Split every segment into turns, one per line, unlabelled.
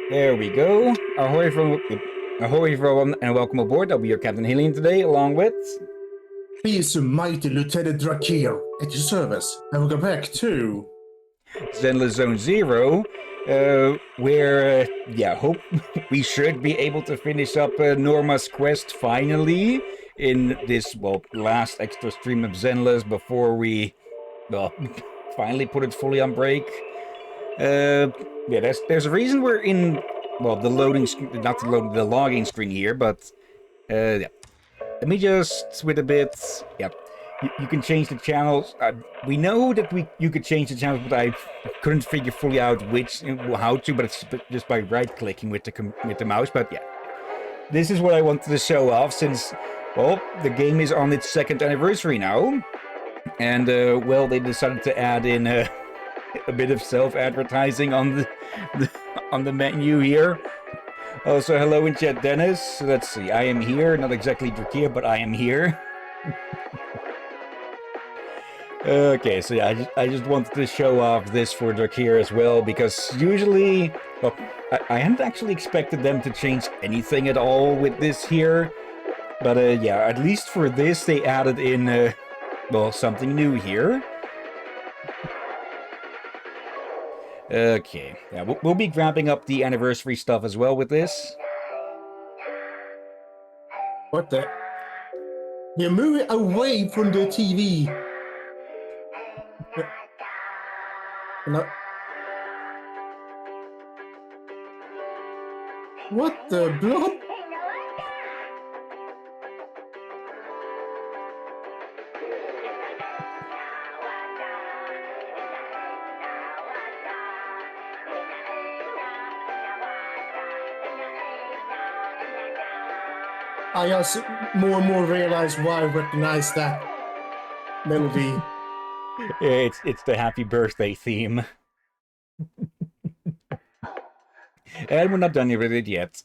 There we go. Ahoy everyone, and welcome aboard. I'll be your Captain Hillyan today, along with...
Peace, mighty Lieutenant Drakir, at your service, and welcome back to...
Zenless Zone Zero, where, hope we should be able to finish up Norma's quest finally in this, last extra stream of Zenless before we, finally put it fully on break. There's a reason we're in, the loading screen, not the logging screen here, but, Let me just, with a bit, you can change the channels. We know that you could change the channels, but I couldn't figure fully out how to, but it's just by right-clicking with the mouse, but yeah. This is what I wanted to show off, since, the game is on its 2nd anniversary now, and, they decided to add in, a bit of self-advertising on the menu here. Also, hello in chat, Dennis. Let's see, I am here. Not exactly Drakir, but I am here. Okay, so yeah, I just wanted to show off this for Drakir as well, because usually, I hadn't actually expected them to change anything at all with this here. But at least for this, they added in, something new here. Okay, yeah, we'll be grabbing up the anniversary stuff as well with this.
What the... You're moving away from the TV. No. What the blood? I just more and more realize why I recognize that melody.
It's the happy birthday theme. And we're not done with it yet.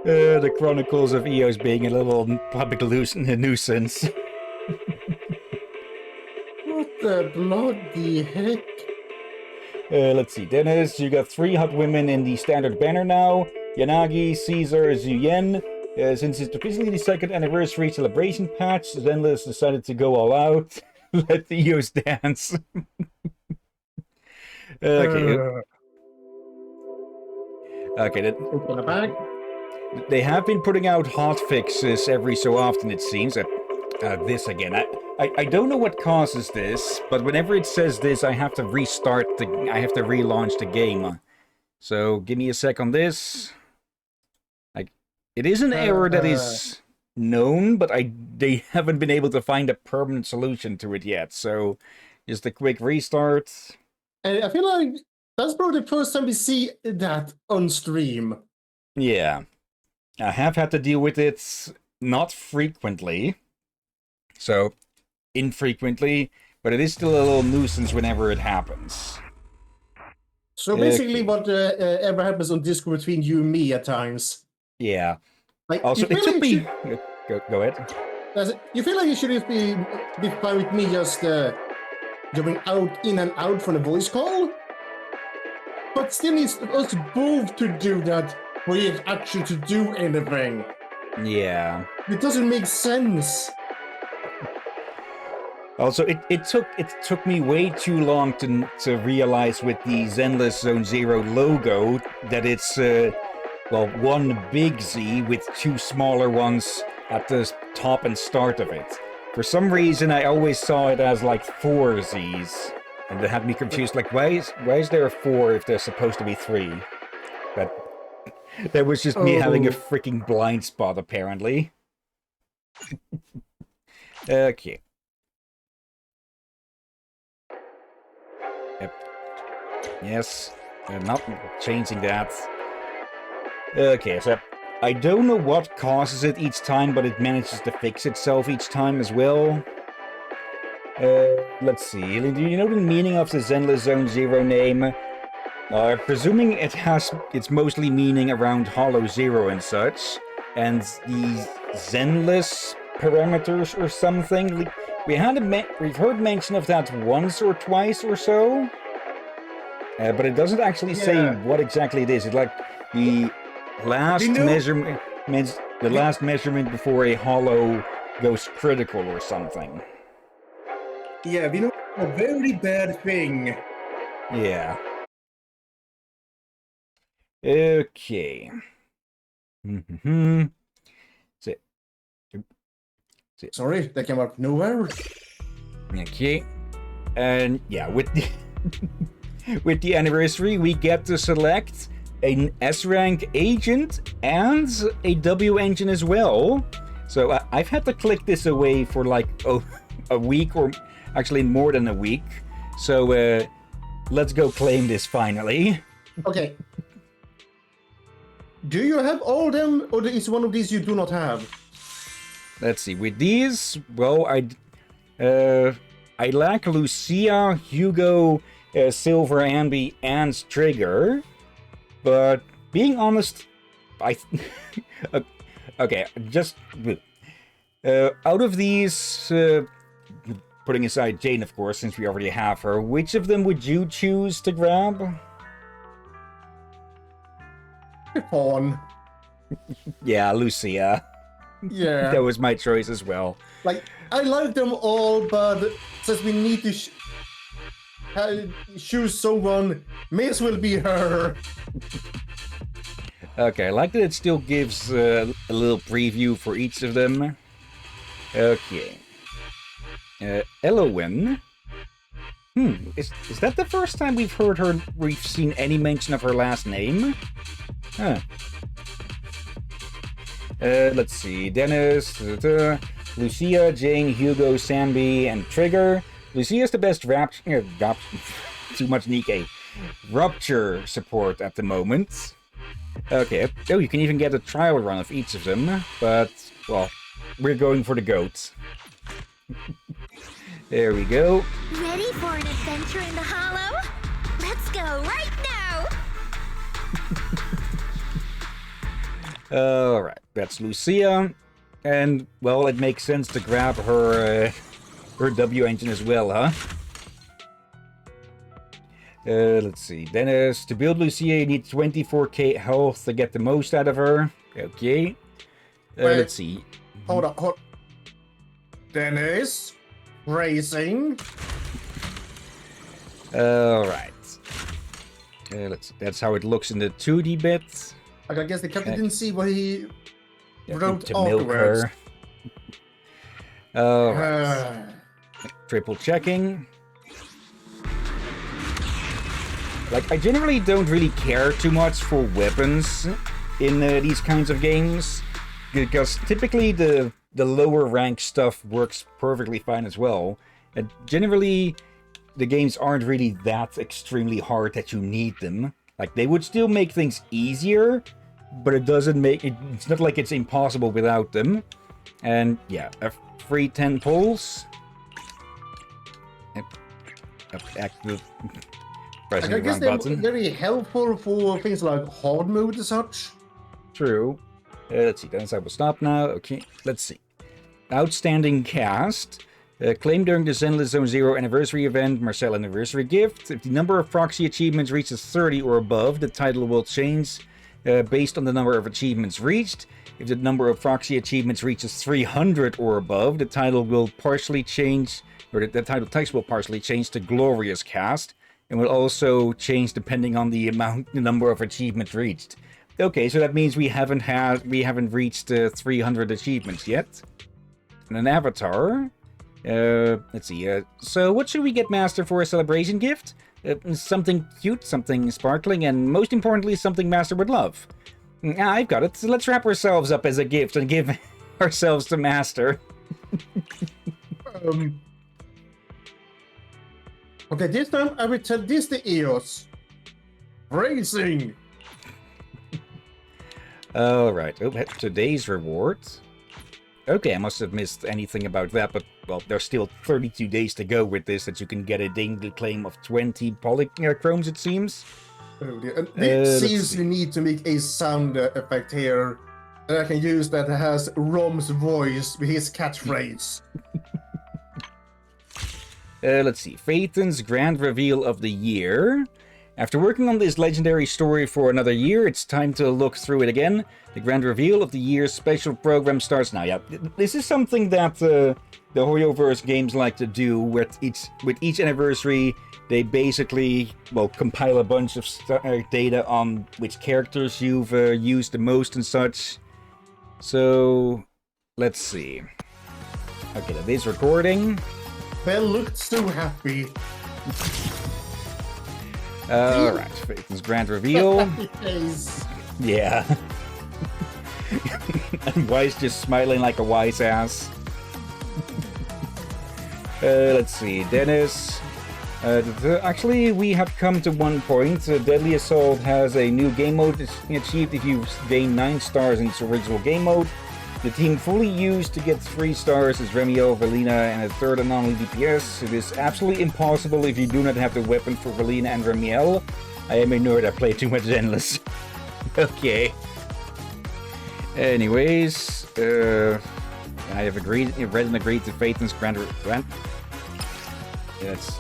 The Chronicles of Eos being a little public nuisance.
What the bloody heck?
Let's see, Dennis, you got 3 hot women in the standard banner now. Yanagi, Caesar, Zuyen. Since it's officially the 2nd anniversary celebration patch, Zenless decided to go all out. Let the Eos dance. Okay. Okay,
Open the bag.
They have been putting out hotfixes every so often, it seems. This again. I don't know what causes this, but whenever it says this, I have to I have to relaunch the game. So give me a sec on this. It is an error that is known, but they haven't been able to find a permanent solution to it yet. So just a quick restart.
I feel like that's probably the first time we see that on stream.
Yeah. I have had to deal with it not frequently. So, infrequently, but it is still a little nuisance whenever it happens.
So basically what ever happens on Discord between you and me at times.
Yeah.
Like,
Also, it took me... Go ahead.
You feel like you should be fine with me just jumping in and out from a voice call? But still needs us both to do that for it actually to do anything.
Yeah.
It doesn't make sense.
Also, it took me way too long to realize with the Zenless Zone Zero logo that it's one big Z with 2 smaller ones at the top and start of it. For some reason, I always saw it as like 4 Z's, and it had me confused. Like, why is there a 4 if there's supposed to be 3? But that was just me having a freaking blind spot, apparently. Okay. Yes, not changing that. Okay, so I don't know what causes it each time, but it manages to fix itself each time as well. Let's see. Do you know the meaning of the Zenless Zone Zero name? Presuming it's mostly meaning around Hollow Zero and such, and the Zenless parameters or something. We've heard mention of that once or twice or so, but it doesn't actually say what exactly it is. It's like the last measurement, the last measurement before a hollow goes critical or something.
Yeah, we know a very bad thing.
Yeah. Okay.
Sorry, that came out of nowhere.
Okay. And yeah, with the with the anniversary, we get to select an S-rank agent and a W engine as well. So I've had to click this away for like a week, or actually more than a week. So let's go claim this finally.
Okay. Do you have all them, or is one of these you do not have?
Let's see. With these, well, I lack Lucia, Hugo, Silver, Ambi, and Trigger. But being honest, okay, just out of these, putting aside Jane, of course, since we already have her, which of them would you choose to grab?
Pawn.
Yeah, Lucia.
Yeah.
That was my choice as well.
Like, I like them all, but since we need to choose someone, may as well be her.
Okay, I like that it still gives a little preview for each of them. Okay. Elowen. Is that the first time we've seen any mention of her last name? Huh. Let's see. Dennis, Lucia, Jane, Hugo, Sanby, and Trigger. Lucia's the best too much Nikkei. Rupture support at the moment. Okay. Oh, you can even get a trial run of each of them. But, well, we're going for the goats. There we go.
Ready for an adventure in the Hollow? Let's go right now!
Alright, that's Lucia. And, well, it makes sense to grab her W engine as well, huh? Let's see. Dennis, to build Lucia, you need 24k health to get the most out of her. Okay. Let's see.
Hold on. Dennis? Racing?
Alright. Let's see. That's how it looks in the 2D bit.
I guess the captain didn't see what he wrote
to milk
afterwards.
her. Alright. Triple checking. Like, I generally don't really care too much for weapons in these kinds of games, because typically the lower rank stuff works perfectly fine as well. And generally, the games aren't really that extremely hard that you need them. Like, they would still make things easier, but it doesn't make it. It's not like it's impossible without them. And yeah, a free 10 pulls. Active. Pressing
I
the
guess
wrong
they're
button.
very helpful for things like hard mode and such.
True. Let's see. Dennis, I will stop now. Okay, let's see. Outstanding cast. Claimed during the Zenless Zone Zero anniversary event, Marcel Anniversary Gift. If the number of proxy achievements reaches 30 or above, the title will change based on the number of achievements reached. If the number of proxy achievements reaches 300 or above, the title will partially change, or the title text will partially change to Glorious Cast, and will also change depending on the number of achievements reached. Okay, so that means we haven't reached 300 achievements yet. And an avatar. Let's see. So what should we get Master for a celebration gift? Something cute, something sparkling, and most importantly, something Master would love. I've got it. So let's wrap ourselves up as a gift and give ourselves to Master.
Okay, this time I will tell this to EOS. Racing!
Alright, oh, today's rewards. Okay, I must have missed anything about that, but, well, there's still 32 days to go with this, that you can get a daily claim of 20 polychromes, it seems.
Oh dear. And it
let's
seems
see.
you need to make a sound effect here that I can use that has Rom's voice with his catchphrase.
Let's see. Phaeton's grand reveal of the year. After working on this legendary story for another year, it's time to look through it again. The grand reveal of the year's special program starts now. Yeah, this is something that the Hoyoverse games like to do. With each anniversary, they basically, well, compile a bunch of data on which characters you've used the most and such. So, let's see. Okay, that is recording.
Belle looked so happy.
Alright, Phaeton's grand reveal.
Yes.
Yeah. And Wise just smiling like a wise ass. Let's see, Dennis. Actually, we have come to one point. Deadly Assault has a new game mode achieved if you gain 9 stars in its original game mode. The team fully used to get 3 stars is Remiel, Velina, and a third anomaly DPS. It is absolutely impossible if you do not have the weapon for Velina and Remiel. I am a nerd, I play too much Zenless. Okay. Anyways, I have read and agreed to Phaeton's grand. Yes,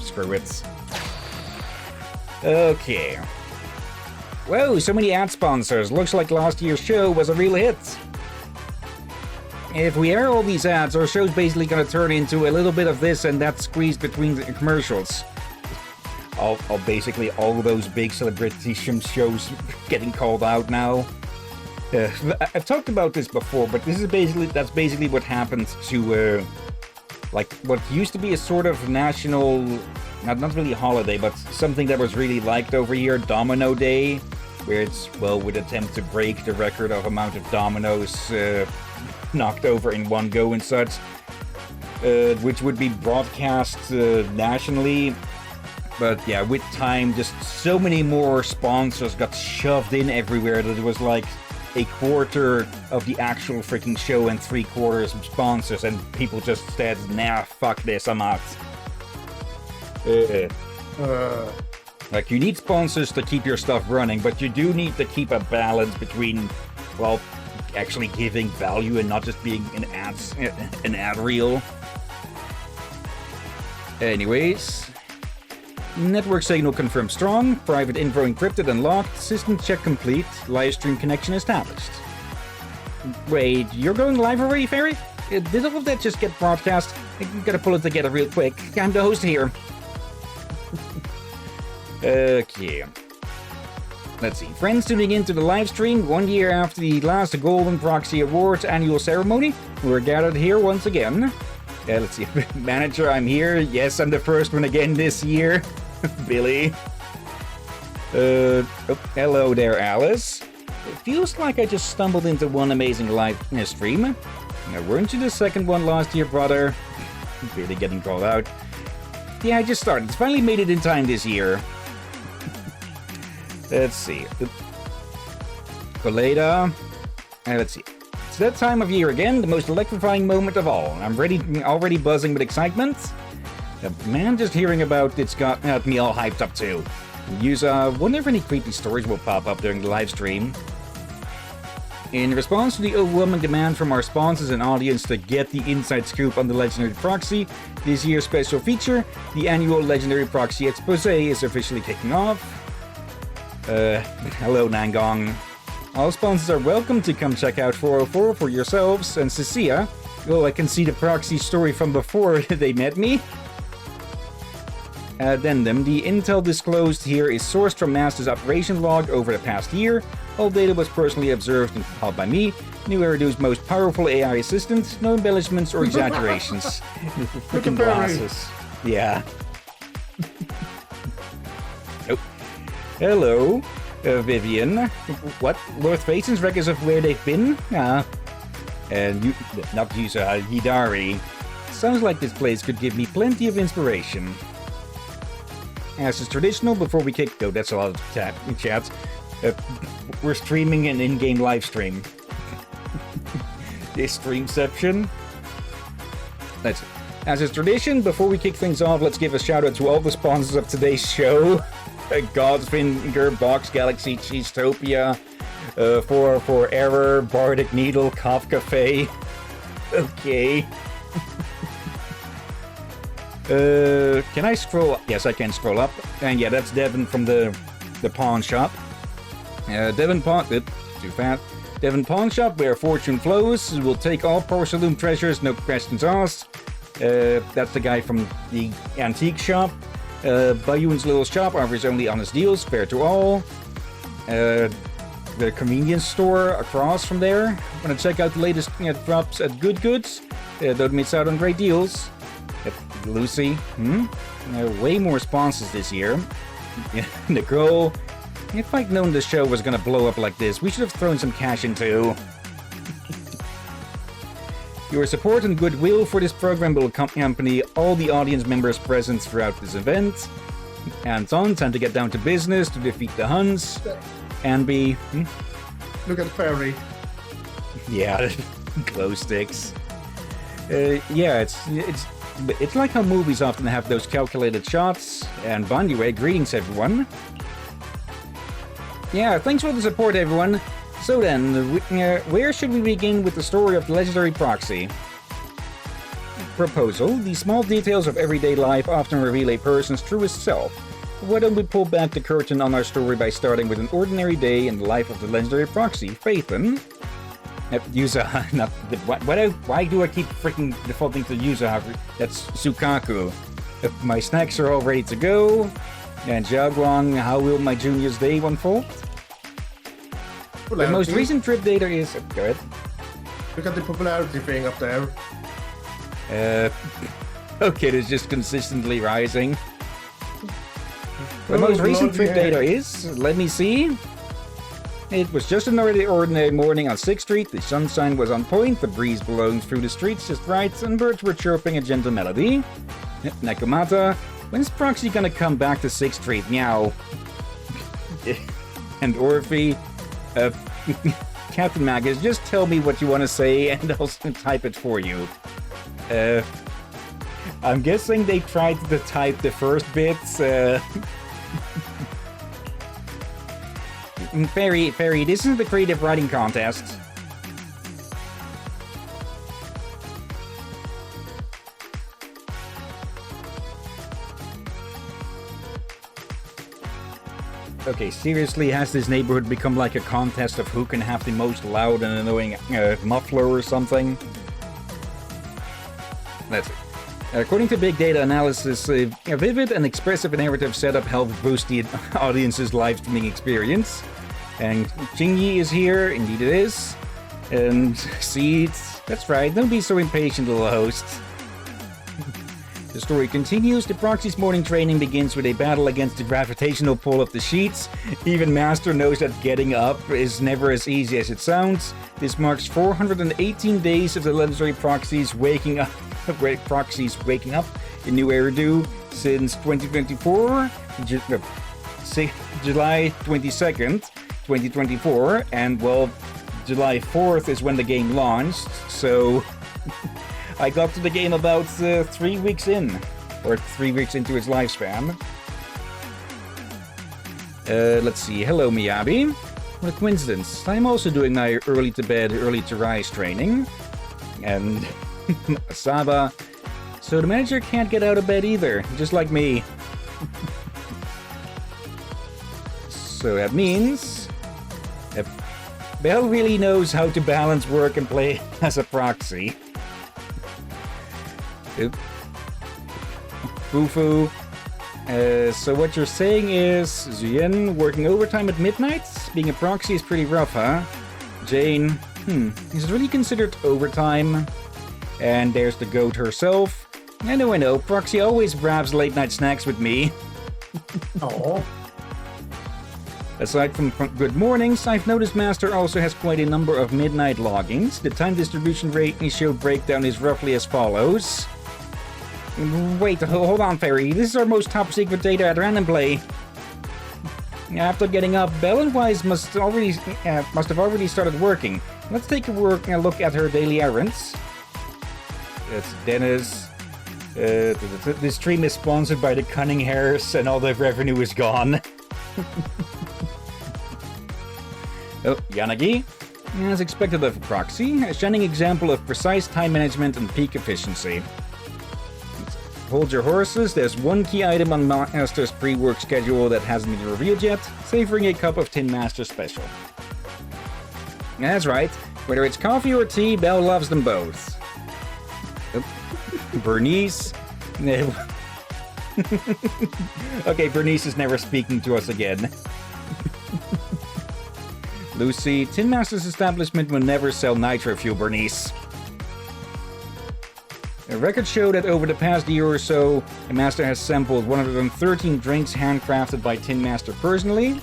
screw it. Okay. Whoa, so many ad sponsors. Looks like last year's show was a real hit. If we air all these ads, our show's basically gonna turn into a little bit of this and that squeezed between the commercials. Basically all those big celebrity shows getting called out now. I've talked about this before, but that's basically what happened to like what used to be a sort of national, not really holiday, but something that was really liked over here, Domino Day, where it's, well, would attempt to break the record of amount of dominoes knocked over in one go and such, which would be broadcast nationally. But yeah, with time, just so many more sponsors got shoved in everywhere that it was like a quarter of the actual freaking show and 3/4 of sponsors, and people just said, nah, fuck this, I'm out. Like, you need sponsors to keep your stuff running, but you do need to keep a balance between, well, actually giving value and not just being an ad reel. Anyways, network signal confirmed strong, private info encrypted and locked, system check complete, live stream connection established. Wait, you're going live already, Fairy? Did all of that just get broadcast? I gotta pull it together real quick. I'm the host here. Okay. Let's see. Friends tuning in to the live stream 1 year after the last Golden Proxy Awards annual ceremony. We're gathered here once again. Let's see. Manager, I'm here. Yes, I'm the first one again this year. Billy. Hello there, Alice. It feels like I just stumbled into one amazing live stream. Weren't you the second one last year, brother? Billy getting called out. Yeah, I just started. It's finally made it in time this year. Let's see. Colada. Let's see. It's that time of year again, the most electrifying moment of all. I'm already buzzing with excitement. Man, just hearing about it's got me all hyped up too. Wonder if any creepy stories will pop up during the live stream. In response to the overwhelming demand from our sponsors and audience to get the inside scoop on the Legendary Proxy, this year's special feature, the annual Legendary Proxy Exposé, is officially kicking off. Hello Nangong. All sponsors are welcome to come check out 404 for yourselves, and Cecilia, well, I can see the proxy story from before they met me. Addendum, the intel disclosed here is sourced from Master's operation log over the past year. All data was personally observed and compiled by me, New Eridu's most powerful AI assistant, no embellishments or exaggerations. Freaking glasses. Yeah. Oh. Hello, Vivian. What? Lord Phaeton's records of where they've been? And you, not Yusa, Hidari. Sounds like this place could give me plenty of inspiration. as is traditional, before we kick... Oh, that's a lot of chats. We're streaming an in-game live stream. This streamception. That's it. As is tradition, before we kick things off, let's give a shout out to all the sponsors of today's show. Godsfinger, Box Galaxy, Cheesetopia, 404 Error, Bardic Needle, Cough Cafe. Okay. Can I scroll up? Yes, I can scroll up. And yeah, that's Devin from the pawn shop. Devin Pawn... too fast. Devin Pawn Shop, where fortune flows. We'll take all porcelain treasures, no questions asked. That's the guy from the antique shop. Bayun's Little Shop offers only honest deals, fair to all. The convenience store across from there. Wanna check out the latest drops at Good Goods? Don't miss out on great deals. Lucy. Way more sponsors this year. Nicole. If I'd known the show was gonna blow up like this, we should have thrown some cash into. Your support and goodwill for this program will accompany all the audience members present throughout this event. Anton, time to get down to business to defeat the Huns. And be...
Look at Fairy.
Yeah, glow sticks. Yeah, it's like how movies often have those calculated shots. And by the way, greetings everyone. Yeah, thanks for the support everyone. So then, where should we begin with the story of the legendary proxy? Proposal. The small details of everyday life often reveal a person's truest self. Why don't we pull back the curtain on our story by starting with an ordinary day in the life of the legendary proxy, Phaethon? Why do I keep freaking defaulting to Yuza? That's Sukaku. My snacks are all ready to go. And Jiaguang, how will my junior's day unfold? The most recent trip data is... Go ahead.
Look at the popularity thing up there.
Okay, it's just consistently rising. The most recent trip data is... Let me see. It was just another ordinary morning on 6th Street. The sunshine was on point, the breeze blowing through the streets just right, and birds were chirping a gentle melody. Nakamata, when's Proxy gonna come back to 6th Street? Meow. And Orphe... Captain Magus, just tell me what you want to say and I'll type it for you. I'm guessing they tried to type the first bits. Fairy, this isn't the creative writing contest. Okay, seriously, has this neighborhood become like a contest of who can have the most loud and annoying muffler or something? That's it. According to big data analysis, a vivid and expressive narrative setup helped boost the audience's live streaming experience. And Jingyi is here, indeed it is. And Seeds, that's right, don't be so impatient, little host. The story continues. The proxy's morning training begins with a battle against the gravitational pull of the sheets. Even Master knows that getting up is never as easy as it sounds. This marks 418 days of the legendary proxies waking up in New Eridu since 2024, July 22nd, 2024, and well, July 4th is when the game launched, so... I got to the game about 3 weeks in, or 3 weeks into its lifespan. Let's see. Hello, Miyabi. What a coincidence. I'm also doing my early to bed, early to rise training. And Saba. So the manager can't get out of bed either, just like me. So that means... Belle really knows how to balance work and play as a proxy. Fufu. So what you're saying is, Zuyen, working overtime at midnight? Being a proxy is pretty rough, huh? Jane, is it really considered overtime? And there's the goat herself. I know, proxy always grabs late night snacks with me.
Oh.
Aside from good mornings, I've noticed Master also has quite a number of midnight loggings. The time distribution rate in show breakdown is roughly as follows. Wait, hold on, Fairy. This is our most top secret data at random play. After getting up, Belle and Wise must have already started working. Let's take a look at her daily errands. That's Dennis. This stream is sponsored by the Cunning Hairs, and all the revenue is gone. Oh, Yanagi. As expected of Proxy, a shining example of precise time management and peak efficiency. Hold your horses, there's one key item on Master's pre-work schedule that hasn't been revealed yet, savoring a cup of Tin Master Special. That's right, whether it's coffee or tea, Belle loves them both. Bernice... Okay, Bernice is never speaking to us again. Lucy, Tin Master's establishment will never sell nitro fuel, Bernice. Records show that over the past year or so, the Master has sampled 113 drinks handcrafted by Tin Master personally.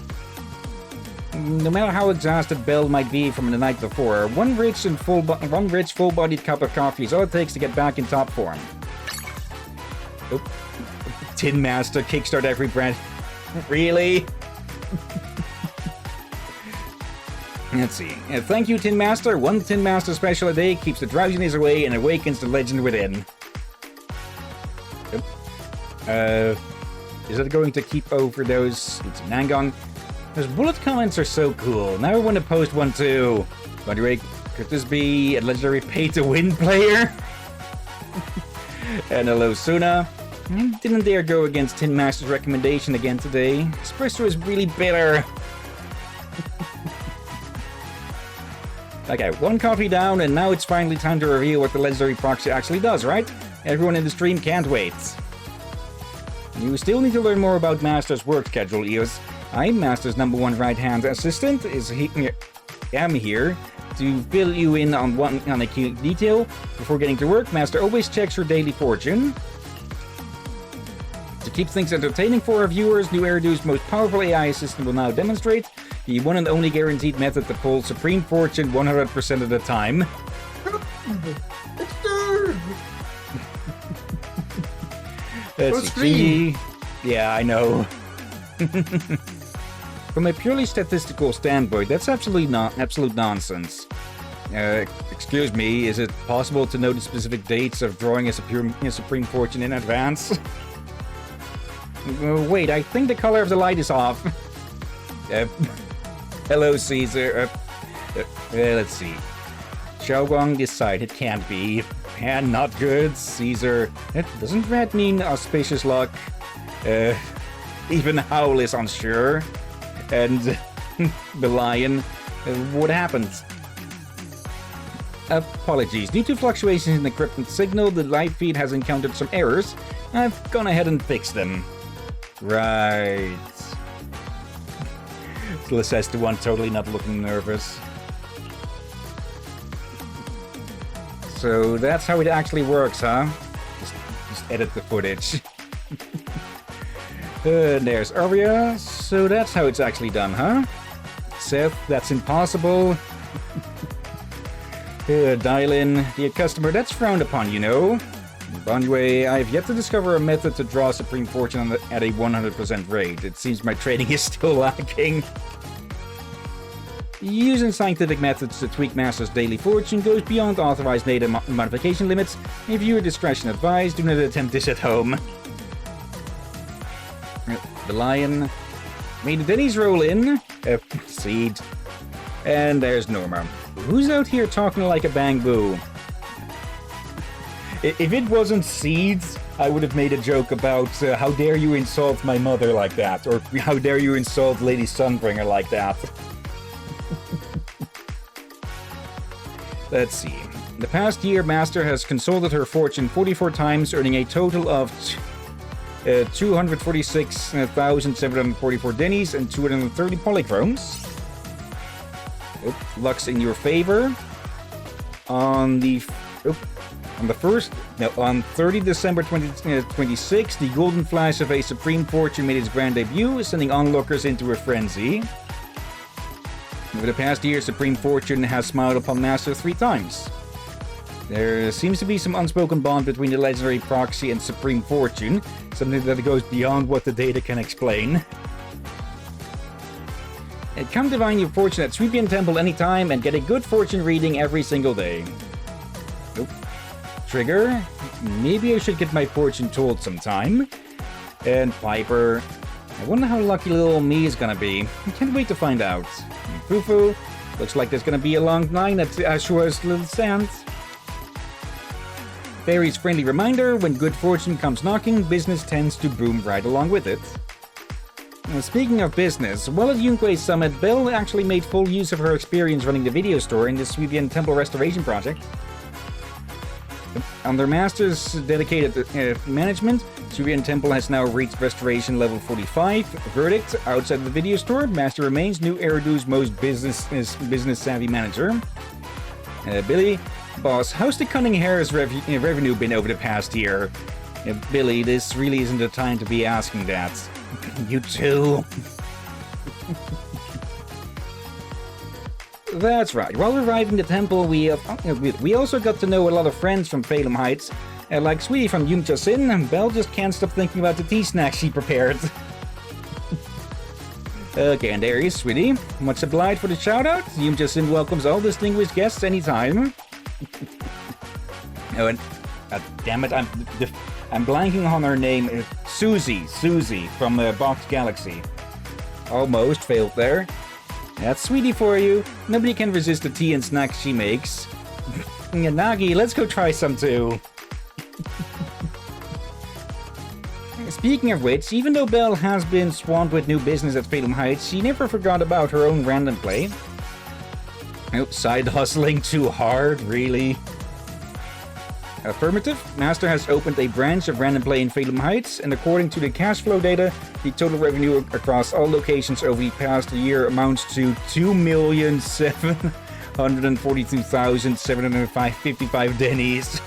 No matter how exhausted Belle might be from the night before, one rich full-bodied cup of coffee is all it takes to get back in top form. Oh. Tin Master kickstart every brand. Really? Let's see. Thank you, Tin Master. One Tin Master special a day keeps the drowsiness away and awakens the legend within. Is it going to keep over those? It's Nangong. Those bullet comments are so cool. Now I want to post one too. By the way, could this be a legendary pay-to-win player? And hello, Suna. I didn't dare go against Tin Master's recommendation again today. Espresso is really bitter. Okay, one coffee down, and now it's finally time to reveal what the legendary proxy actually does, right? Everyone in the stream can't wait. You still need to learn more about Master's work schedule, Eos. I'm Master's #1 right-hand assistant. I'm here to fill you in on a key detail. Before getting to work, Master always checks your daily fortune. To keep things entertaining for our viewers, New Eridu's most powerful AI assistant will now demonstrate the one and only guaranteed method to pull Supreme Fortune 100% of the time.
It's third!
Let's see. Yeah, I know. From a purely statistical standpoint, that's absolute nonsense. Excuse me, is it possible to know the specific dates of drawing a Supreme Fortune in advance? Wait, I think the color of the light is off. Hello, Caesar. Let's see. Xiaoguang decide it can't be. And not good, Caesar. Doesn't red mean auspicious luck? Even Howl is unsure. And the lion. What happened? Apologies. Due to fluctuations in the encrypted signal, the live feed has encountered some errors. I've gone ahead and fixed them. Right. Celeste, the one totally not looking nervous. So that's how it actually works, huh? Just edit the footage. There's Arya. So that's how it's actually done, huh? Seth, that's impossible. Dial in. Dear customer, that's frowned upon, you know. Anyway, I have yet to discover a method to draw Supreme Fortune at a 100% rate. It seems my training is still lacking. Using scientific methods to tweak Master's daily fortune goes beyond authorized data modification limits. If viewer discretion advised, do not attempt this at home. The lion. Made the Denny's roll in. Seed. And there's Norma. Who's out here talking like a bamboo? If it wasn't Seeds, I would have made a joke about how dare you insult my mother like that, or how dare you insult Lady Sunbringer like that. Let's see. In the past year, Master has consulted her fortune 44 times, earning a total of 246,744 Denny's and 230 polychromes. Luck's in your favor. On 30 December 2026, the golden flash of a Supreme Fortune made its grand debut, sending onlookers into a frenzy. Over the past year, Supreme Fortune has smiled upon Master 3 times. There seems to be some unspoken bond between the legendary proxy and Supreme Fortune, something that goes beyond what the data can explain. And come divine your fortune at Sweepian Temple anytime and get a good fortune reading every single day. Nope. Trigger. Maybe I should get my fortune told sometime. And Piper. I wonder how lucky little me is gonna be. I can't wait to find out. And Fufu. Looks like there's gonna be a long line at Ashua's little stand. Fairy's friendly reminder, when good fortune comes knocking, business tends to boom right along with it. Now, speaking of business, while at Yunque's summit, Belle actually made full use of her experience running the video store in the Sweepian Temple restoration project. Under Master's dedicated management, Sweepian Temple has now reached restoration level 45. Verdict, outside the video store, Master remains New Eridu's most business-savvy manager. Billy, boss, how's the Cunning Hair's revenue been over the past year? Billy, this really isn't the time to be asking that. You too. That's right. While arriving the temple, we also got to know a lot of friends from Phalum Heights. Like Sweetie from Yungcha-Sin, Belle just can't stop thinking about the tea snacks she prepared. Okay, and there is Sweetie. Much obliged for the shout-out. Yungcha-Sin welcomes all distinguished guests anytime. Oh, and damn it, I'm blanking on her name. Susie from Box Galaxy. Almost failed there. That's Sweetie for you. Nobody can resist the tea and snacks she makes. Nagi, let's go try some too. Speaking of which, even though Belle has been swamped with new business at Phalum Heights, she never forgot about her own random play. Oh, side hustling too hard, really? Affirmative. Master has opened a branch of random play in Phalum Heights, and according to the cash flow data, the total revenue across all locations over the past year amounts to 2,742,755 dennies.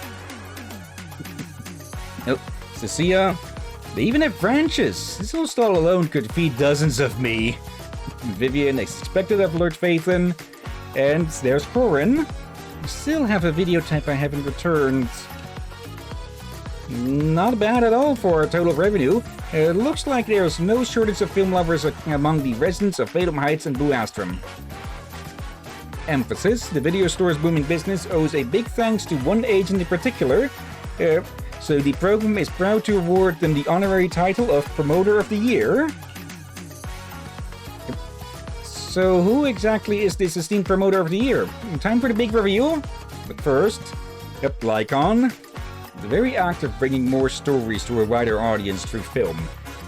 Oh, Cecilia. They even have branches. This little stall alone could feed dozens of me. Vivian, expected of Lord Phaethon. And there's Corin. Still have a video type I haven't returned. Not bad at all for a total revenue. It looks like there's no shortage of film lovers among the residents of Phalum Heights and Blue Astrum. Emphasis, the video store's booming business owes a big thanks to one agent in particular. So the program is proud to award them the honorary title of Promoter of the Year. So who exactly is this esteemed Promoter of the Year? Time for the big reveal? But first, Lycon. The very act of bringing more stories to a wider audience through film.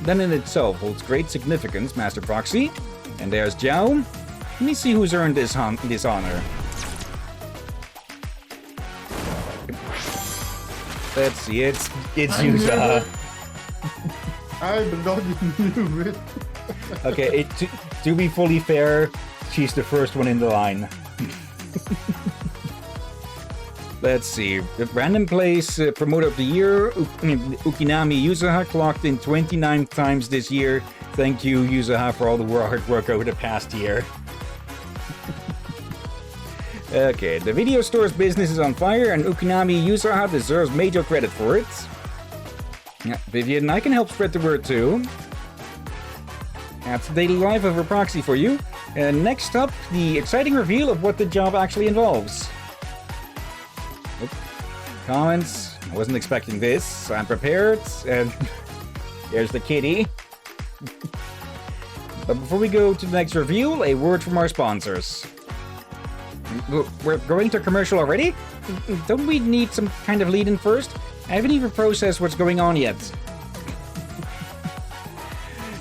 That in itself holds great significance, Master Proxy. And there's Jiao. Let me see who's earned this honor. Let's see, it's Yusa.
I bloody knew it.
Okay, to be fully fair, she's the first one in the line. Let's see. The Random Place Promoter of the Year, Ukinami Yuzaha, clocked in 29 times this year. Thank you, Yuzaha, for all the hard work over the past year. Okay, the video store's business is on fire, and Ukinami Yuzaha deserves major credit for it. Yeah, Vivian, I can help spread the word too. That's the daily life of a proxy for you. And next up, the exciting reveal of what the job actually involves. Oop. Comments. I wasn't expecting this. I'm prepared. And there's the kitty. But before we go to the next reveal, a word from our sponsors. We're going to commercial already? Don't we need some kind of lead-in first? I haven't even processed what's going on yet.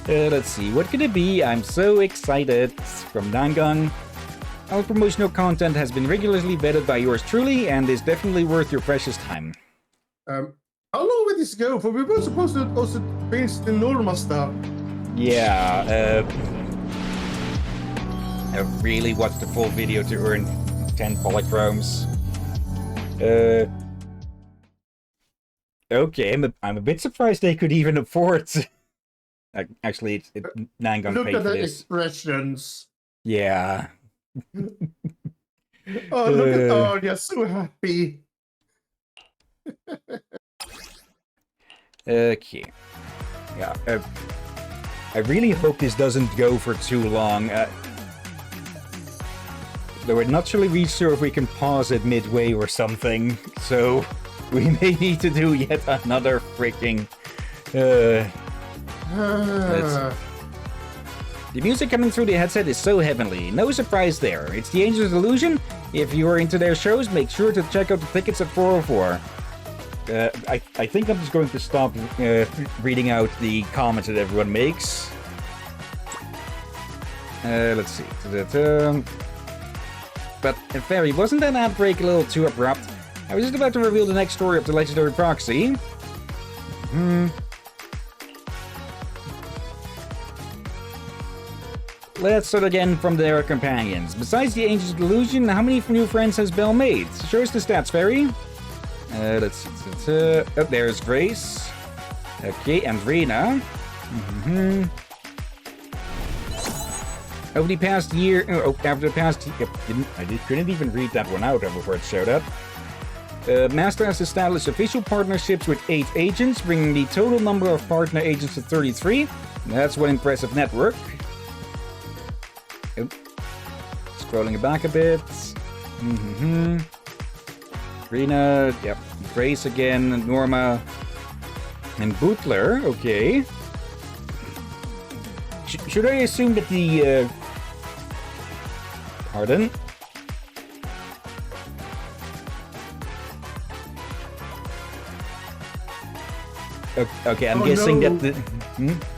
Let's see, what could it be? I'm so excited. From Nangang. Our promotional content has been rigorously vetted by yours truly and is definitely worth your precious time.
How long will this go for? We were supposed to also finish the Norma stuff.
Yeah, I really watched the full video to earn 10 polychromes. Okay, I'm a bit surprised they could even afford. Actually, Nangang
Look
paid
at
for
the
this.
expressions.
Yeah.
Oh, look at Arya, so happy.
Okay. Yeah. I really hope this doesn't go for too long. Though we're not really sure if we can pause it midway or something, so we may need to do yet another freaking. The music coming through the headset is so heavenly. No surprise there. It's the Angels Illusion. If you are into their shows, make sure to check out the tickets at 404. I think I'm just going to stop reading out the comments that everyone makes. Let's see. But, Fairy, wasn't that ad break a little too abrupt? I was just about to reveal the next story of the legendary proxy. Let's start again from their companions. Besides the Angel's Delusion, how many new friends has Belle made? Show us the stats, Fairy. Let's see. Oh, there's Grace. Okay, and Rena. Over the past year... after the past... couldn't even read that one out before it showed up. Master has established official partnerships with 8 agents, bringing the total number of partner agents to 33. That's one impressive network. Oh. Scrolling back a bit. Rena, yep. Grace again, Norma, and Butler, okay. Should I assume that the, pardon? Okay, I'm guessing that the...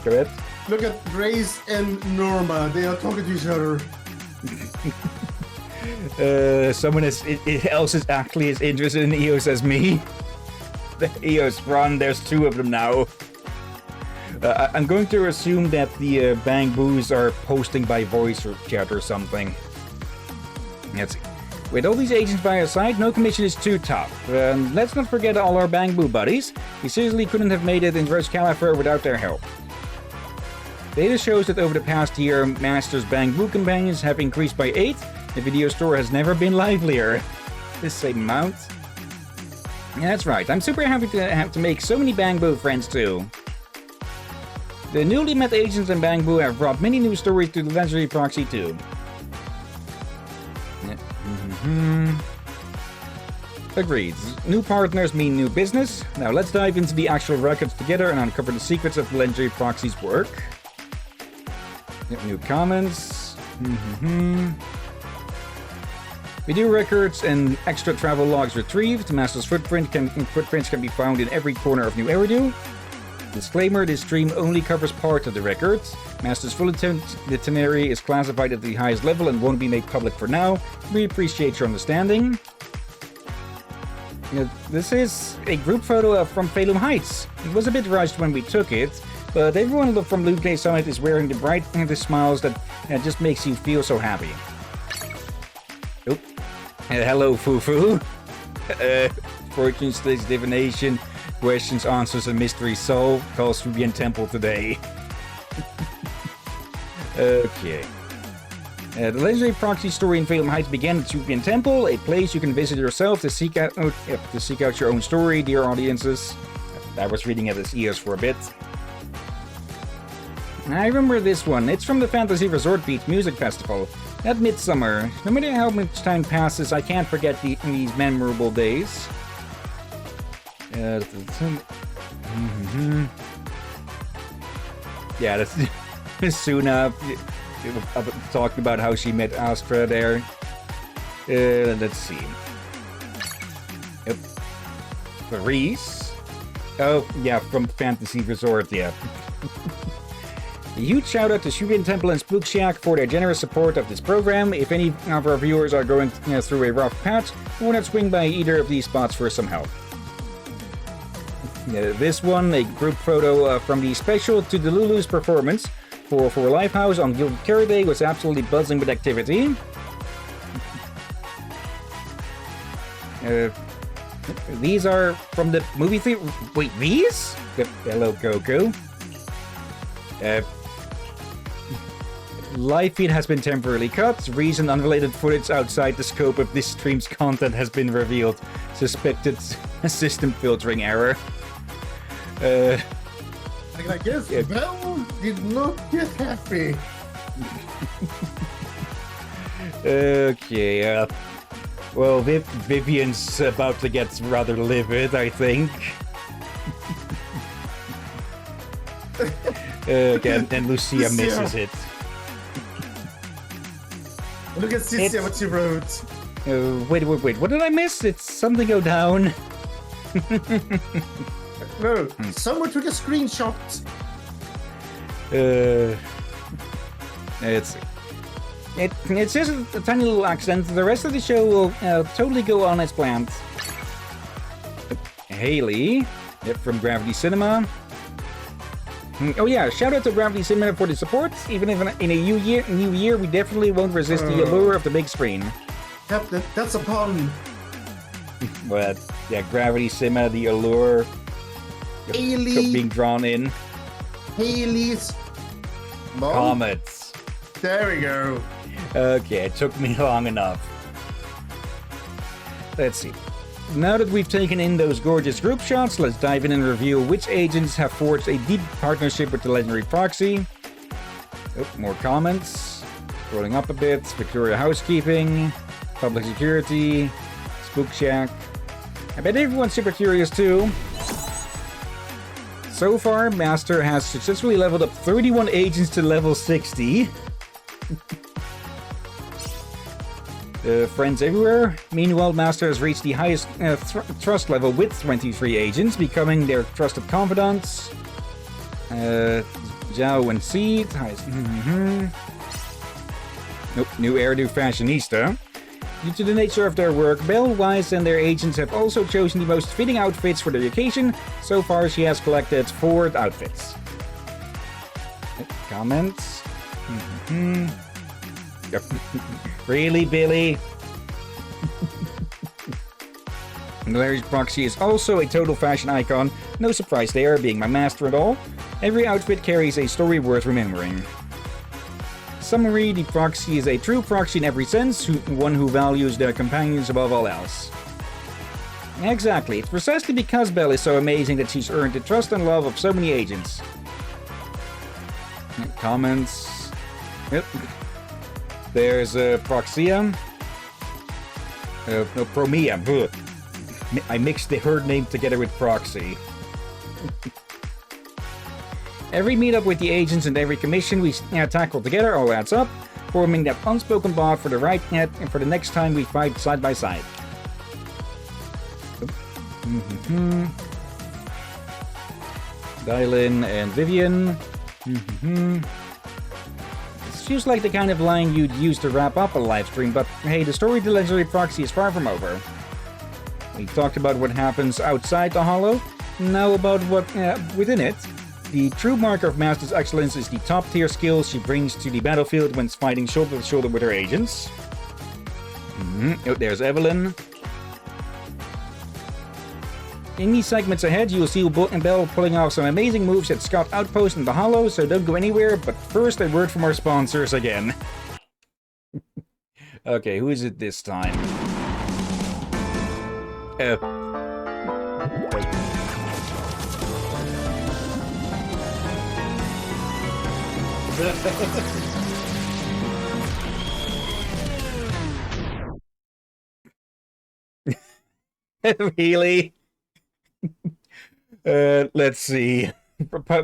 Go ahead.
Look at Grace and Norma. They are talking to each other.
Someone else is actually as interested in EOS as me. The EOS run, there's 2 of them now. I'm going to assume that the Bang Boos are posting by voice or chat or something. Let's see. With all these agents by our side, no commission is too tough. Let's not forget all our Bang Boo buddies. We seriously couldn't have made it in Rose Califer without their help. Data shows that over the past year, Master's Bang Boo companions have increased by 8. The video store has never been livelier. This same amount. Yeah, that's right. I'm super happy to have to make so many Bang Boo friends too. The newly met agents in Bang Boo have brought many new stories to the legendary proxy too. Agreed. New partners mean new business. Now let's dive into the actual records together and uncover the secrets of the legendary proxy's work. New comments. Video records and extra travel logs retrieved. Master's footprints can be found in every corner of New Eridu. Disclaimer, this stream only covers part of the records. Master's full itinerary is classified at the highest level and won't be made public for now. We appreciate your understanding. This is a group photo from Phalum Heights. It was a bit rushed when we took it, but everyone from Loot Day Summit is wearing the bright smiles that just makes you feel so happy. Oh. Hello, Fufu. Fortune Stakes Divination. Questions, answers, and mysteries solved. Calls Hillyan Temple today. Okay. The legendary proxy story in Phalum Heights began at Hillyan Temple, a place you can visit yourself to seek out your own story, dear audiences. I was reading it as EOS for a bit. I remember this one. It's from the Fantasy Resort Beach Music Festival. At midsummer. No matter how much time passes, I can't forget these memorable days. Yeah, that's Suna talking about how she met Astra there. Let's see. Yep. Reese. Oh, yeah, from Fantasy Resort, yeah. A huge shout out to Hillyan Temple and Spook Shack for their generous support of this program. If any of our viewers are going through a rough patch, why not swing by either of these spots for some help? This one, a group photo from the special to the Lulu's performance for Lifehouse on Guild Carry Day was absolutely buzzing with activity. These are from the movie theater. Wait, these? Hello, Goku. Live feed has been temporarily cut. Reason unrelated footage outside the scope of this stream's content has been revealed. Suspected system filtering error.
I guess Bell did not get happy.
Okay, well, Vivian's about to get rather livid, I think. Again, and Lucia misses it.
Look at Cynthia, what she wrote.
Wait, what did I miss? It's something go down.
No, someone took a screenshot.
It's just a tiny little accident. The rest of the show will totally go on as planned. Haley, from Gravity Cinema. Oh yeah, shout out to Gravity Cinema for the support. Even if in a new year, we definitely won't resist the allure of the big screen.
Yep, that's a pun.
But yeah, Gravity Cinema, the allure
Haley,
being drawn in.
Haley's mom?
Comets.
There we go.
Okay, it took me long enough. Let's see. Now that we've taken in those gorgeous group shots, let's dive in and review which agents have forged a deep partnership with the legendary proxy. Oh, more comments. Scrolling up a bit. Victoria Housekeeping. Public Security. Spook Shack. I bet everyone's super curious too. So far, Master has successfully leveled up 31 agents to level 60. Friends everywhere. Meanwhile, Master has reached the highest trust level with 23 agents, becoming their trusted confidants. Zhao and Seed. Nope, new heir, new fashionista. Due to the nature of their work, Belle, Wise, and their agents have also chosen the most fitting outfits for the occasion. So far, she has collected 4 outfits. Comments? Really, Billy? Larry's proxy is also a total fashion icon. No surprise there, being my master and all. Every outfit carries a story worth remembering. Summary, the proxy is a true proxy in every sense, one who values their companions above all else. Exactly, it's precisely because Belle is so amazing that she's earned the trust and love of so many agents. Comments. Yep. There's Proxia. No, Promia. Ugh. I mixed the herd name together with Proxy. Every meetup with the agents and every commission we tackle together all adds up, forming that unspoken bond for the right net and for the next time we fight side by side. Dylan and Vivian. This feels like the kind of line you'd use to wrap up a live stream, but hey, the story of the legendary proxy is far from over. We talked about what happens outside the Hollow, now about what within it. The true marker of Master's excellence is the top-tier skills she brings to the battlefield when fighting shoulder to shoulder with her agents. Oh, there's Evelyn. In these segments ahead, you'll see Belle pulling off some amazing moves at Scout Outpost in the Hollow, so don't go anywhere, but first a word from our sponsors again. Okay, who is it this time? Really? Let's see.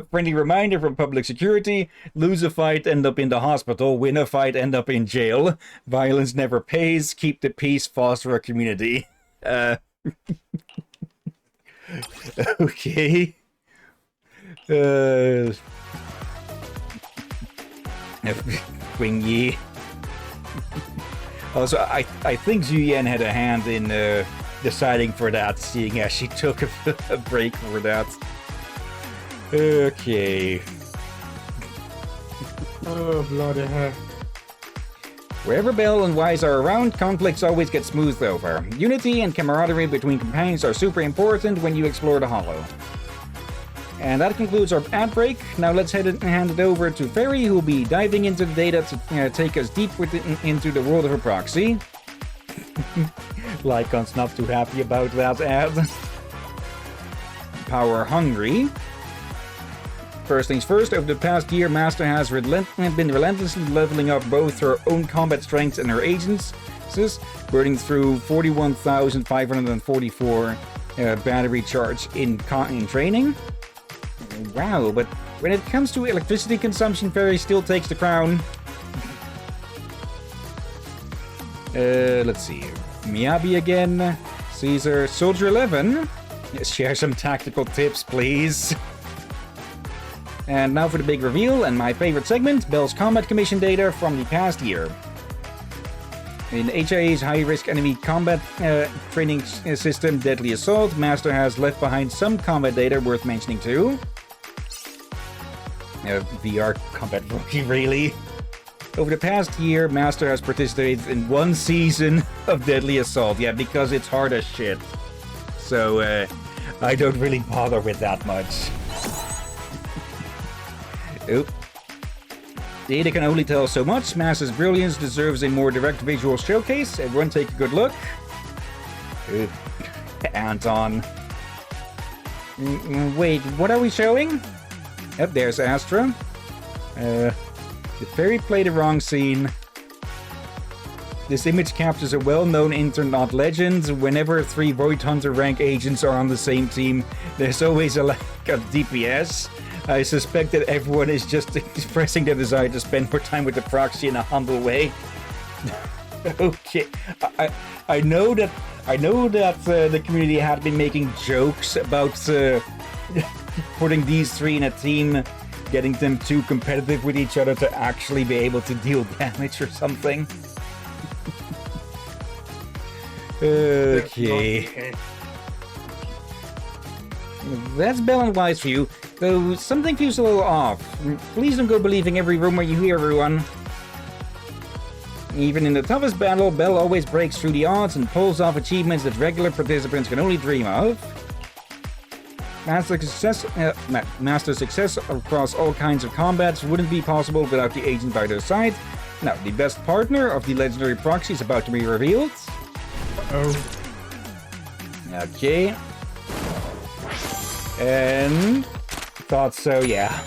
Friendly reminder from Public Security: lose a fight, end up in the hospital; win a fight, end up in jail. Violence never pays. Keep the peace. Foster a community. Okay. Wing Yi. Also, I think Hillyan had a hand in deciding for that, seeing as she took a break for that. Okay.
Oh, bloody hell.
Wherever Belle and Wise are around, conflicts always get smoothed over. Unity and camaraderie between companions are super important when you explore the Hollow. And that concludes our ad break. Now let's hand it over to Ferry, who will be diving into the data to take us deep into the world of a proxy. Lycon's not too happy about that ad. power hungry. First things first, over the past year, Master has been relentlessly leveling up both her own combat strengths and her agents, burning through 41,544 battery charge in training. Wow, but when it comes to electricity consumption, Fairy still takes the crown. Let's see. Miyabi again. Caesar. Soldier 11. Share some tactical tips, please. And now for the big reveal and my favorite segment, Bell's combat commission data from the past year. In HIA's high-risk enemy combat training system, Deadly Assault, Master has left behind some combat data worth mentioning too. VR combat rookie, really? Over the past year, Master has participated in one season of Deadly Assault. Yeah, because it's hard as shit. So, I don't really bother with that much. Oop. Data can only tell so much. Master's brilliance deserves a more direct visual showcase. Everyone take a good look. Oop. Anton. Wait, what are we showing? Yep, there's Astra. The Fairy played the wrong scene. This image captures a well-known internet legend. Whenever 3 Void Hunter rank agents are on the same team, there's always a lack of DPS. I suspect that everyone is just expressing their desire to spend more time with the proxy in a humble way. Okay, I know that the community had been making jokes about putting these 3 in a team, getting them too competitive with each other to actually be able to deal damage or something. Okay. That's Bell and Wise for you, though something feels a little off. Please don't go believing every rumor you hear, everyone. Even in the toughest battle, Bell always breaks through the odds and pulls off achievements that regular participants can only dream of. Master's success across all kinds of combats wouldn't be possible without the agent by their side. Now, the best partner of the legendary proxy is about to be revealed.
Uh-oh.
Okay. And thought so, yeah.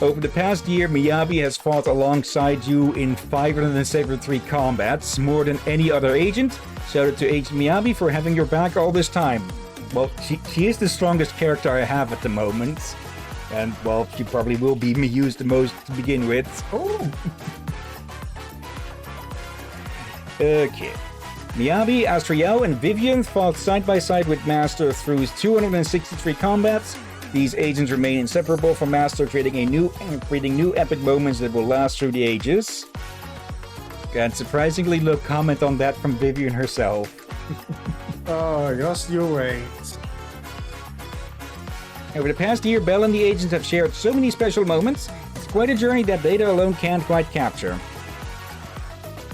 Over the past year, Miyabi has fought alongside you in 573 combats, more than any other agent. Shout out to Agent Miyabi for having your back all this time. Well, she is the strongest character I have at the moment. And, well, she probably will be used the most to begin with.
Oh.
Okay. Miyabi, Astriel, and Vivian fought side by side with Master through 263 combats. These agents remain inseparable from Master, creating new epic moments that will last through the ages. And surprisingly, look, comment on that from Vivian herself.
Oh, just you wait.
Over the past year, Bell and the agents have shared so many special moments. It's quite a journey that data alone can't quite capture.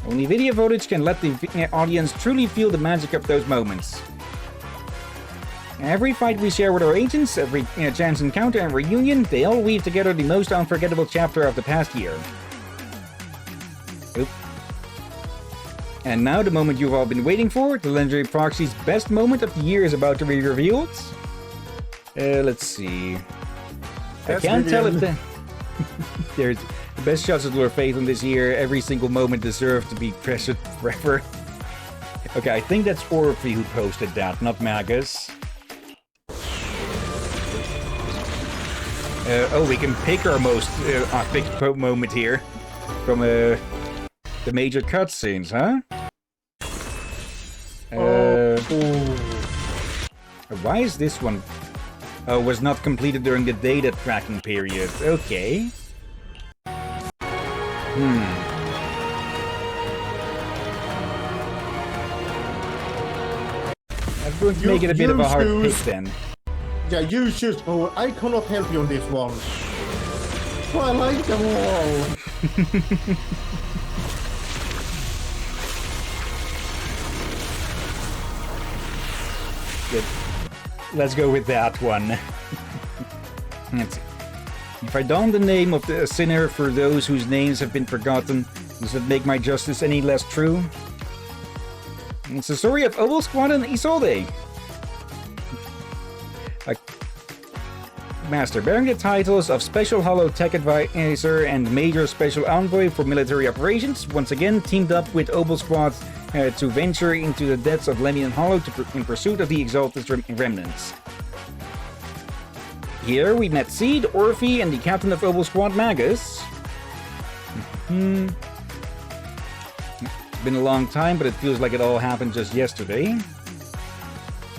Only video footage can let the audience truly feel the magic of those moments. Every fight we share with our agents, every chance encounter and reunion, they all weave together the most unforgettable chapter of the past year. Oop. And now the moment you've all been waiting for, the legendary proxy's best moment of the year is about to be revealed. Let's see.
That's
I can't tell if
Vivian.
there's the best shots of Lord Phaethon this year. Every single moment deserves to be treasured forever. Okay, I think that's Orphe who posted that, not Magus. Oh, we can pick our most epic moment here from the major cutscenes, huh? Why is this one? Oh, was not completed during the data tracking period. Okay. I'm going to make it a bit of a hard pick then.
Yeah, you choose. Oh, I cannot help you on this one. Oh, I like them all.
Good. Let's go with that one. Let's see. If I don the name of the sinner for those whose names have been forgotten, does it make my justice any less true? It's the story of Obel Squad and Isolde. Master, bearing the titles of Special Hollow Tech Advisor and Major Special Envoy for Military Operations, once again teamed up with Obel Squad to venture into the depths of Lemian Hollow in pursuit of the Exalted Remnants. Here we met Seed, Orphe, and the captain of Obel Squad, Magus. It's been a long time, but it feels like it all happened just yesterday.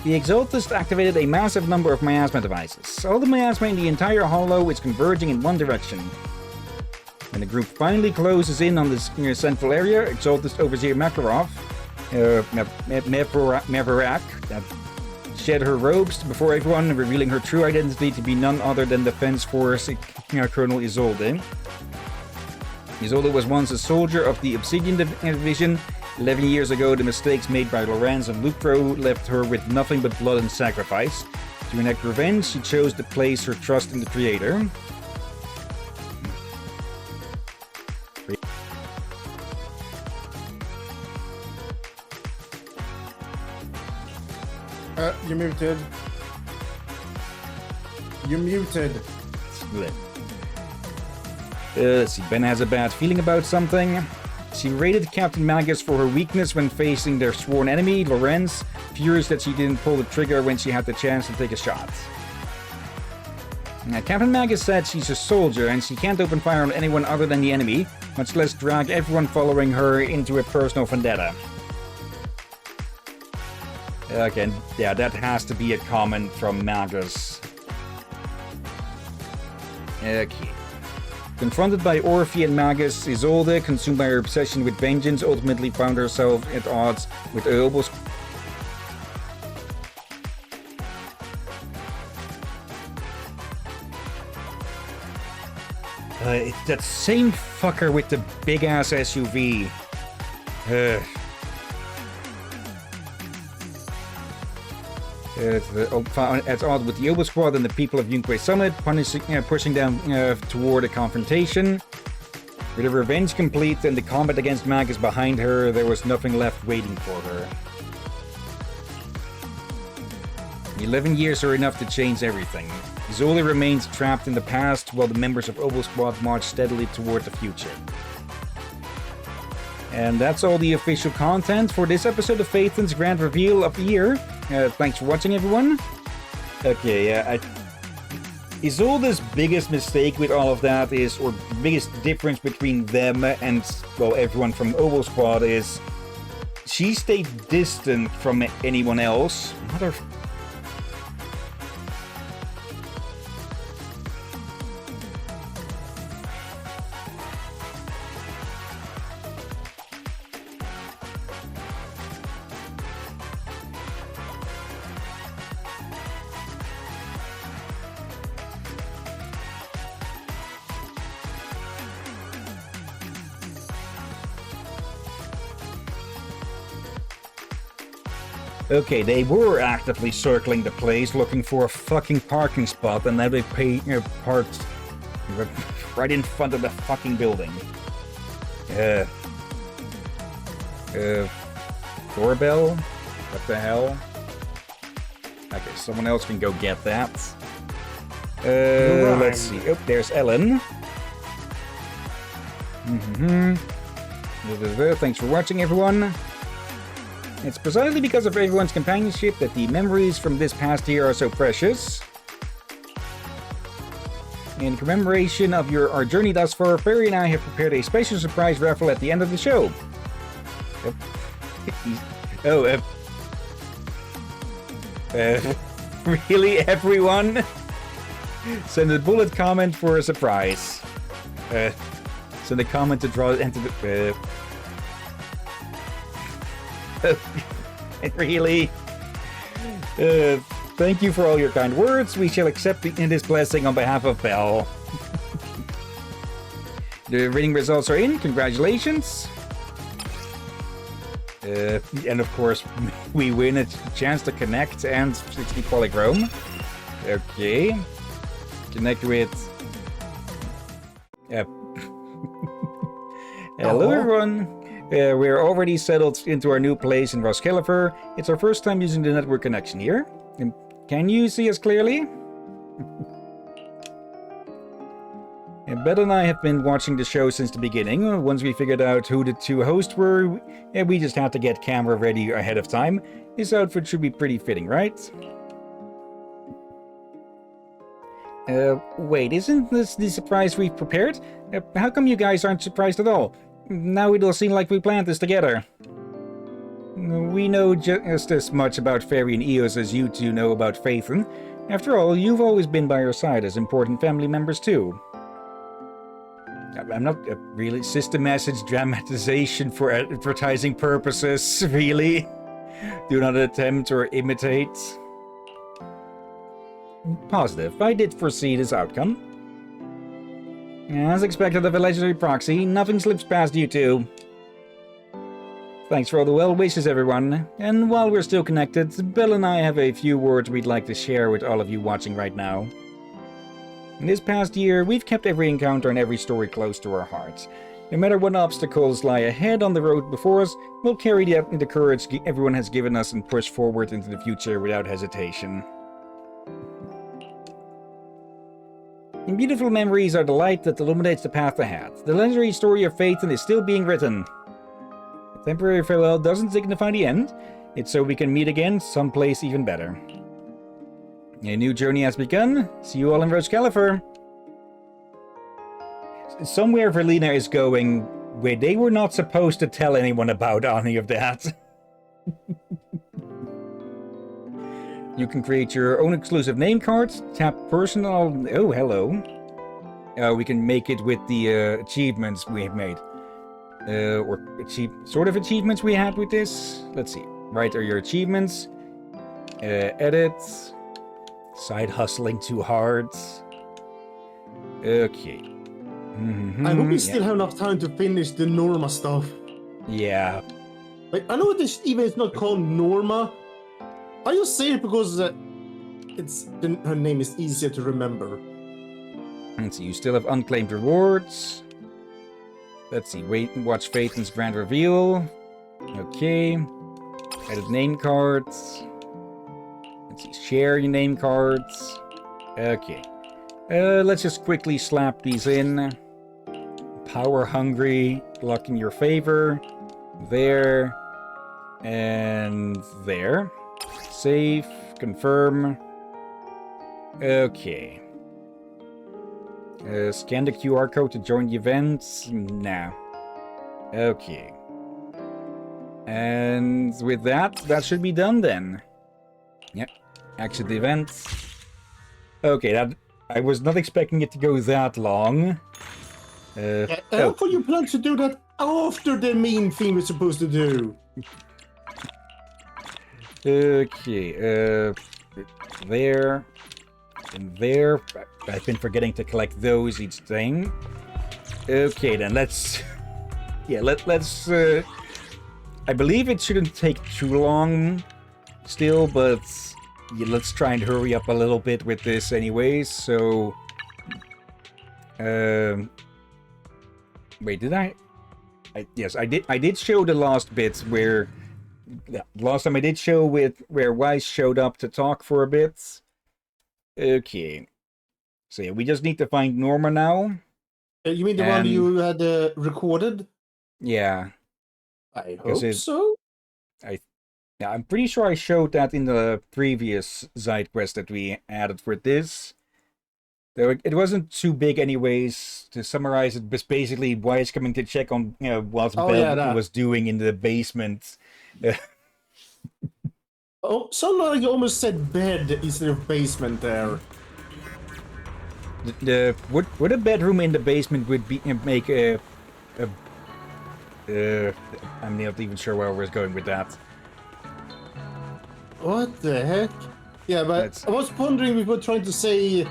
The Exaltist activated a massive number of miasma devices. All the miasma in the entire hollow is converging in one direction. When the group finally closes in on this central area, Exaltist Overseer Makarov, Meverak, shed her robes before everyone, revealing her true identity to be none other than Defense Force Colonel Isolde. Isolde was once a soldier of the Obsidian Division. 11 years ago, the mistakes made by Lorenz and Lucro left her with nothing but blood and sacrifice. To enact revenge, she chose to place her trust in the Creator.
You're muted. You're muted.
Let's see, Ben has a bad feeling about something. She rated Captain Magus for her weakness when facing their sworn enemy, Lorenz, furious that she didn't pull the trigger when she had the chance to take a shot. Now, Captain Magus said she's a soldier and she can't open fire on anyone other than the enemy, much less drag everyone following her into a personal vendetta. Again, yeah, that has to be a comment from Magus. Okay. Confronted by Orphe and Magus, Isolde, consumed by her obsession with vengeance, ultimately found herself at odds with Obel's. It's that same fucker with the big-ass SUV. At odds with the Obel Squad and the people of Yunque Summit, pushing them toward a confrontation. With her revenge complete and the combat against Magus behind her, there was nothing left waiting for her. 11 years are enough to change everything. Isolde remains trapped in the past, while the members of Obel Squad march steadily toward the future. And that's all the official content for this episode of Phaethon's Grand Reveal of the Year. Thanks for watching, everyone. Okay, Isolde's biggest mistake with all of that is, or the biggest difference between them and, well, everyone from Obel Squad is, she stayed distant from anyone else. Okay, they were actively circling the place looking for a fucking parking spot, and now they parked right in front of the fucking building. Doorbell? What the hell? Okay, someone else can go get that. Let's see. Oh, there's Ellen. Thanks for watching, everyone. It's precisely because of everyone's companionship that the memories from this past year are so precious. In commemoration of our journey thus far, Perry and I have prepared a special surprise raffle at the end of the show. Really, everyone? Send a bullet comment for a surprise. Send a comment to draw into the... Really? Thank you for all your kind words. We shall accept this blessing on behalf of Belle. The reading results are in. Congratulations. And of course, we win a chance to connect and 60 polychrome. Okay. Connect with... Hello, everyone. We're already settled into our new place in Roskillifer. It's our first time using the network connection here. Can you see us clearly? Beth and I have been watching the show since the beginning. Once we figured out who the two hosts were, we just had to get camera ready ahead of time. This outfit should be pretty fitting, right? Wait, isn't this the surprise we've prepared? How come you guys aren't surprised at all? Now it'll seem like we planned this together. We know just as much about Fairy and Eos as you two know about Phaethon. After all, you've always been by our side as important family members too. I'm not really system message dramatization for advertising purposes, really. Do not attempt or imitate. Positive. I did foresee this outcome. As expected of a legendary proxy, nothing slips past you two. Thanks for all the well wishes, everyone. And while we're still connected, Bill and I have a few words we'd like to share with all of you watching right now. In this past year, we've kept every encounter and every story close to our hearts. No matter what obstacles lie ahead on the road before us, we'll carry the courage everyone has given us and push forward into the future without hesitation. And beautiful memories are the light that illuminates the path ahead. The legendary story of Phaethon is still being written. A temporary farewell doesn't signify the end. It's so we can meet again someplace even better. A new journey has begun. See you all in Roach Califer. Somewhere Verlina is going where they were not supposed to tell anyone about any of that. You can create your own exclusive name cards. Tap personal... Oh, hello. We can make it with the achievements we have made. Or sort of achievements we had with this. Let's see. Right are your achievements. Edit. Side hustling too hard. Okay.
I hope we still have enough time to finish the Norma stuff.
Yeah.
Like, I know this even is not called Norma. I just say it because her name is easier to remember.
Let's see, you still have unclaimed rewards. Let's see, wait and watch Phaethon's grand reveal. Okay. Edit name cards. Let's see, share your name cards. Okay. Let's just quickly slap these in. Power hungry, luck in your favor. There. And there. Save. Confirm. Okay. Scan the QR code to join the event. Nah. Okay. And with that should be done then. Yep. Exit the event. Okay, I was not expecting it to go that long.
How could you plan to do that after the main thing we're supposed to do?
Okay, there, and there. I've been forgetting to collect those each thing. Okay, then let's... Yeah, let's... I believe it shouldn't take too long still, but... Yeah, let's try and hurry up a little bit with this anyways, so... Wait, did I... Yes, I did show the last bit where... Last time I did show where Weiss showed up to talk for a bit. Okay. So yeah, we just need to find Norma now.
You mean the one you had recorded?
Yeah.
I hope so.
Yeah, I'm pretty sure I showed that in the previous Zidequest that we added for this. Though it wasn't too big anyways. To summarize, it was basically Weiss coming to check on what Bell was doing in the basement.
Oh, somehow you almost said bed instead of basement there.
Would a bedroom in the basement would be make a I'm not even sure where I was going with that.
What the heck? Yeah, but I was wondering if we were trying to say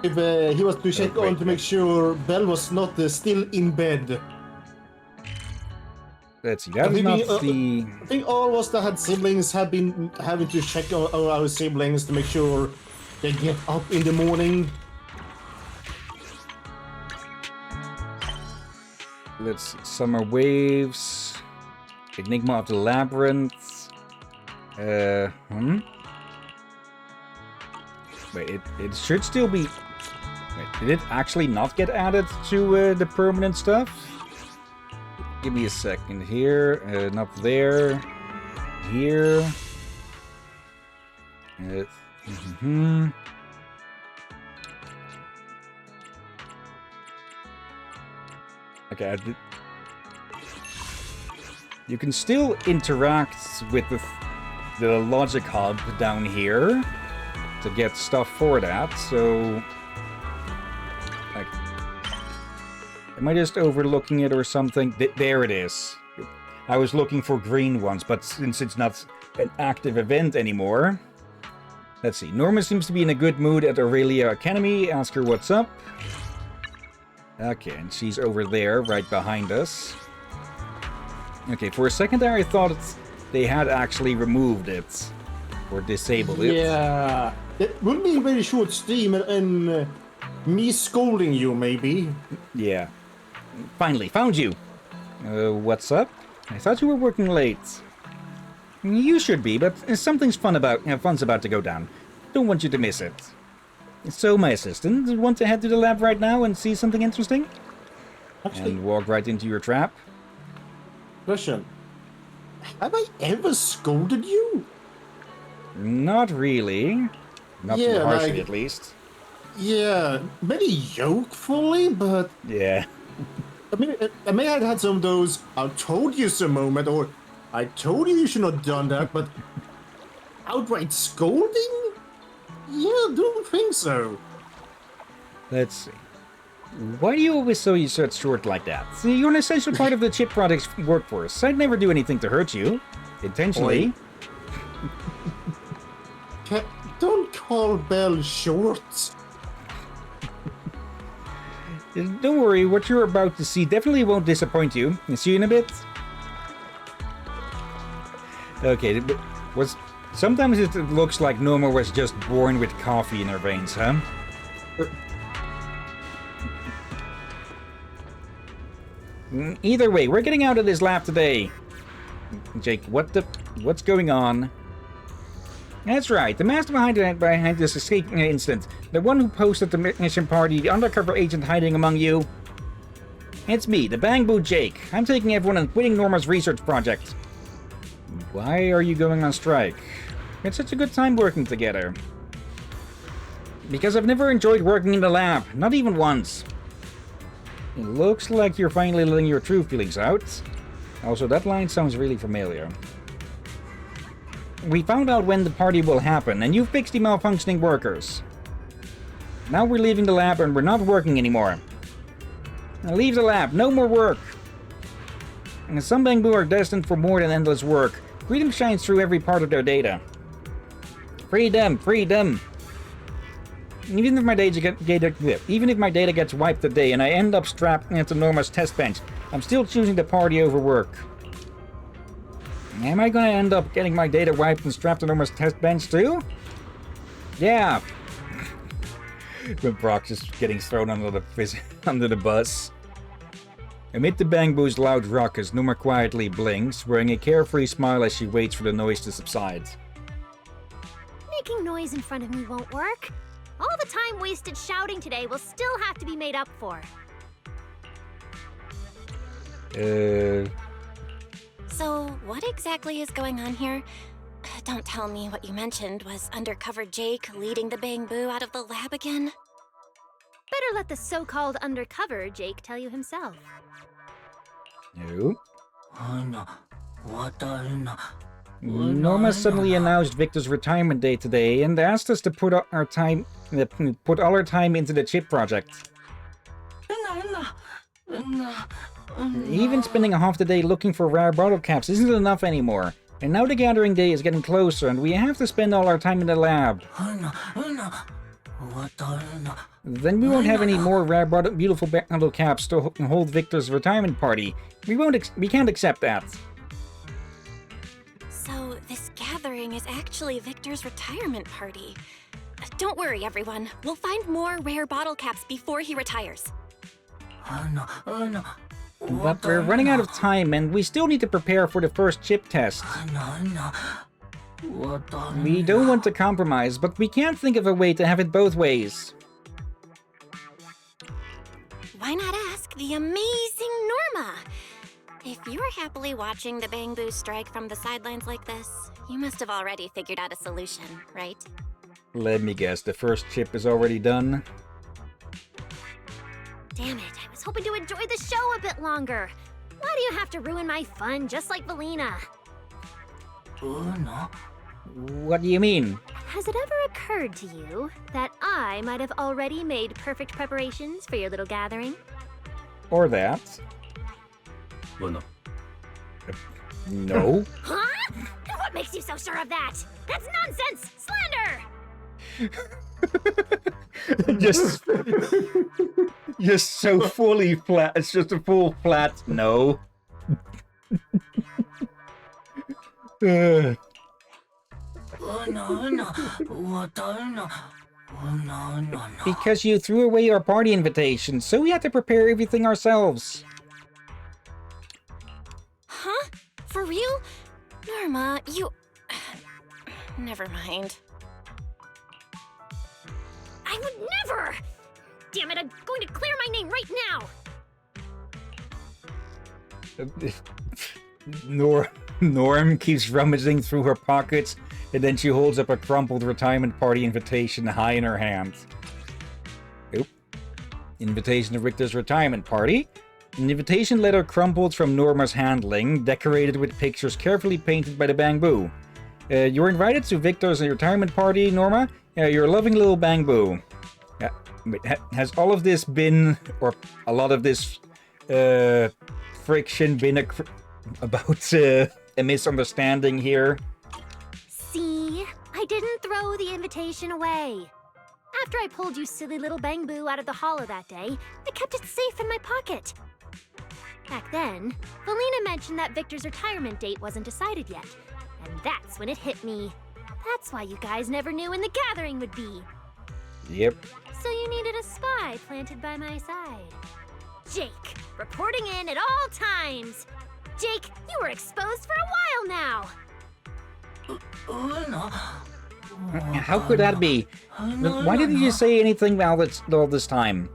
if he was to check on to make sure Belle was not still in bed.
Let's see, that's not the...
I think all of us that had siblings have been having to check on our siblings to make sure they get up in the morning.
Let's see, Summer Waves, Enigma of the Labyrinth, Wait, it should still be... Wait, did it actually not get added to the permanent stuff? Give me a second here. Not there. Here. Okay, you can still interact with the logic hub down here to get stuff for that, so... Like, am I just overlooking it or something? There it is. I was looking for green ones, but since it's not an active event anymore... Let's see. Norma seems to be in a good mood at Aurelia Academy. Ask her what's up. Okay, and she's over there, right behind us. Okay, for a second there I thought they had actually removed it. Or disabled it.
Yeah. It would be a very short stream and me scolding you, maybe.
Yeah. Finally, found you. What's up? I thought you were working late. You should be, but something's fun's about to go down. Don't want you to miss it. So, my assistant, want to head to the lab right now and see something interesting?
Actually,
And walk right into your trap?
question. Have I ever scolded you?
Not really. Not too
Yeah,
harshly,
like-
at least.
Yeah, maybe yokefully, but
Yeah.
I may have had some of those "I told you so" moment, or "I told you should not have done that," but outright scolding? Yeah, don't think so.
Let's see. Why do you always sew your shirt short like that? See, you're an essential part of the chip product's workforce. I'd never do anything to hurt you. Intentionally.
Don't call Belle short.
Don't worry, what you're about to see definitely won't disappoint you. See you in a bit. Okay, sometimes it looks like Norma was just born with coffee in her veins, huh? Either way, we're getting out of this lab today. Jake, what's going on? That's right, the master behind this escape incident. The one who posted the mission party, the undercover agent hiding among you. It's me, the Bang Boo Jake. I'm taking everyone and quitting Norma's research project. Why are you going on strike? It's such a good time working together. Because I've never enjoyed working in the lab, not even once. It looks like you're finally letting your true feelings out. Also, that line sounds really familiar. We found out when the party will happen, and you fixed the malfunctioning workers. Now we're leaving the lab and we're not working anymore. Now leave the lab, no more work. And some Bangbu are destined for more than endless work. Freedom shines through every part of their data. Freedom, freedom. Even if my data gets wiped today and I end up strapped into Norma's test bench, I'm still choosing the party over work. Am I gonna end up getting my data wiped and strapped to Norma's test bench too? Yeah. When Brock's just getting thrown under the bus. Amid the Bangbu's loud ruckus, Norma quietly blinks, wearing a carefree smile as she waits for the noise to subside.
Making noise in front of me won't work. All the time wasted shouting today will still have to be made up for.
So, what exactly is going on here? Don't tell me what you mentioned was undercover Jake leading the Bang Boo out of the lab again?
Better let the so-called undercover Jake tell you himself.
No. Norma suddenly announced Victor's retirement day today and asked us to put all our time into the chip project. Even spending half the day looking for rare bottle caps isn't enough anymore. And now the gathering day is getting closer and we have to spend all our time in the lab. Then we won't have any more rare beautiful bottle caps to hold Victor's retirement party. We can't accept that.
So, this gathering is actually Victor's retirement party. Don't worry, everyone. We'll find more rare bottle caps before he retires.
But we're running out of time and we still need to prepare for the first chip test. We don't want to compromise, but we can't think of a way to have it both ways.
Why not ask the amazing Norma? If you're happily watching the Bamboo strike from the sidelines like this, you must have already figured out a solution, right?
Let me guess, the first chip is already done?
Damn it, I was hoping to enjoy the show a bit longer. Why do you have to ruin my fun just like Valina?
What do you mean?
Has it ever occurred to you that I might have already made perfect preparations for your little gathering?
Or that? No.
Huh? What makes you so sure of that? That's nonsense! Slander!
just so fully flat. It's just a full flat no. Because you threw away our party invitation, so we had to prepare everything ourselves.
Huh? For real? Norma, you... Never mind.
I would never! Damn it, I'm going to clear my name right now!
Norm keeps rummaging through her pockets, and then she holds up a crumpled retirement party invitation high in her hand. Oop. Invitation to Richter's retirement party. An invitation letter crumpled from Norma's handling, decorated with pictures carefully painted by the Bamboo. You're invited to Victor's retirement party, Norma. You're a loving little Bamboo. Has all of this been, or a lot of this friction been about a misunderstanding here?
See? I didn't throw the invitation away. After I pulled you silly little Bamboo out of the hollow that day, I kept it safe in my pocket. Back then, Valina mentioned that Victor's retirement date wasn't decided yet, and that's when it hit me. That's why you guys never knew when the gathering would be.
Yep.
So you needed a spy planted by my side. Jake, reporting in at all times. Jake, you were exposed for a while now.
How could that be? Why didn't you say anything all this time?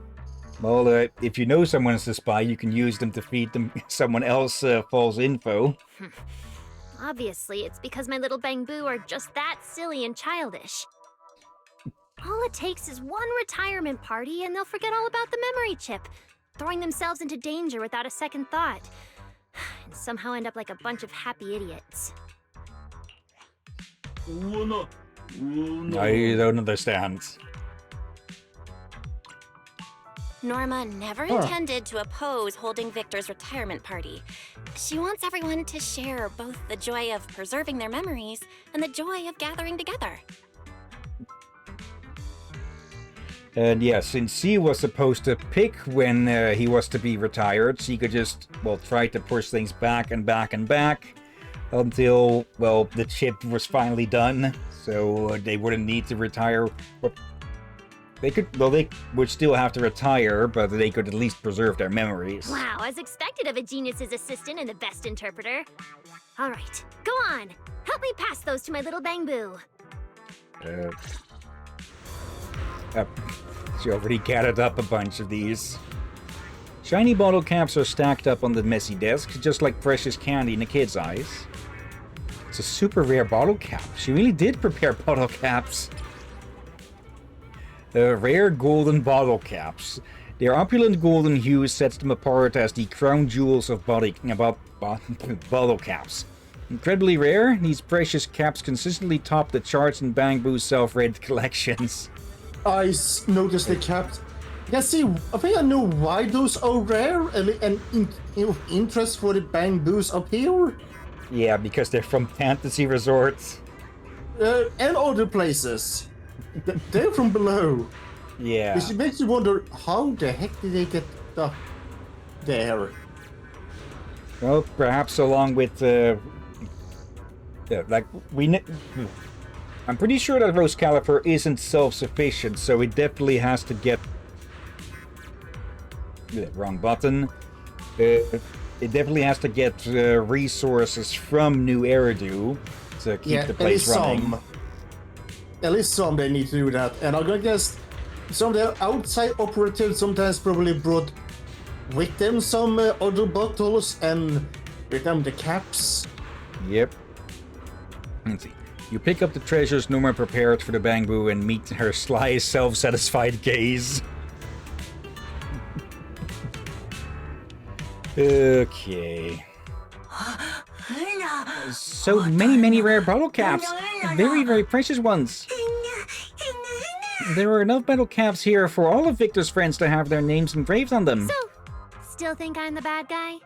Well, if you know someone's a spy, you can use them to feed them someone else false info.
Obviously, it's because my little Bamboo are just that silly and childish. All it takes is one retirement party and they'll forget all about the memory chip, throwing themselves into danger without a second thought, and somehow end up like a bunch of happy idiots.
I don't understand.
Norma never intended to oppose holding Victor's retirement party. She wants everyone to share both the joy of preserving their memories and the joy of gathering together.
And yeah, since she was supposed to pick when he was to be retired, she could just, well, try to push things back and back and back until, well, the chip was finally done, so they wouldn't need to retire. They would still have to retire, but they could at least preserve their memories.
Wow, as expected of a genius's assistant and the best interpreter. All right, go on. Help me pass those to my little Bamboo.
She already gathered up a bunch of these. Shiny bottle caps are stacked up on the messy desk, just like precious candy in a kid's eyes. It's a super rare bottle cap. She really did prepare bottle caps. Rare golden bottle caps. Their opulent golden hue sets them apart as the crown jewels of bottle caps. Incredibly rare, these precious caps consistently top the charts in Bamboo's self-read collections.
I noticed the caps. Yeah, see, I think I know why those are rare and interest for the Bamboos up here.
Yeah, because they're from fantasy resorts.
And other places. They're from below.
Yeah.
It makes you wonder, how the heck did they get there?
Well, perhaps along with I'm pretty sure that Rose Caliper isn't self-sufficient, so it definitely has to get... Wrong button. It definitely has to get resources from New Eridu, to keep the place running.
At least some they need to do that. And I'm gonna guess some of the outside operatives sometimes probably brought with them some other bottles and with them the caps.
Yep. Let's see. You pick up the treasures Norma prepared for the bamboo and meet her sly, self-satisfied gaze. Okay. So many rare bottle caps. Very precious ones. There are enough bottle caps here for all of Victor's friends to have their names engraved on them.
So, still think I'm the bad guy?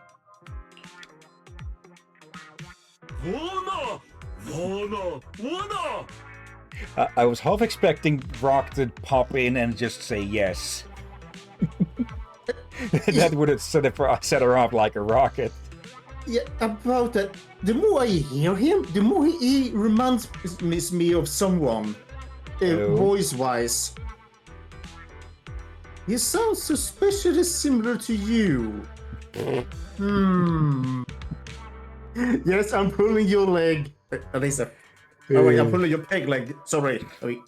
I was half expecting Brock to pop in and just say yes. That would have set her off like a rocket.
Yeah, about that. The more I hear him, the more he reminds me of someone, voice-wise. He sounds suspiciously similar to you. Yes, I'm pulling your leg. Lisa. Oh wait, I'm pulling your peg leg. Sorry. Wait.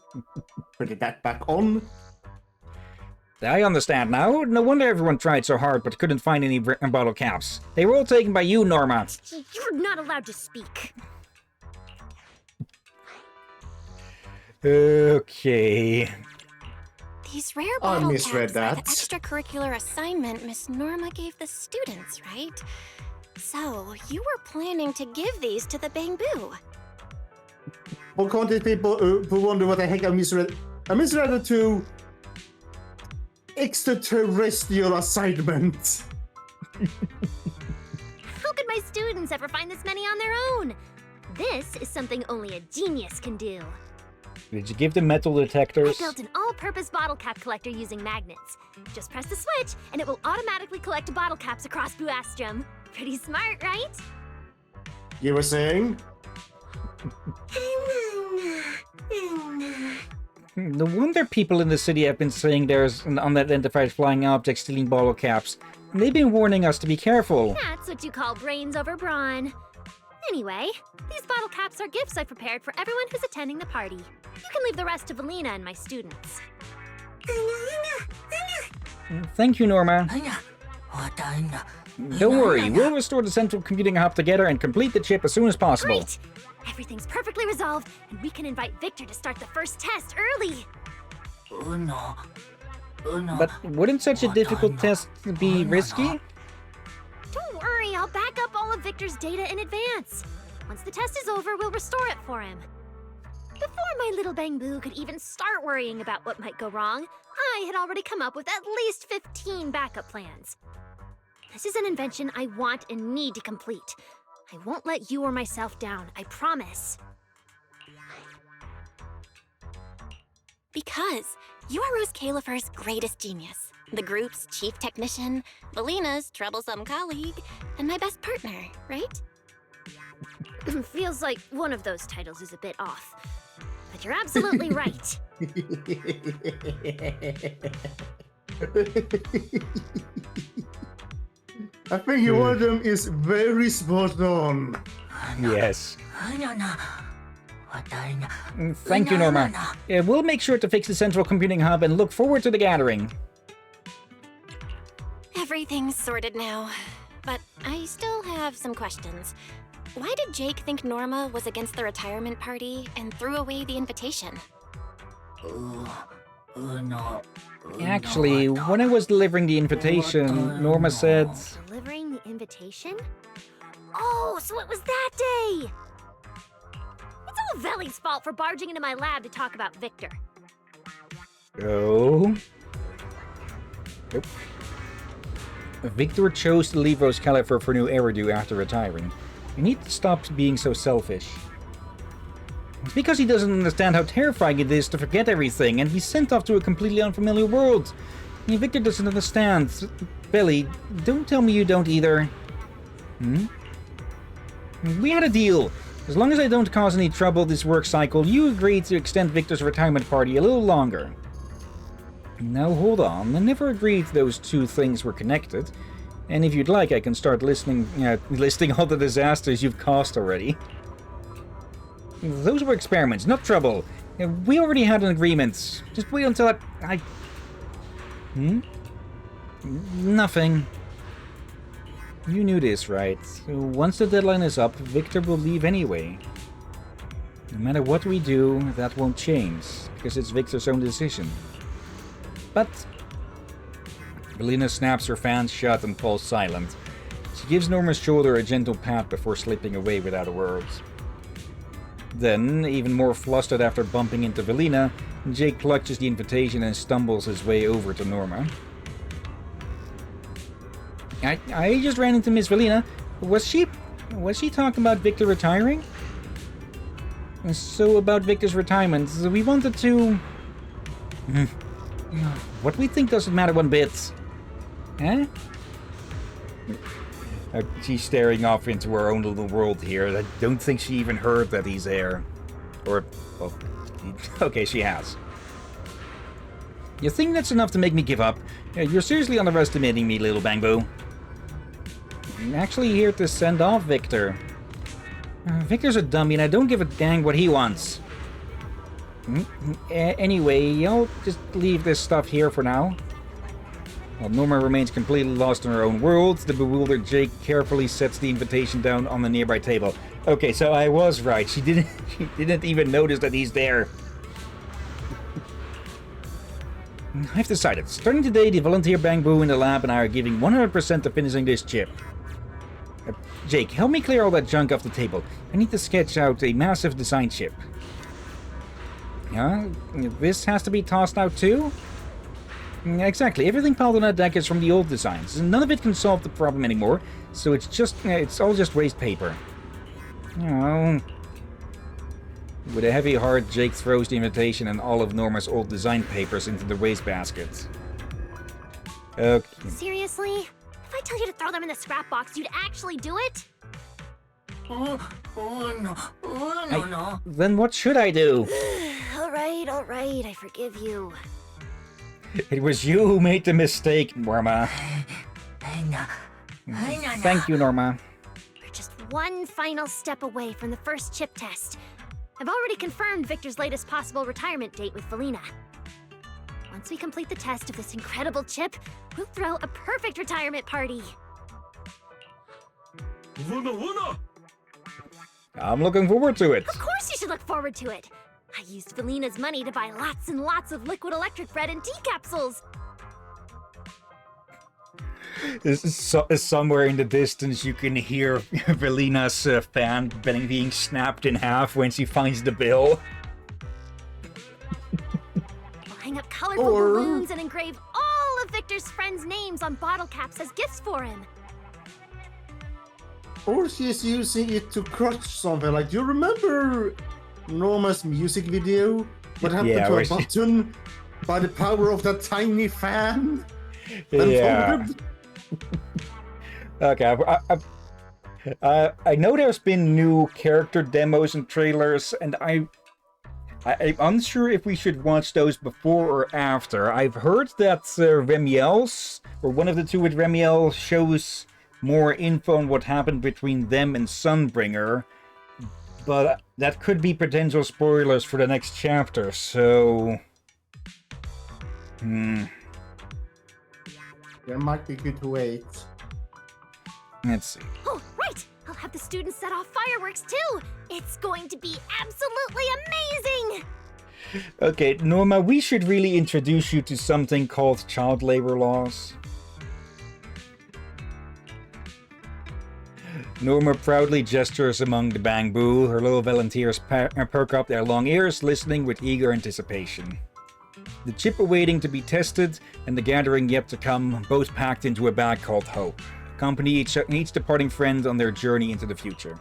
Put that back on.
I understand now. No wonder everyone tried so hard but couldn't find any bottle caps. They were all taken by you, Norma.
You're not allowed to speak.
Okay.
These rare bottle caps
misread
are
that.
the extracurricular assignment Miss Norma gave the students, right? So, you were planning to give these to the bamboo.
For content people who wonder what the heck I misread it to extraterrestrial assignment.
How could my students ever find this many on their own? This is something only a genius can do.
Did you give them metal
I
detectors?
built an all-purpose bottle cap collector using magnets. Just press the switch, and it will automatically collect bottle caps across Buastrum. Pretty smart, right?
You were saying?
No wonder people in the city have been saying there's an unidentified flying object stealing bottle caps. They've been warning us to be careful.
That's what you call brains over brawn. Anyway, these bottle caps are gifts I prepared for everyone who's attending the party. You can leave the rest to Valina and my students.
Thank you, Norma. Don't worry, we'll restore the central computing hub together and complete the chip as soon as possible.
Great! Everything's perfectly resolved, and we can invite Victor to start the first test early.
But wouldn't such a difficult test be risky?
Don't worry, I'll back up all of Victor's data in advance. Once the test is over, we'll restore it for him. Before my little bamboo could even start worrying about what might go wrong, I had already come up with at least 15 backup plans. This is an invention I want and need to complete. I won't let you or myself down, I promise.
Because you are Rose Califer's greatest genius, the group's chief technician, Valina's troublesome colleague, and my best partner, right?
Feels like one of those titles is a bit off. But you're absolutely right.
I think one of them is very spot on.
Yes. Thank you, Norma. We'll make sure to fix the central computing hub and look forward to the gathering.
Everything's sorted now, but I still have some questions. Why did Jake think Norma was against the retirement party and threw away the invitation?
Actually, when I was delivering the invitation, Norma said...
Delivering the invitation? Oh, so it was that day! It's all Veli's fault for barging into my lab to talk about Victor.
Oh? Nope. Victor chose to leave Rose Califer for New Eridu after retiring. You need to stop being so selfish. It's because he doesn't understand how terrifying it is to forget everything and be sent off to a completely unfamiliar world. And Victor doesn't understand. Billy, don't tell me you don't either. We had a deal. As long as I don't cause any trouble this work cycle, you agreed to extend Victor's retirement party a little longer. Now hold on, I never agreed those two things were connected. And if you'd like, I can start listing all the disasters you've caused already. Those were experiments, not trouble. We already had an agreement. Just wait until I... Nothing. You knew this, right? Once the deadline is up, Victor will leave anyway. No matter what we do, that won't change, because it's Victor's own decision. But... Belina snaps her fan shut and falls silent. She gives Norma's shoulder a gentle pat before slipping away without a word. Then, even more flustered after bumping into Belina, Jake clutches the invitation and stumbles his way over to Norma. I just ran into Miss Belina. Was she talking about Victor retiring? So about Victor's retirement, we wanted to... What we think doesn't matter one bit. Huh? She's staring off into her own little world here. I don't think she even heard that he's there. Or, well, okay, she has. You think that's enough to make me give up? You're seriously underestimating me, little Bangbo. I'm actually here to send off Victor. Victor's a dummy and I don't give a dang what he wants. Anyway, I'll just leave this stuff here for now. While Norma remains completely lost in her own world, the bewildered Jake carefully sets the invitation down on the nearby table. Okay, so I was right. She didn't even notice that he's there. I've decided. Starting today, the volunteer Bangbo in the lab and I are giving 100% to finishing this chip. Jake, help me clear all that junk off the table. I need to sketch out a massive design chip. Yeah, this has to be tossed out too? Exactly, everything piled on that deck is from the old designs. None of it can solve the problem anymore, so it's all just waste paper. Oh. With a heavy heart, Jake throws the invitation and all of Norma's old design papers into the wastebasket. Okay.
Seriously? If I tell you to throw them in the scrap box, you'd actually do it?
No.
Then what should I do?
All right, I forgive you.
It was you who made the mistake, Norma. Thank you, Norma.
We're just one final step away from the first chip test. I've already confirmed Victor's latest possible retirement date with Felina. Once we complete the test of this incredible chip, we'll throw a perfect retirement party.
I'm looking forward to it.
Of course you should look forward to it. I used Felina's money to buy lots and lots of liquid electric bread and tea capsules.
Somewhere in the distance, you can hear Felina's fan being snapped in half when she finds the bill.
We'll hang up colorful balloons and engrave all of Victor's friends' names on bottle caps as gifts for him.
Or she's using it to crush something. Like, do you remember Norma's music video? What happened to a button by the power of that tiny fan?
Yeah. Okay, I know there's been new character demos and trailers, and I'm unsure if we should watch those before or after. I've heard that Remiel's, or one of the two with Remiel, shows more info on what happened between them and Sunbringer, but that could be potential spoilers for the next chapter, so...
There might be good to wait.
Let's see.
Oh, right! I'll have the students set off fireworks too! It's going to be absolutely amazing!
Okay, Norma, we should really introduce you to something called child labor laws. Norma proudly gestures among the Bangbo. Her little volunteers perk up their long ears, listening with eager anticipation. The chip awaiting to be tested, and the gathering yet to come, both packed into a bag called Hope. Accompany each departing friend on their journey into the future.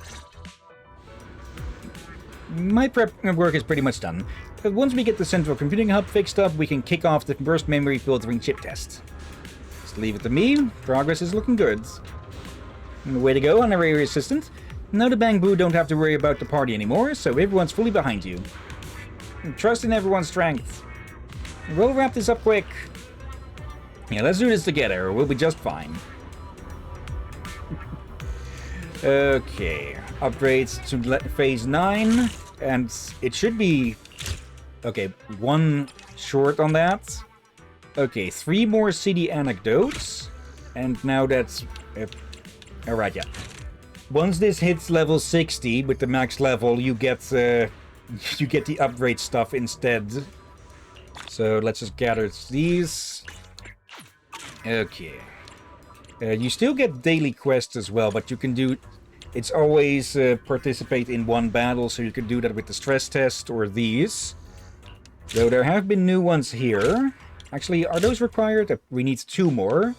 My prep work is pretty much done. Once we get the central computing hub fixed up, we can kick off the burst memory filtering chip test. Just leave it to me. Progress is looking good. Way to go, honorary assistant. Now the Bangbo don't have to worry about the party anymore, so everyone's fully behind you. Trust in everyone's strength. We'll wrap this up quick. Yeah, let's do this together. We'll be just fine. Okay. Upgrades to phase 9. and it should be... Okay, 1 short on that. Okay, 3 more city anecdotes. And now that's... Alright, yeah. Once this hits level 60 with the max level, you get the upgrade stuff instead. So let's just gather these. Okay. You still get daily quests as well, but you can do... It's always participate in 1 battle, so you can do that with the stress test or these. Though there have been new ones here. Actually, are those required? We need 2 more.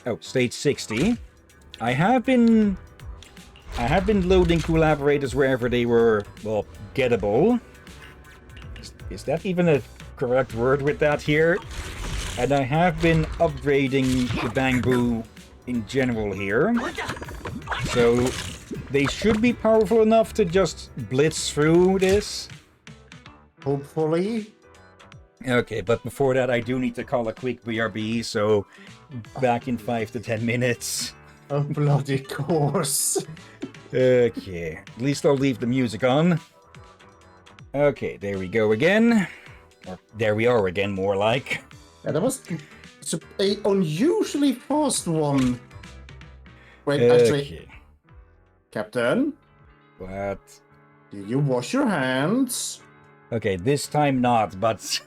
Oh, stage 60. I have been loading collaborators wherever they were, well, gettable. Is that even a correct word with that here? And I have been upgrading the Bangbu in general here. So they should be powerful enough to just blitz through this.
Hopefully.
Okay, but before that I do need to call a quick BRB, so back in 5 to 10 minutes.
Of bloody course.
Okay, at least I'll leave the music on. Okay, there we go again. Or there we are again, more like.
Yeah, that was a unusually fast one. Wait,
Okay.
actually, Captain,
What?
did you wash your hands?
Okay, this time not, but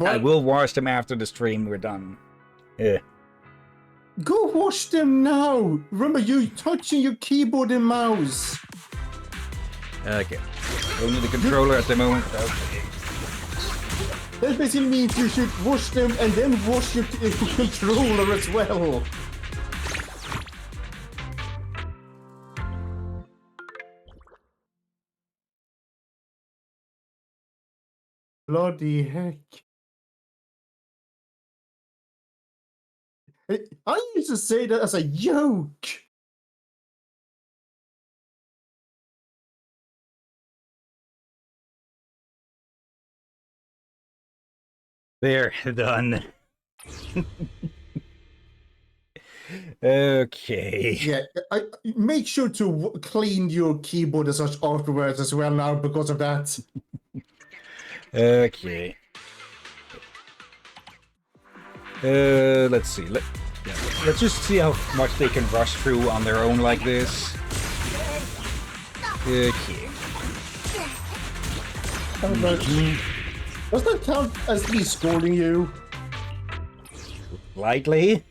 I will wash them after the stream we're done.
Go wash them now! Remember, you touching your keyboard and mouse.
Okay. Only the controller at the moment. Okay.
That basically means you should wash them and then wash your controller as well. Bloody heck. I used to say that as a joke.
There, done. Okay.
Yeah, I make sure to clean your keyboard and such afterwards as well now because of that.
Okay. Let's see. Let's just see how much they can rush through on their own like this. Okay.
Does that count as me scolding you?
Lightly.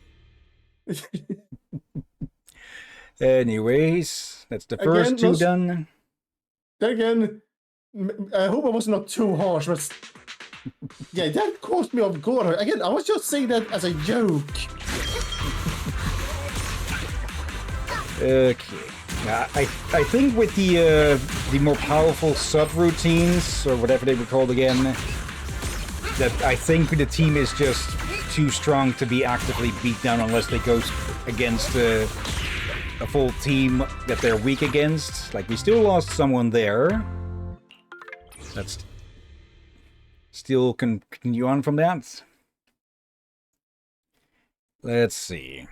Anyways, that's the first two done.
Again, I hope I was not too harsh, but yeah, that caused me off guard. Again, I was just saying that as a joke.
Okay. Now, I think with the more powerful subroutines, or whatever they were called again, that I think the team is just too strong to be actively beat down unless they go against a full team that they're weak against. Like, we still lost someone there. Let's still continue on from that. Let's see.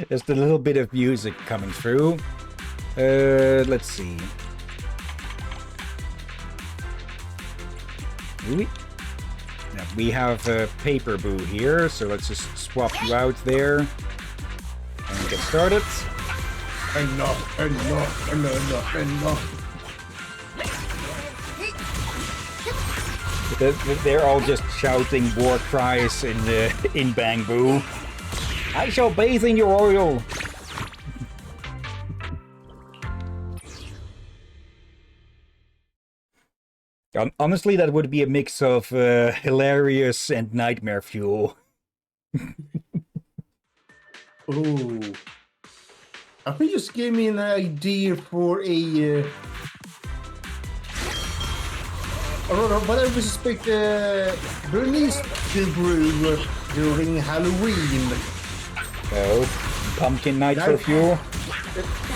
There's a little bit of music coming through. Let's see. Now, we have a paper boo here, so let's just swap you out there and get started.
Enough.
They're all just shouting war cries in Bangbu. I shall bathe in your oil. Honestly, that would be a mix of hilarious and nightmare fuel.
Oh, I think you just gave me an idea for a. But I suspect Bernice to brew during Halloween.
Oh, pumpkin nitro fuel?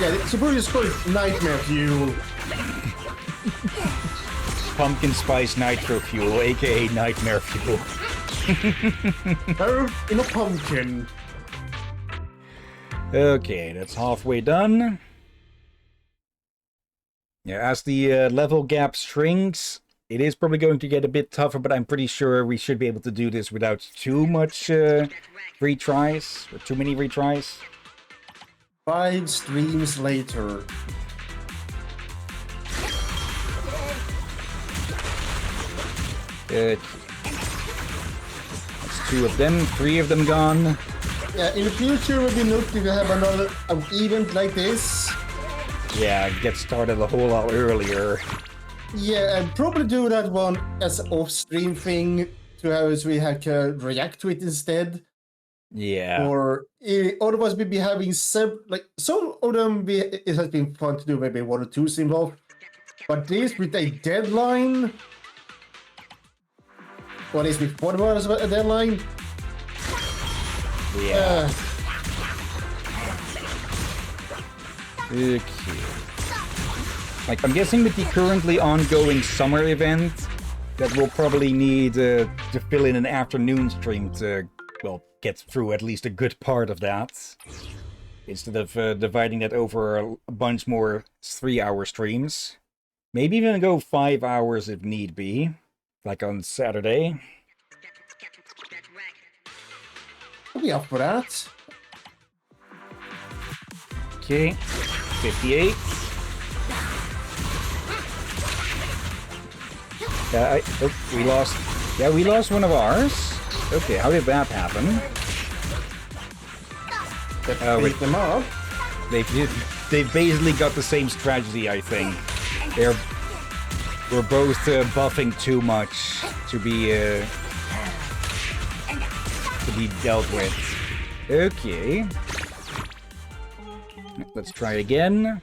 Yeah, so brew is called nightmare fuel.
Pumpkin spice nitro fuel, aka nightmare fuel.
Oh, in a pumpkin.
Okay, that's halfway done. Yeah, as the level gap shrinks, it is probably going to get a bit tougher, but I'm pretty sure we should be able to do this without too much retries, or too many retries.
5 streams later.
That's 2 of them, 3 of them gone.
Yeah, in the future, it would be nice if you have another event like this.
Yeah, get started a whole lot earlier.
Yeah, and probably do that one as an off-stream thing, to how we had to react to it instead.
Yeah.
Or otherwise we'd be having some of them it has been fun to do maybe 1 or 2 streams off. But this with a deadline, what is with 4 hours a deadline?
Yeah. Okay. Like, I'm guessing with the currently ongoing summer event, that we'll probably need to fill in an afternoon stream to, well, get through at least a good part of that. Instead of dividing that over a bunch more 3-hour streams. Maybe even go 5 hours if need be. Like on Saturday.
I'll be up for that.
Okay. 58. We lost. Yeah, we lost one of ours. Okay, how did that happen?
Beat them up.
They've basically got the same strategy, I think. We're both buffing too much to be dealt with. Okay. Let's try again.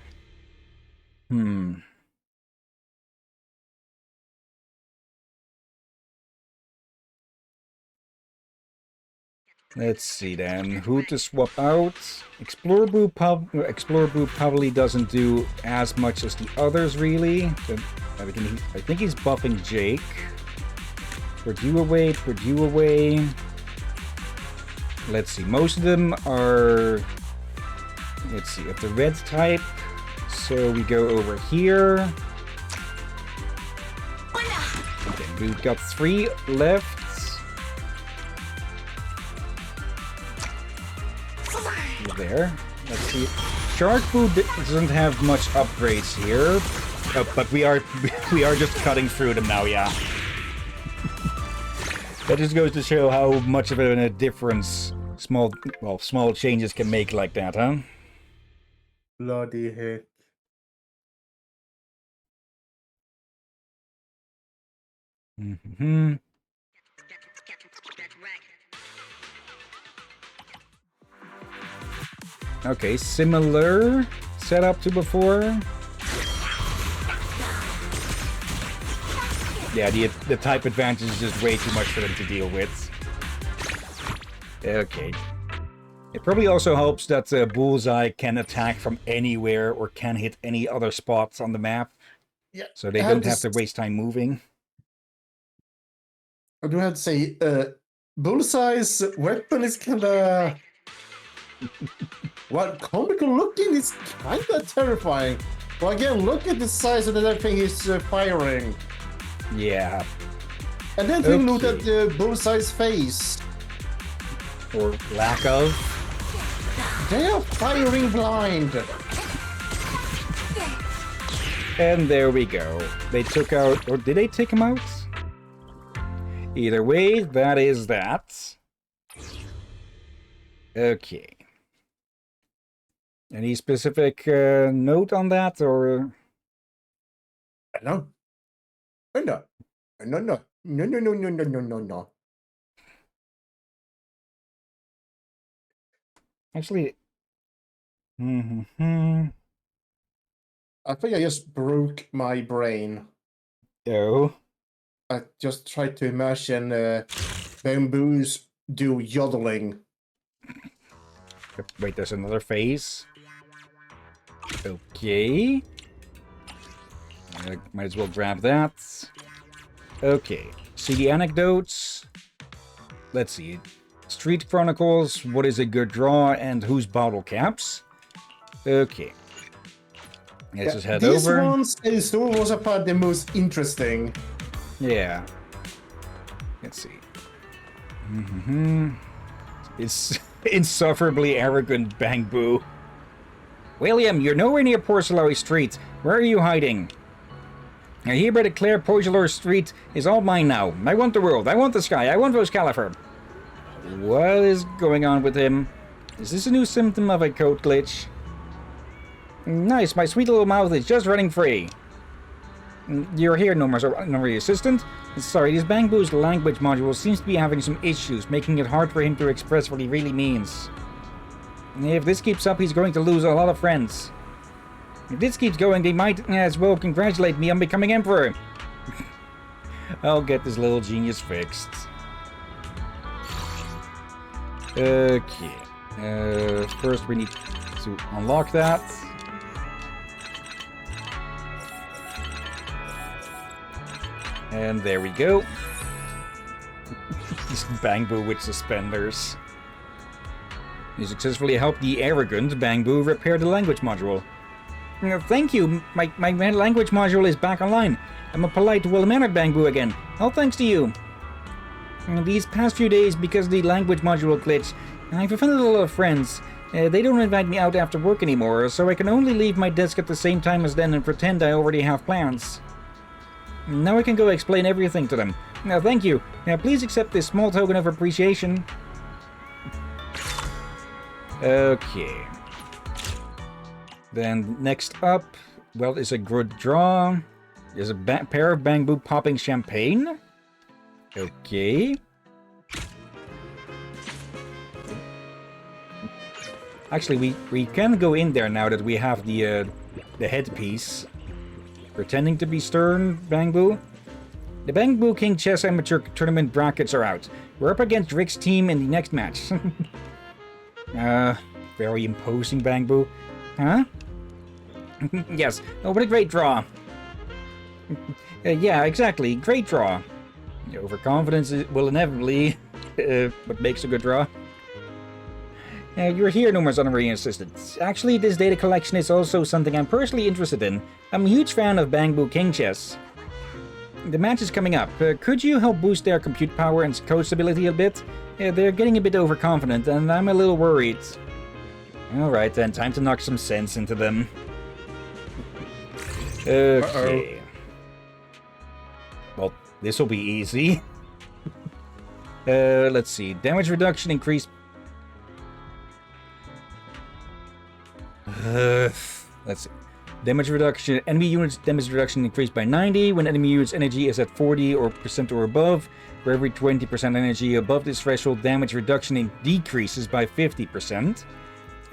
Let's see then. Who to swap out? Explorer Boo probably doesn't do as much as the others, really. But I think he's buffing Jake. Purdue away. Let's see. Most of them are... Let's see. Of the red type. So we go over here. Okay, we've got 3 left. There. Let's see. Shark Food doesn't have much upgrades here, but we are just cutting through them now. Yeah. That just goes to show how much of a difference small changes can make like that, huh?
Bloody heck.
Mm-hmm. Okay, similar setup to before. Yeah, the type advantage is just way too much for them to deal with. Okay. It probably also helps that Bullseye can attack from anywhere or can hit any other spots on the map.
Yeah.
So they don't have to waste time moving.
I do have to say, Bullseye's weapon is kinda... Well, comical looking is kinda terrifying. Well, again, look at the size of that thing he's firing.
Yeah.
And then take a look at the Bullseye's face.
Or lack of.
They are firing blind.
And there we go. They took out... Or did they take him out? Either way, that is that. Okay. Any specific note on that, or?
No. No.
Actually,
I think I just broke my brain.
Oh.
I just tried to imagine bamboos do yodeling.
Wait, there's another phase. Okay. Might as well grab that. Okay. See the anecdotes. Let's see. Street Chronicles, what is a good draw, and who's bottle caps. Okay. Let's just head
These
over.
ones in the store was about the most interesting.
Yeah. Let's see. It's insufferably arrogant Bang Boo. William, you're nowhere near Porcelloy Street. Where are you hiding? I hereby declare Porcelloy Street is all mine now. I want the world. I want the sky. I want Rose Califer. What is going on with him? Is this a new symptom of a code glitch? Nice, my sweet little mouth is just running free. You're here, Norma, your assistant? Sorry, this Bang Boo's language module seems to be having some issues, making it hard for him to express what he really means. If this keeps up, he's going to lose a lot of friends. If this keeps going, they might as well congratulate me on becoming emperor. I'll get this little genius fixed. Okay. First we need to unlock that. And there we go. This Bang Boo with suspenders. You successfully helped the arrogant Bang Boo repair the language module. Thank you. My language module is back online. I'm a polite, well-mannered Bang Boo again. All thanks to you. These past few days, because of the language module glitch, I've offended a lot of friends. They don't invite me out after work anymore, so I can only leave my desk at the same time as them and pretend I already have plans. Now I can go explain everything to them. Now, thank you. Now, please accept this small token of appreciation. Okay. Then next up, well, is a good draw. There's a pair of Bang Boo popping champagne. Okay. Actually, we can go in there now that we have the headpiece. Pretending to be stern, Bang Boo. The Bang Boo King Chess Amateur Tournament brackets are out. We're up against Rick's team in the next match. Very imposing, Bang Boo. Huh? Yes. Oh, what a great draw. Yeah, exactly. Great draw. Overconfidence will inevitably what makes a good draw. You're here, Norma's honorary assistant. Actually, this data collection is also something I'm personally interested in. I'm a huge fan of Bang Boo King Chess. The match is coming up. Could you help boost their compute power and code stability a bit? They're getting a bit overconfident, and I'm a little worried. Alright then, time to knock some sense into them. Okay. Well, this'll be easy. Let's see. Damage reduction increased. Let's see. Damage reduction. Enemy units damage reduction increased by 90 when enemy units energy is at 40% or above. For every 20% energy above this threshold, damage reduction decreases by 50%.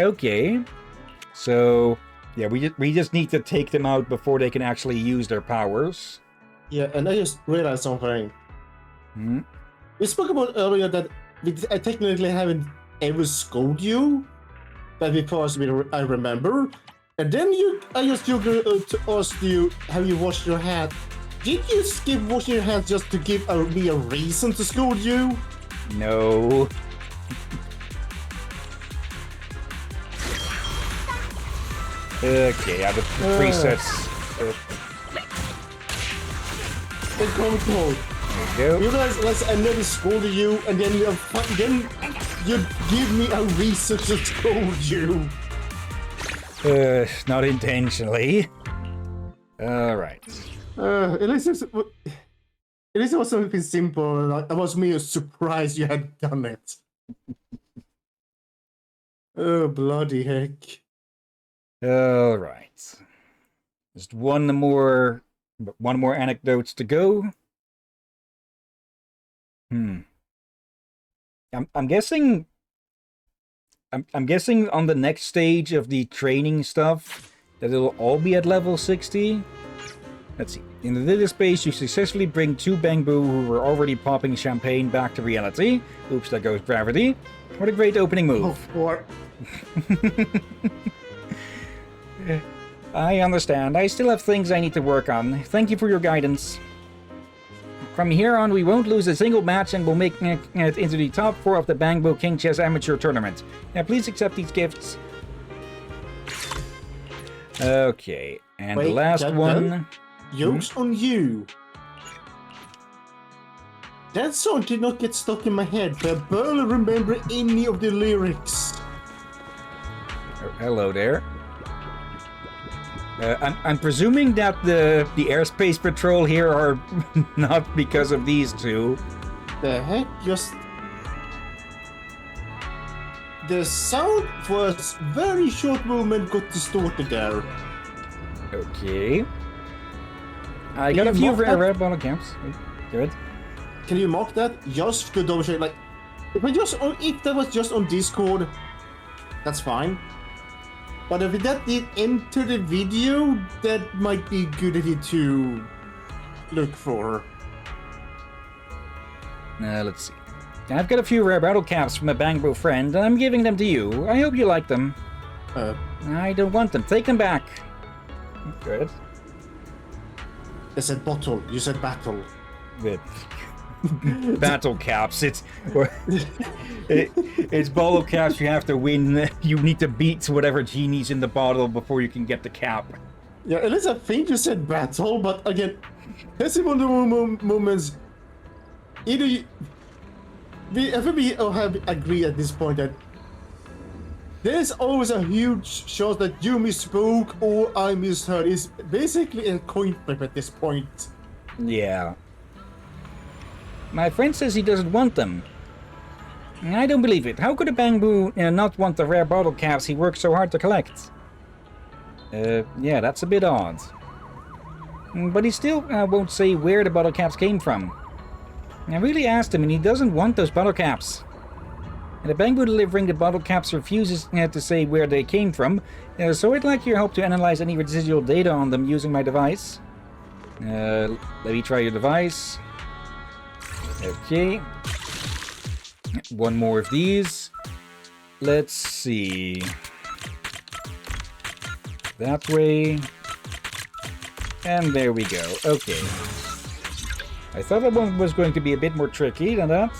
Okay. So, yeah, we just need to take them out before they can actually use their powers.
Yeah, and I just realized something.
Hmm?
We spoke about earlier that I technically haven't ever scolded you. That we possibly I remember. And then I just to ask you, have you washed your hands? Did you skip washing your hands just to give me a reason to scold you?
No. Okay, the presets.
Come.
There we go.
You guys, I never scolded you, and then you give me a reason to scold you.
Not intentionally. Alright.
At least it was something simple. I was merely surprised you had done it. Oh, bloody heck.
Alright. Just one more anecdotes to go. I'm guessing on the next stage of the training stuff that it'll all be at level 60. Let's see. In the data space, you successfully bring two Bang Boo who were already popping champagne back to reality. Oops, there goes gravity. What a great opening move.
Oh,
I understand. I still have things I need to work on. Thank you for your guidance. From here on, we won't lose a single match and we'll make it into the top 4 of the Bangbo King Chess Amateur Tournament. Please accept these gifts. Okay, and
Wait,
the last one...
Jokes on you. That song did not get stuck in my head, but I barely remember any of the lyrics.
Oh, hello there. I'm presuming that the airspace patrol here are not because of these two.
The heck? Just... The sound was very short moment got distorted there.
Okay. I got a few rare bottle caps. Good.
Can you mark that? Just to double check, like... If that was just on Discord, that's fine. But if that did enter the video, that might be good idea to look for.
Let's see. I've got a few rare battle caps from a Bangbo friend, and I'm giving them to you. I hope you like them. I don't want them. Take them back. Good.
I said bottle. You said battle.
Good. Battle caps. It's bottle caps. You have to win. You need to beat whatever genie's in the bottle before you can get the cap.
Yeah, at least I think you said battle, but again, this is one of the moments. Either we have agreed at this point that there's always a huge chance that you misspoke or I misheard. It's basically a coin flip at this point.
Yeah. My friend says he doesn't want them. I don't believe it. How could a Bangbo not want the rare bottle caps he worked so hard to collect? Yeah, that's a bit odd. But he still won't say where the bottle caps came from. I really asked him and he doesn't want those bottle caps. And the Bangbo delivering the bottle caps refuses to say where they came from, so I'd like your help to analyze any residual data on them using my device. Let me try your device. Okay. One more of these. Let's see. That way. And there we go. Okay. I thought that one was going to be a bit more tricky than that.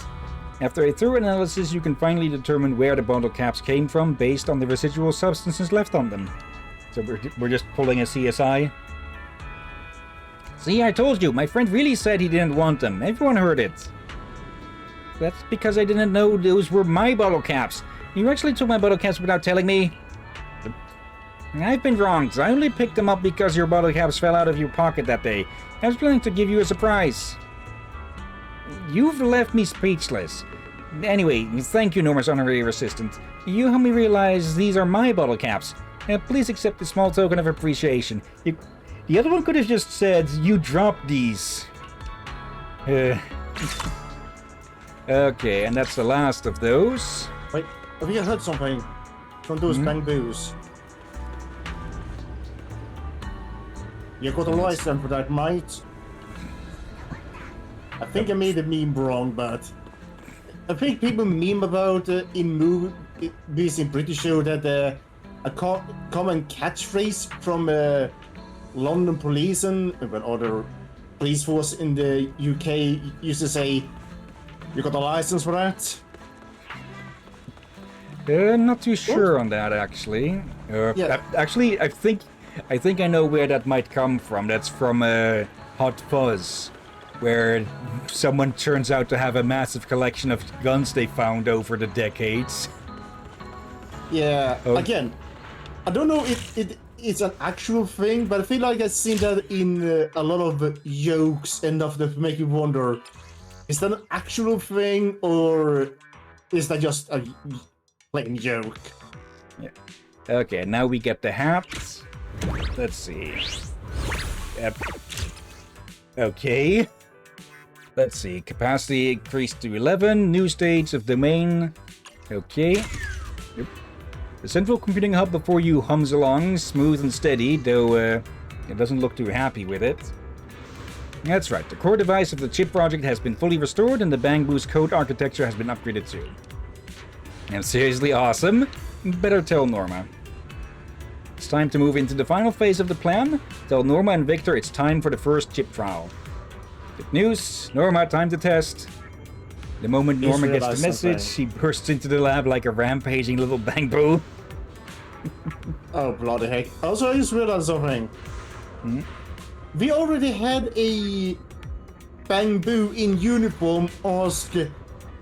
After a thorough analysis, you can finally determine where the bottle caps came from based on the residual substances left on them. So we're just pulling a CSI. See, I told you, my friend really said he didn't want them. Everyone heard it. That's because I didn't know those were my bottle caps. You actually took my bottle caps without telling me. I've been wrong. I only picked them up because your bottle caps fell out of your pocket that day. I was planning to give you a surprise. You've left me speechless. Anyway, thank you, Norma's honorary assistant. You helped me realize these are my bottle caps. Please accept this small token of appreciation. The other one could have just said, you dropped these. Okay, and that's the last of those.
Wait, have you heard something from those Bangboos? You got a license for that, mate. I think I made a meme wrong, but I think people meme about in movies in British show that a common catchphrase from London police and other police force in the UK used to say, "You got a license for that?"
Not too sure on that, actually.
Yeah.
Actually, I think I know where that might come from. That's from Hot Fuzz, where someone turns out to have a massive collection of guns they found over the decades.
Yeah, again, I don't know if it's an actual thing, but I feel like I've seen that in a lot of jokes enough that make you wonder, is that an actual thing or is that just a plain joke?
Yeah. Okay, now we get the hats. Let's see. Okay. Let's see. Capacity increased to 11. New states of domain. Okay. Yep. The central computing hub before you hums along, smooth and steady, though it doesn't look too happy with it. That's right. The core device of the chip project has been fully restored and the Bangbo's code architecture has been upgraded too. And seriously awesome. Better tell Norma. It's time to move into the final phase of the plan. Tell Norma and Victor it's time for the first chip trial. Good news. Norma, time to test. The moment
Just
Norma gets the
realized
message,
something.
she bursts into the lab like a rampaging little bangbo.
Oh, bloody heck. Also, I just realized something. We already had a bangbo in uniform ask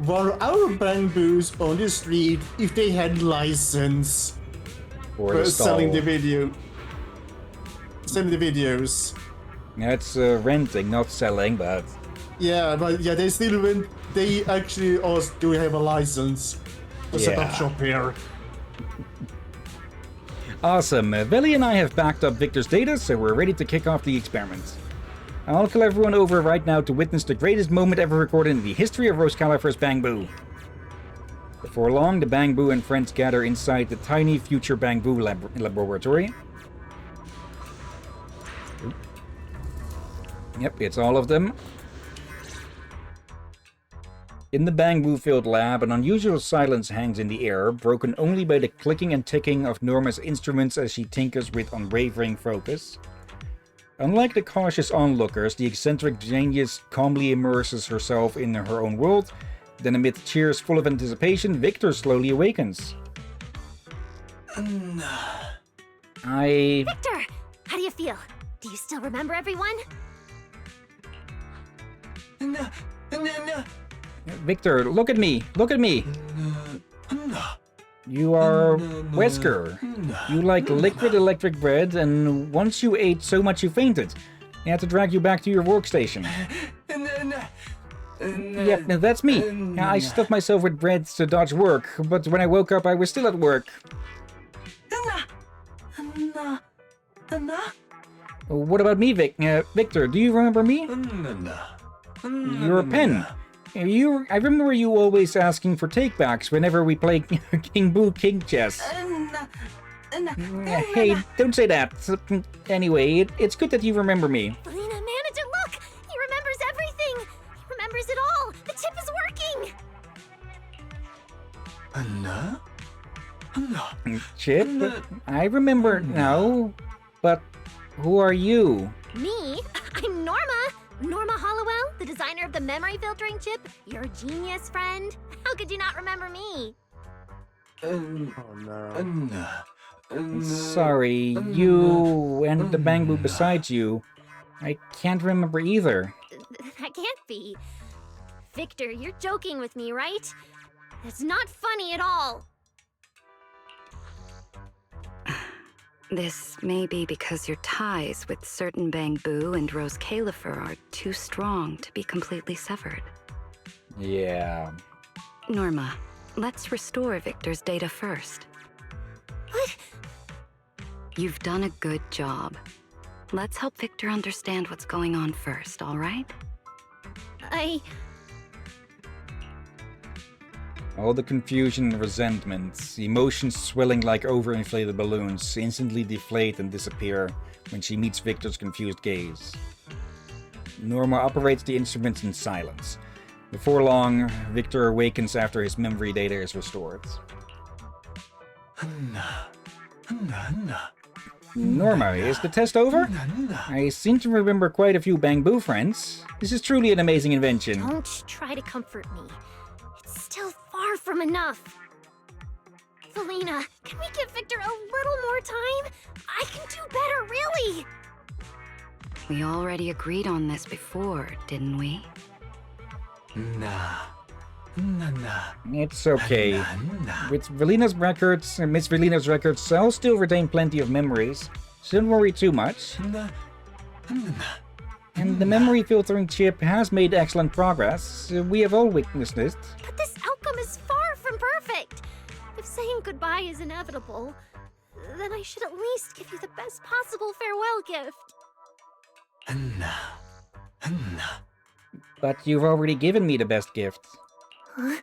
were our bangbos on the street if they had license
Or
for
the
selling the
stall.
video. Selling the videos.
That's renting, not selling, but...
Yeah, but yeah, they still went. They actually asked, "Do we have a license to set up
Yeah.
shop here?"
Awesome. Veli and I have backed up Victor's data, so we're ready to kick off the experiment. I'll call everyone over right now to witness the greatest moment ever recorded in the history of Rose Califer's Bangbu. Before long, the Bangbu and friends gather inside the tiny future Bangbu laboratory. Yep, it's all of them. In the Bangbu-filled lab, an unusual silence hangs in the air, broken only by the clicking and ticking of Norma's instruments as she tinkers with unwavering focus. Unlike the cautious onlookers, the eccentric genius calmly immerses herself in her own world. Then amid cheers full of anticipation, Victor slowly awakens.
Victor, how do you feel? Do you still remember everyone?
Victor, look at me! Look at me! You are Wesker. You like liquid electric bread, and once you ate so much you fainted. I had to drag you back to your workstation. Yep, that's me. I stuffed myself with bread to dodge work, but when I woke up I was still at work. What about me, Victor? Do you remember me? You're a pen. I remember you always asking for takebacks whenever we play King Boo King Chess. Hey, don't say that. Anyway, it's good that you remember me.
Felina, manager, look! He remembers everything! He remembers it all! The chip is working!
Chip? I remember now, but who are you?
Me? I'm Norma! Norma Hollowell, the designer of the memory filtering chip, your genius friend. How could you not remember me?
Oh no.
Sorry, you and the Bangbu beside you. I can't remember either.
That can't be. Victor, you're joking with me, right? It's not funny at all.
This may be because your ties with certain Bangbu and Rose Califer are too strong to be completely severed.
Yeah.
Norma, let's restore Victor's data first.
What?
You've done a good job. Let's help Victor understand what's going on first, all right?
All the confusion and resentment, emotions swelling like overinflated balloons, instantly deflate and disappear when she meets Victor's confused gaze. Norma operates the instruments in silence. Before long, Victor awakens after his memory data is restored. Norma, is the test over? I seem to remember quite a few Bangbu friends. This is truly an amazing invention.
Don't try to comfort me. It's still far from enough. Felina, can we give Victor a little more time? I can do better, really!
We already agreed on this before, didn't we?
It's okay. With Miss Velina's records, I'll still retain plenty of memories. So don't worry too much. And the memory filtering chip has made excellent progress. We have all witnessed it.
But this outcome is far from perfect. If saying goodbye is inevitable, then I should at least give you the best possible farewell gift.
But you've already given me the best gift.
Huh?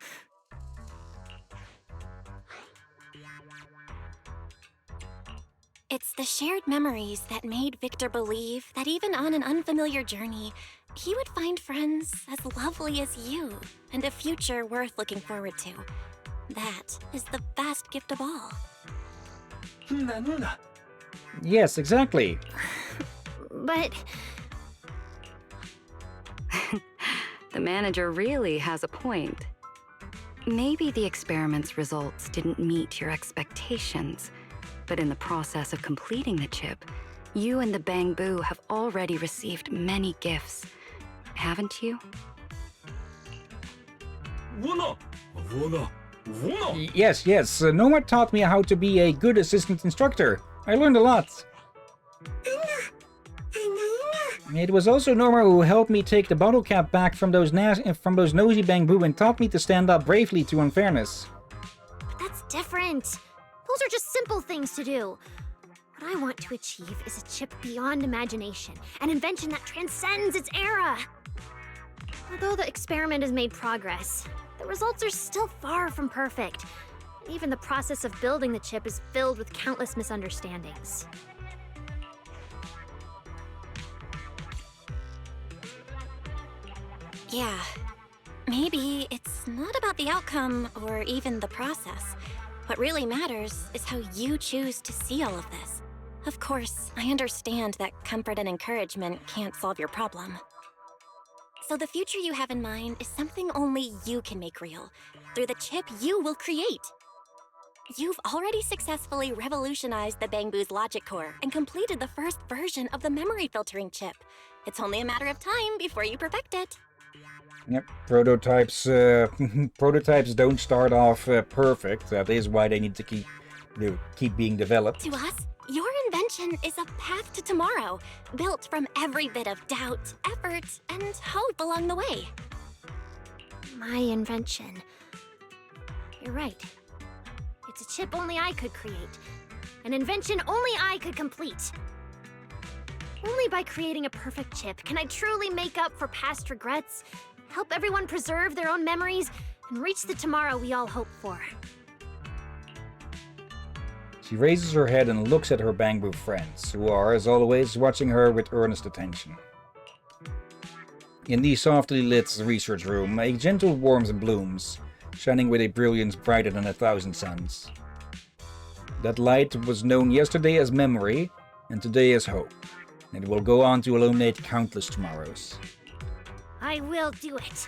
It's the shared memories that made Victor believe that even on an unfamiliar journey, he would find friends as lovely as you and a future worth looking forward to. That is the best gift of all.
Yes, exactly.
But
The manager really has a point. Maybe the experiment's results didn't meet your expectations, but in the process of completing the chip, you and the Bangbu have already received many gifts, haven't you?
Yes. Norma taught me how to be a good assistant instructor. I learned a lot. It was also Norma who helped me take the bottle cap back from those nosy Bangbu and taught me to stand up bravely to unfairness.
But that's different. Those are just simple things to do. What I want to achieve is a chip beyond imagination, an invention that transcends its era. Although the experiment has made progress, the results are still far from perfect. Even the process of building the chip is filled with countless misunderstandings.
Yeah. Maybe it's not about the outcome or even the process. What really matters is how you choose to see all of this. Of course, I understand that comfort and encouragement can't solve your problem. So the future you have in mind is something only you can make real, through the chip you will create. You've already successfully revolutionized the Bangbu's logic core and completed the first version of the memory filtering chip. It's only a matter of time before you perfect it.
Yep, prototypes don't start off perfect. That is why they need to keep being developed.
To us, your invention is a path to tomorrow, built from every bit of doubt, effort, and hope along the way.
My invention. You're right. It's a chip only I could create. An invention only I could complete. Only by creating a perfect chip can I truly make up for past regrets, help everyone preserve their own memories, and reach the tomorrow we all hope for.
She raises her head and looks at her Bangbu friends, who are, as always, watching her with earnest attention. In the softly lit research room, a gentle warmth blooms, shining with a brilliance brighter than 1,000 suns. That light was known yesterday as memory, and today as hope, and it will go on to illuminate countless tomorrows.
I will do it.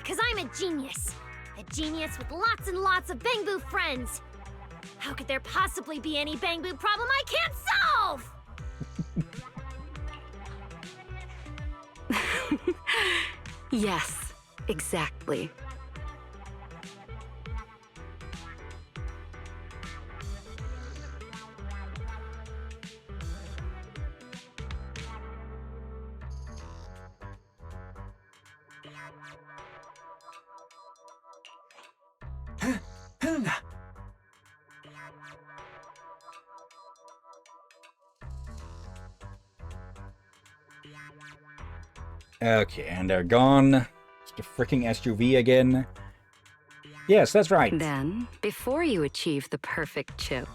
Because I'm a genius. A genius with lots and lots of Bangbu friends. How could there possibly be any Bangbu problem I can't solve?
Yes, exactly.
Okay, and they're gone. It's the freaking SUV again. Yes, that's right.
Then, before you achieve the perfect chip,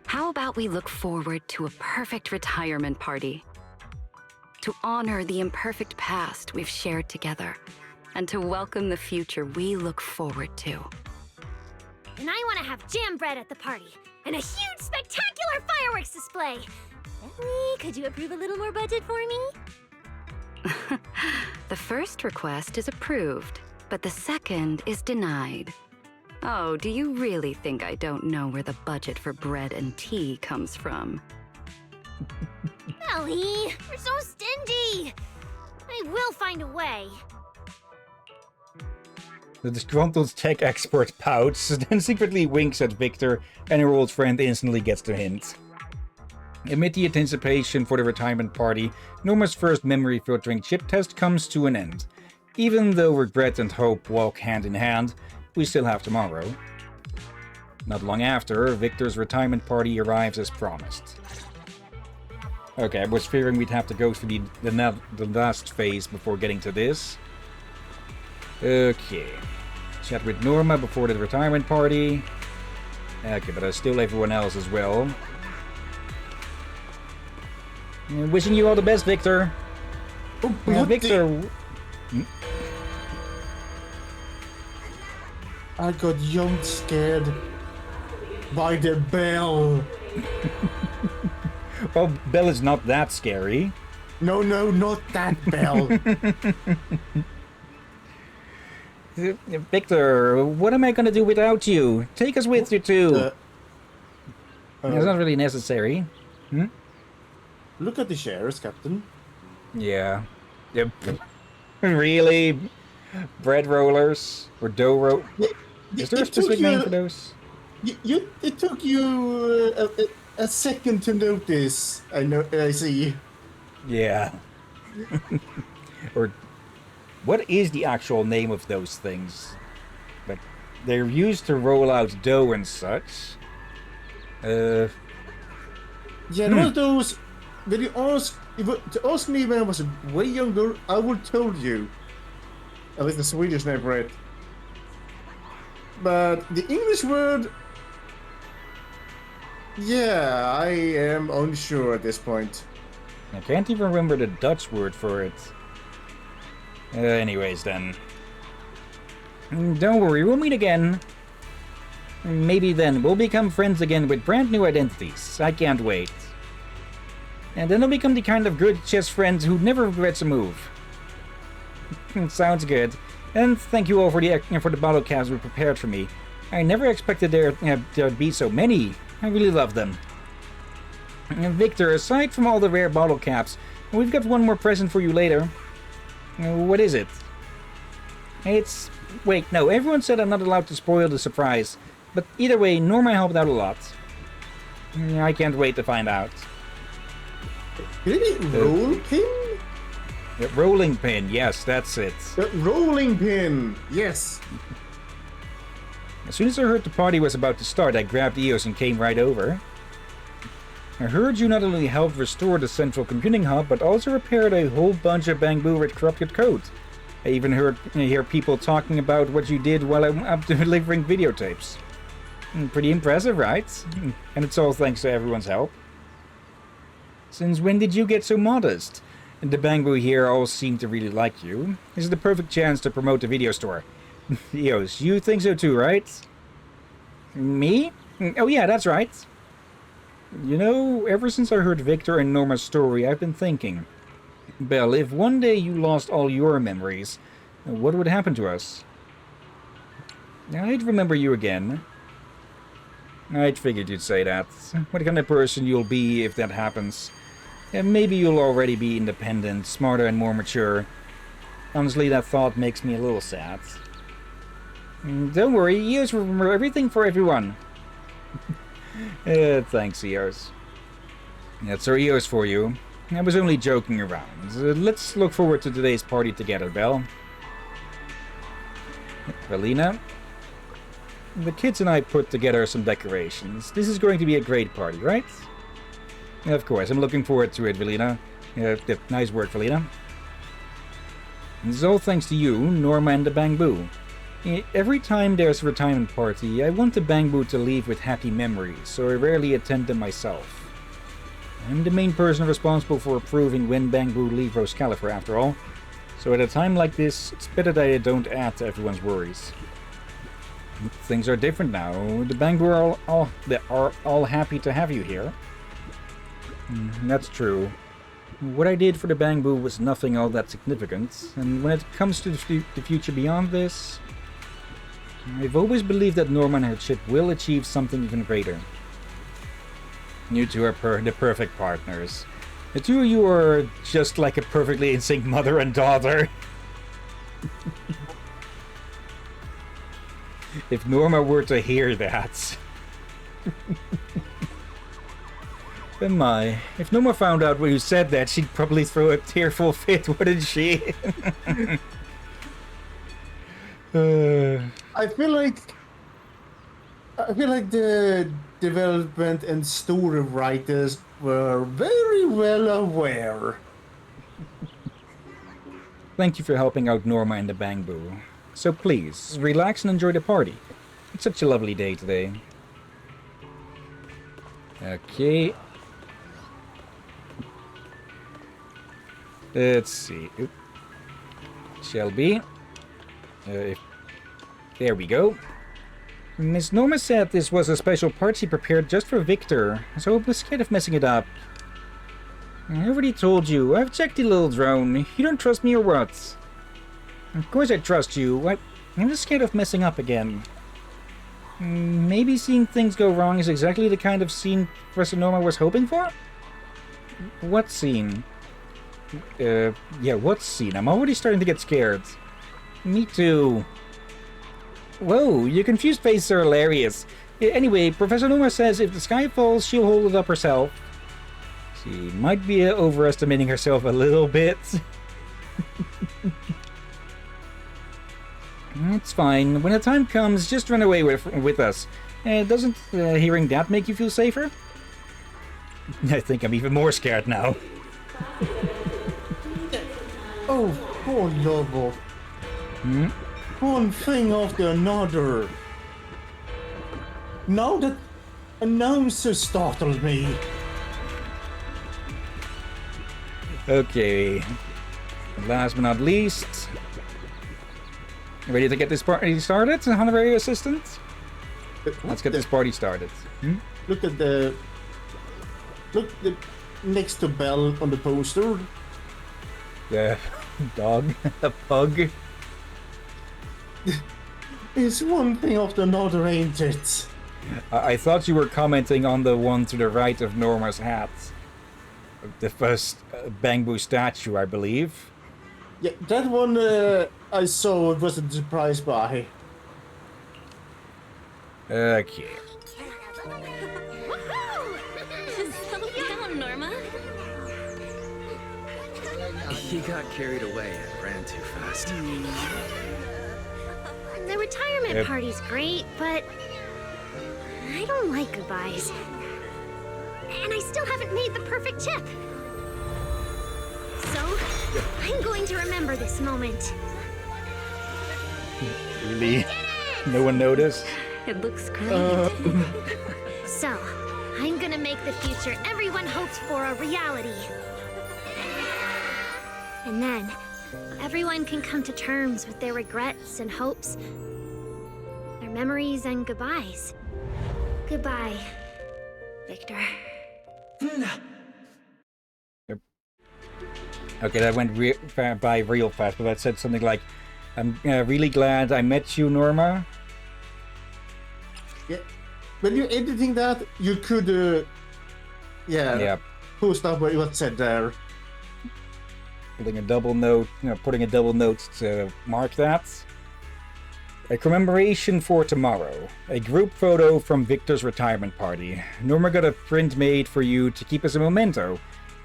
how about we look forward to a perfect retirement party? To honor the imperfect past we've shared together, and to welcome the future we look forward to.
And I want to have jam bread at the party, and a huge spectacular fireworks display. Emily, could you approve a little more budget for me?
The first request is approved, but the second is denied. Oh, do you really think I don't know where the budget for bread and tea comes from?
Ellie, you're so stingy. I will find a way.
The disgruntled tech expert pouts, then secretly winks at Victor, and her old friend instantly gets the hint. Amid the anticipation for the retirement party, Norma's first memory filtering chip test comes to an end. Even though regret and hope walk hand in hand, we still have tomorrow. Not long after, Victor's retirement party arrives as promised. Okay, I was fearing we'd have to go through the last phase before getting to this. Okay. Chat with Norma before the retirement party. Okay, but there's still everyone else as well. Wishing you all the best, Victor.
Oh,
Victor.
I got jump scared by the bell.
Well, Bell is not that scary.
No, not that bell.
Victor, what am I gonna do without you? Take us with you too. It's not really necessary.
Look at the shares, Captain.
Yeah. Yep. Really? Bread rollers? Or dough roll? Is there a specific name for those?
It took you a second to notice. I see.
Yeah. Or what is the actual name of those things? But they're used to roll out dough and such.
Yeah, there was those. When you ask me when I was way younger, I would told you. At least the Swedish name for it. But the English word, yeah, I am unsure at this point.
I can't even remember the Dutch word for it. Anyways then. Don't worry, we'll meet again. Maybe then we'll become friends again with brand new identities. I can't wait. And then I'll become the kind of good chess friend who never regrets a move. Sounds good. And thank you all for the bottle caps you prepared for me. I never expected there'd be so many. I really love them. And Victor, aside from all the rare bottle caps, we've got one more present for you later. What is it? Wait, no, everyone said I'm not allowed to spoil the surprise. But either way, Norma helped out a lot. I can't wait to find out.
Did it roll pin?
Rolling pin, yes, that's it.
Rolling pin, yes.
As soon as I heard the party was about to start, I grabbed Eos and came right over. I heard you not only helped restore the central computing hub, but also repaired a whole bunch of Bangbu with corrupted code. I even hear people talking about what you did while I'm up delivering videotapes. Pretty impressive, right? And it's all thanks to everyone's help. Since when did you get so modest? The Bangbu here all seem to really like you. This is the perfect chance to promote the video store. Eos, you think so too, right? Me? Oh yeah, that's right. You know, ever since I heard Victor and Norma's story, I've been thinking. Belle, if one day you lost all your memories, what would happen to us? I'd remember you again. I'd figured you'd say that. What kind of person you'll be if that happens. And maybe you'll already be independent, smarter and more mature. Honestly, that thought makes me a little sad. Don't worry, Eos will remember everything for everyone. Thanks, Eos. That's our Eos for you. I was only joking around. Let's look forward to today's party together, Belle. Valina? The kids and I put together some decorations. This is going to be a great party, right? Of course, I'm looking forward to it, Valina. Nice work, Valina. This is all thanks to you, Norma, and the Bangbu. Every time there's a retirement party, I want the Bangbu to leave with happy memories, so I rarely attend them myself. I'm the main person responsible for approving when Bangbu leave Rose Califer, after all. So at a time like this, it's better that I don't add to everyone's worries. Things are different now. The Bangbu are all happy to have you here. That's true. What I did for the Bangbu was nothing all that significant, and when it comes to the future beyond this, I've always believed that Norma and her chip will achieve something even greater. You two are the perfect partners. The two of you are just like a perfectly in sync mother and daughter. If Norma were to hear that... But my, if Norma found out when you said that, she'd probably throw a tearful fit, wouldn't she?
I feel like the development and story writers were very well aware.
Thank you for helping out Norma and the Bangbu. So please, relax and enjoy the party. It's such a lovely day today. Okay. Let's see. Oop. Shall be. There we go. Miss Norma said this was a special party prepared just for Victor, so I was scared of messing it up. I already told you, I've checked the little drone. You don't trust me or what? Of course I trust you. I'm just scared of messing up again. Maybe seeing things go wrong is exactly the kind of scene Professor Norma was hoping for? What scene? Yeah, what scene? I'm already starting to get scared. Me too. Whoa, your confused faces are hilarious. Anyway, Professor Norma says if the sky falls, she'll hold it up herself. She might be overestimating herself a little bit. It's fine. When the time comes, just run away with us. Doesn't hearing that make you feel safer? I think I'm even more scared now.
Oh, poor Lobo. One thing after another. Now that announcer startled me.
Okay. Last but not least. Ready to get this party started, honorary assistant? Let's get this party started.
Look at the... Look next to Belle on the poster.
The dog. A pug.
It's one thing after another, ain't it?
I thought you were commenting on the one to the right of Norma's hat. The first bamboo statue, I believe.
Yeah, that one I saw wasn't surprised by.
Okay.
Slow down, Norma.
He got carried away and ran too fast.
The retirement party's great, but I don't like goodbyes. And I still haven't made the perfect chip. So, I'm going to remember this moment.
Really? No one noticed?
It looks great.
So, I'm gonna make the future everyone hopes for a reality. And then, everyone can come to terms with their regrets and hopes, their memories and goodbyes. Goodbye, Victor.
Okay, that went by real fast, but that said something like, I'm really glad I met you, Norma.
Yeah. When you're editing that, you could, post up what was said there.
Putting a double note to mark that. A commemoration for tomorrow. A group photo from Victor's retirement party. Norma got a print made for you to keep as a memento.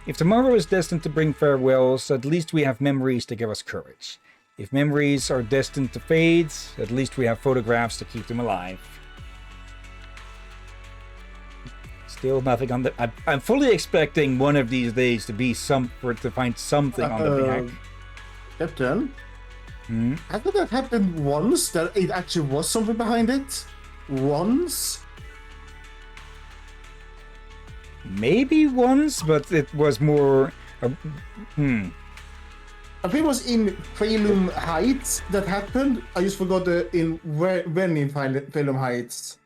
If tomorrow is destined to bring farewells, at least we have memories to give us courage. If memories are destined to fade, at least we have photographs to keep them alive. Still nothing on the... I'm fully expecting one of these days to be to find something on the back.
Captain? Hasn't that happened once, that it actually was something behind it? Once?
Maybe once, but it was more...
I think it was in Phalum Heights that happened. I just forgot when in Phalum Heights.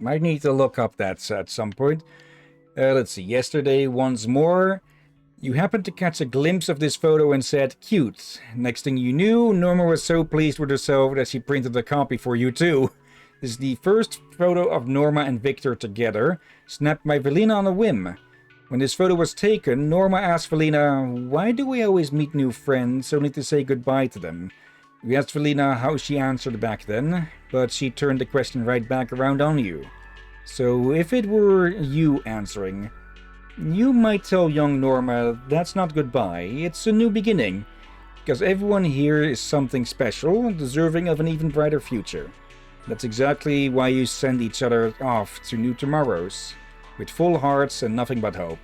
Might need to look up that at some point. Let's see. Yesterday, once more, you happened to catch a glimpse of this photo and said, cute. Next thing you knew, Norma was so pleased with herself that she printed a copy for you too. This is the first photo of Norma and Victor together, snapped by Velina on a whim. When this photo was taken, Norma asked Velina, why do we always meet new friends only to say goodbye to them? We asked Velina how she answered back then, but she turned the question right back around on you. So if it were you answering, you might tell young Norma that's not goodbye, it's a new beginning. Because everyone here is something special, deserving of an even brighter future. That's exactly why you send each other off to new tomorrows, with full hearts and nothing but hope.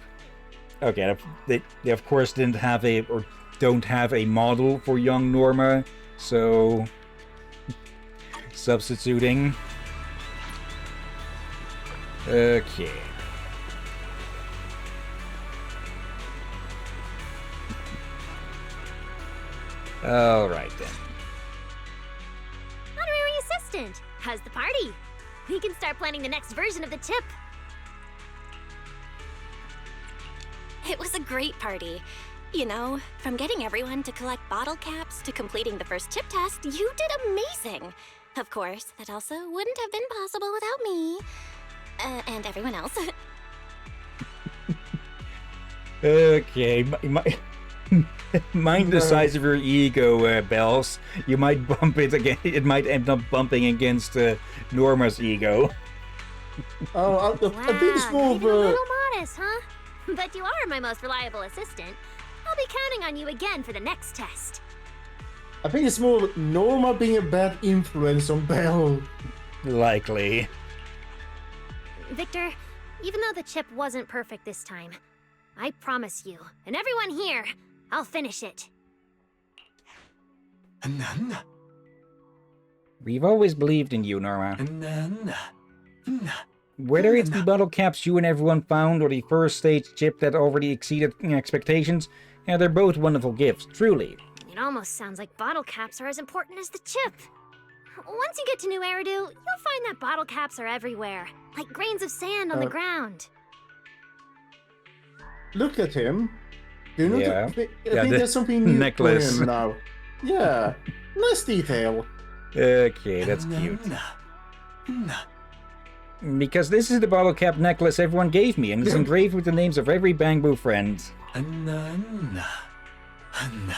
Okay, they of course don't have a model for young Norma, so substituting. Okay. All right then.
Honorary assistant, how's the party? We can start planning the next version of the chip.
It was a great party. You know, from getting everyone to collect bottle caps to completing the first chip test, you did amazing. Of course, that also wouldn't have been possible without me. And everyone else.
Okay, mind the size of your ego, Bells. You might bump it again. It might end up bumping against Norma's ego.
Oh, I think it's more
Wow,
of
not even a
a...
little modest, huh? But you are my most reliable assistant. I'll be counting on you again for the next test.
I think it's more of Norma being a bad influence on Belle.
Likely.
Victor, even though the chip wasn't perfect this time, I promise you, and everyone here, I'll finish it.
We've always believed in you, Norma. Whether it's the bottle caps you and everyone found or the first stage chip that already exceeded expectations, yeah, they're both wonderful gifts, truly.
It almost sounds like bottle caps are as important as the chip. Once you get to New Eridu, you'll find that bottle caps are everywhere, like grains of sand on the ground.
Look at him. Do you know
Yeah.
I think
Yeah, the
there's something new
necklace.
for him now. Yeah, nice detail.
Okay, that's cute. Because this is the bottle cap necklace everyone gave me, and it's engraved with the names of every Bangbu friend.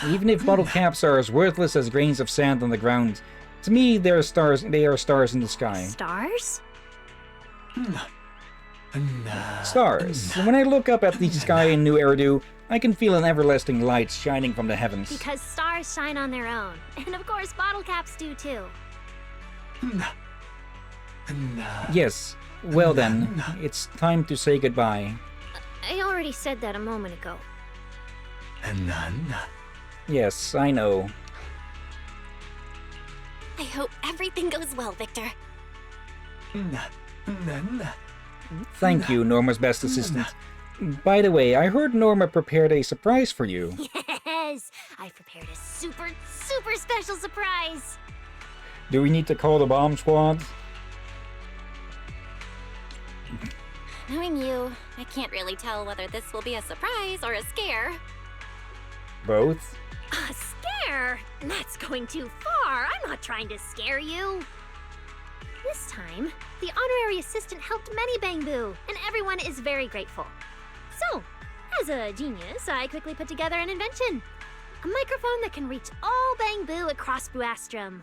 Even if bottle caps are as worthless as grains of sand on the ground, to me they are stars in the sky.
Stars?
Stars. When I look up at the sky in New Eridu, I can feel an everlasting light shining from the heavens.
Because stars shine on their own. And of course, bottle caps do too.
Yes. Well then, it's time to say goodbye.
I already said that a moment ago.
Yes, I know.
I hope everything goes well, Victor.
Thank you, Norma's best assistant. By the way, I heard Norma prepared a surprise for you.
Yes! I've prepared a super, super special surprise!
Do we need to call the bomb squad?
Knowing you, I can't really tell whether this will be a surprise or a scare.
Both?
A scare? That's going too far. I'm not trying to scare you. This time, the honorary assistant helped many Bangbu, and everyone is very grateful. So, as a genius, I quickly put together an invention. A microphone that can reach all Bangbu across Buastrom.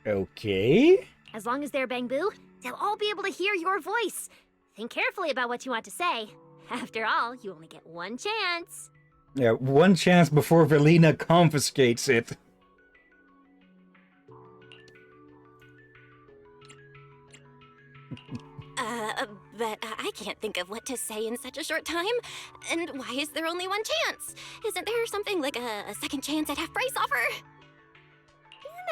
Okay.
As long as they're Bangbu, they'll all be able to hear your voice. Think carefully about what you want to say. After all, you only get one chance.
Yeah, one chance before Velina confiscates it.
But I can't think of what to say in such a short time. And why is there only one chance? Isn't there something like a second chance at half-price offer?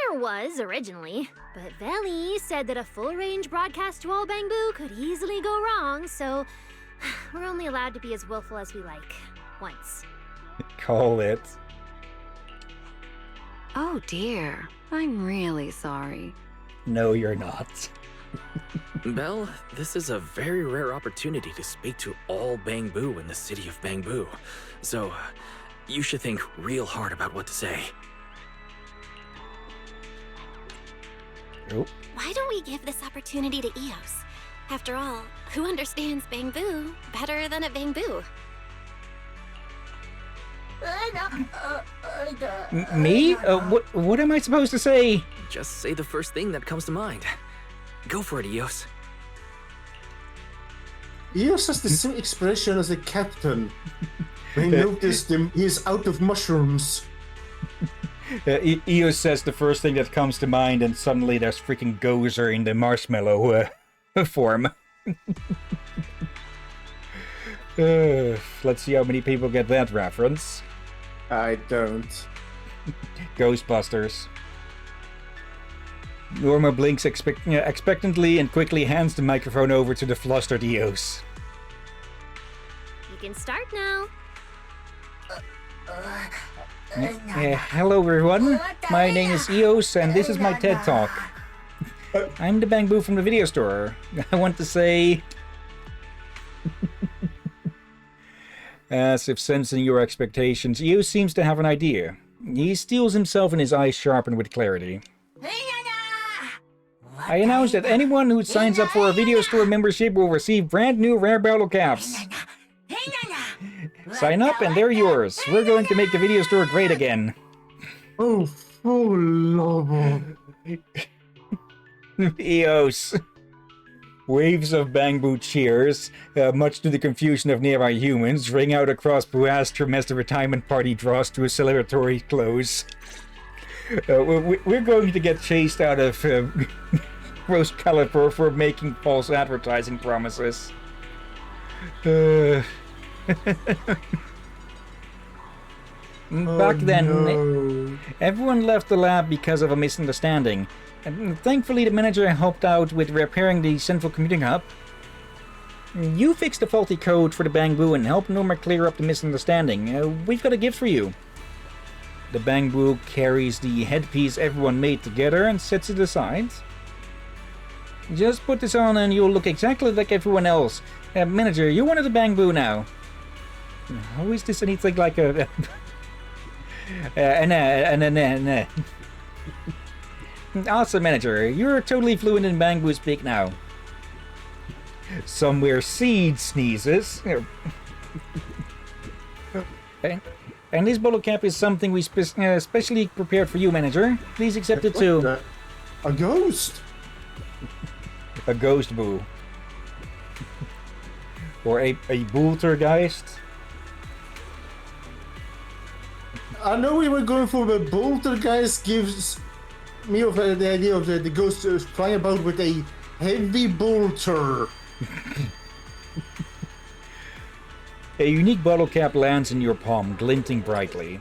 There was, originally. But Veli said that a full-range broadcast to all Bangbu could easily go wrong, so we're only allowed to be as willful as we like. Once.
Call it.
Oh dear, I'm really sorry.
No, you're not.
Belle, this is a very rare opportunity to speak to all Bangbu in the city of Bangbu. So, you should think real hard about what to say.
Oh.
Why don't we give this opportunity to Eos? After all, who understands Bangbu better than a Bangbu?
Me? What am I supposed to say?
Just say the first thing that comes to mind. Go for it, Eos.
Eos has the same expression as the captain. When he noticed him, he's out of mushrooms.
Eos says the first thing that comes to mind, and suddenly there's freaking Gozer in the marshmallow form. Let's see how many people get that reference.
I don't.
Ghostbusters. Norma blinks expectantly and quickly hands the microphone over to the flustered Eos.
You can start now.
Hello everyone, my name is Eos and this is my TED Talk. I'm the Bangbu from the video store. I want to say... As if sensing your expectations, Io seems to have an idea. He steels himself and his eyes sharpen with clarity. I announce that anyone who signs up for a video store membership will receive brand new rare battle caps. Sign up and they're yours. We're going to make the video store great again.
Oh, love.
Eos. Waves of Bangbu cheers, much to the confusion of nearby humans, ring out across Buastrom as the retirement party draws to a celebratory close. We're going to get chased out of Rose Caliper for making false advertising promises. Back then, everyone left the lab because of a misunderstanding. And thankfully, the manager helped out with repairing the central computing hub. You fixed the faulty code for the Bangbu and helped Norma clear up the misunderstanding. We've got a gift for you. The Bangbu carries the headpiece everyone made together and sets it aside. Just put this on and you'll look exactly like everyone else. Manager, you're one of the Bangbu now. How is this anything like a... Awesome, Manager. You're totally fluent in Bangbu speak now. Somewhere Seed sneezes. Okay. And this bottle cap is something we specially prepared for you, Manager. Please accept it too.
A ghost?
A ghost boo. Or a Boultergeist.
I know we were going for the Boultergeist gives me of the idea of the ghost flying about with a heavy bolter.
A unique bottle cap lands in your palm, glinting brightly.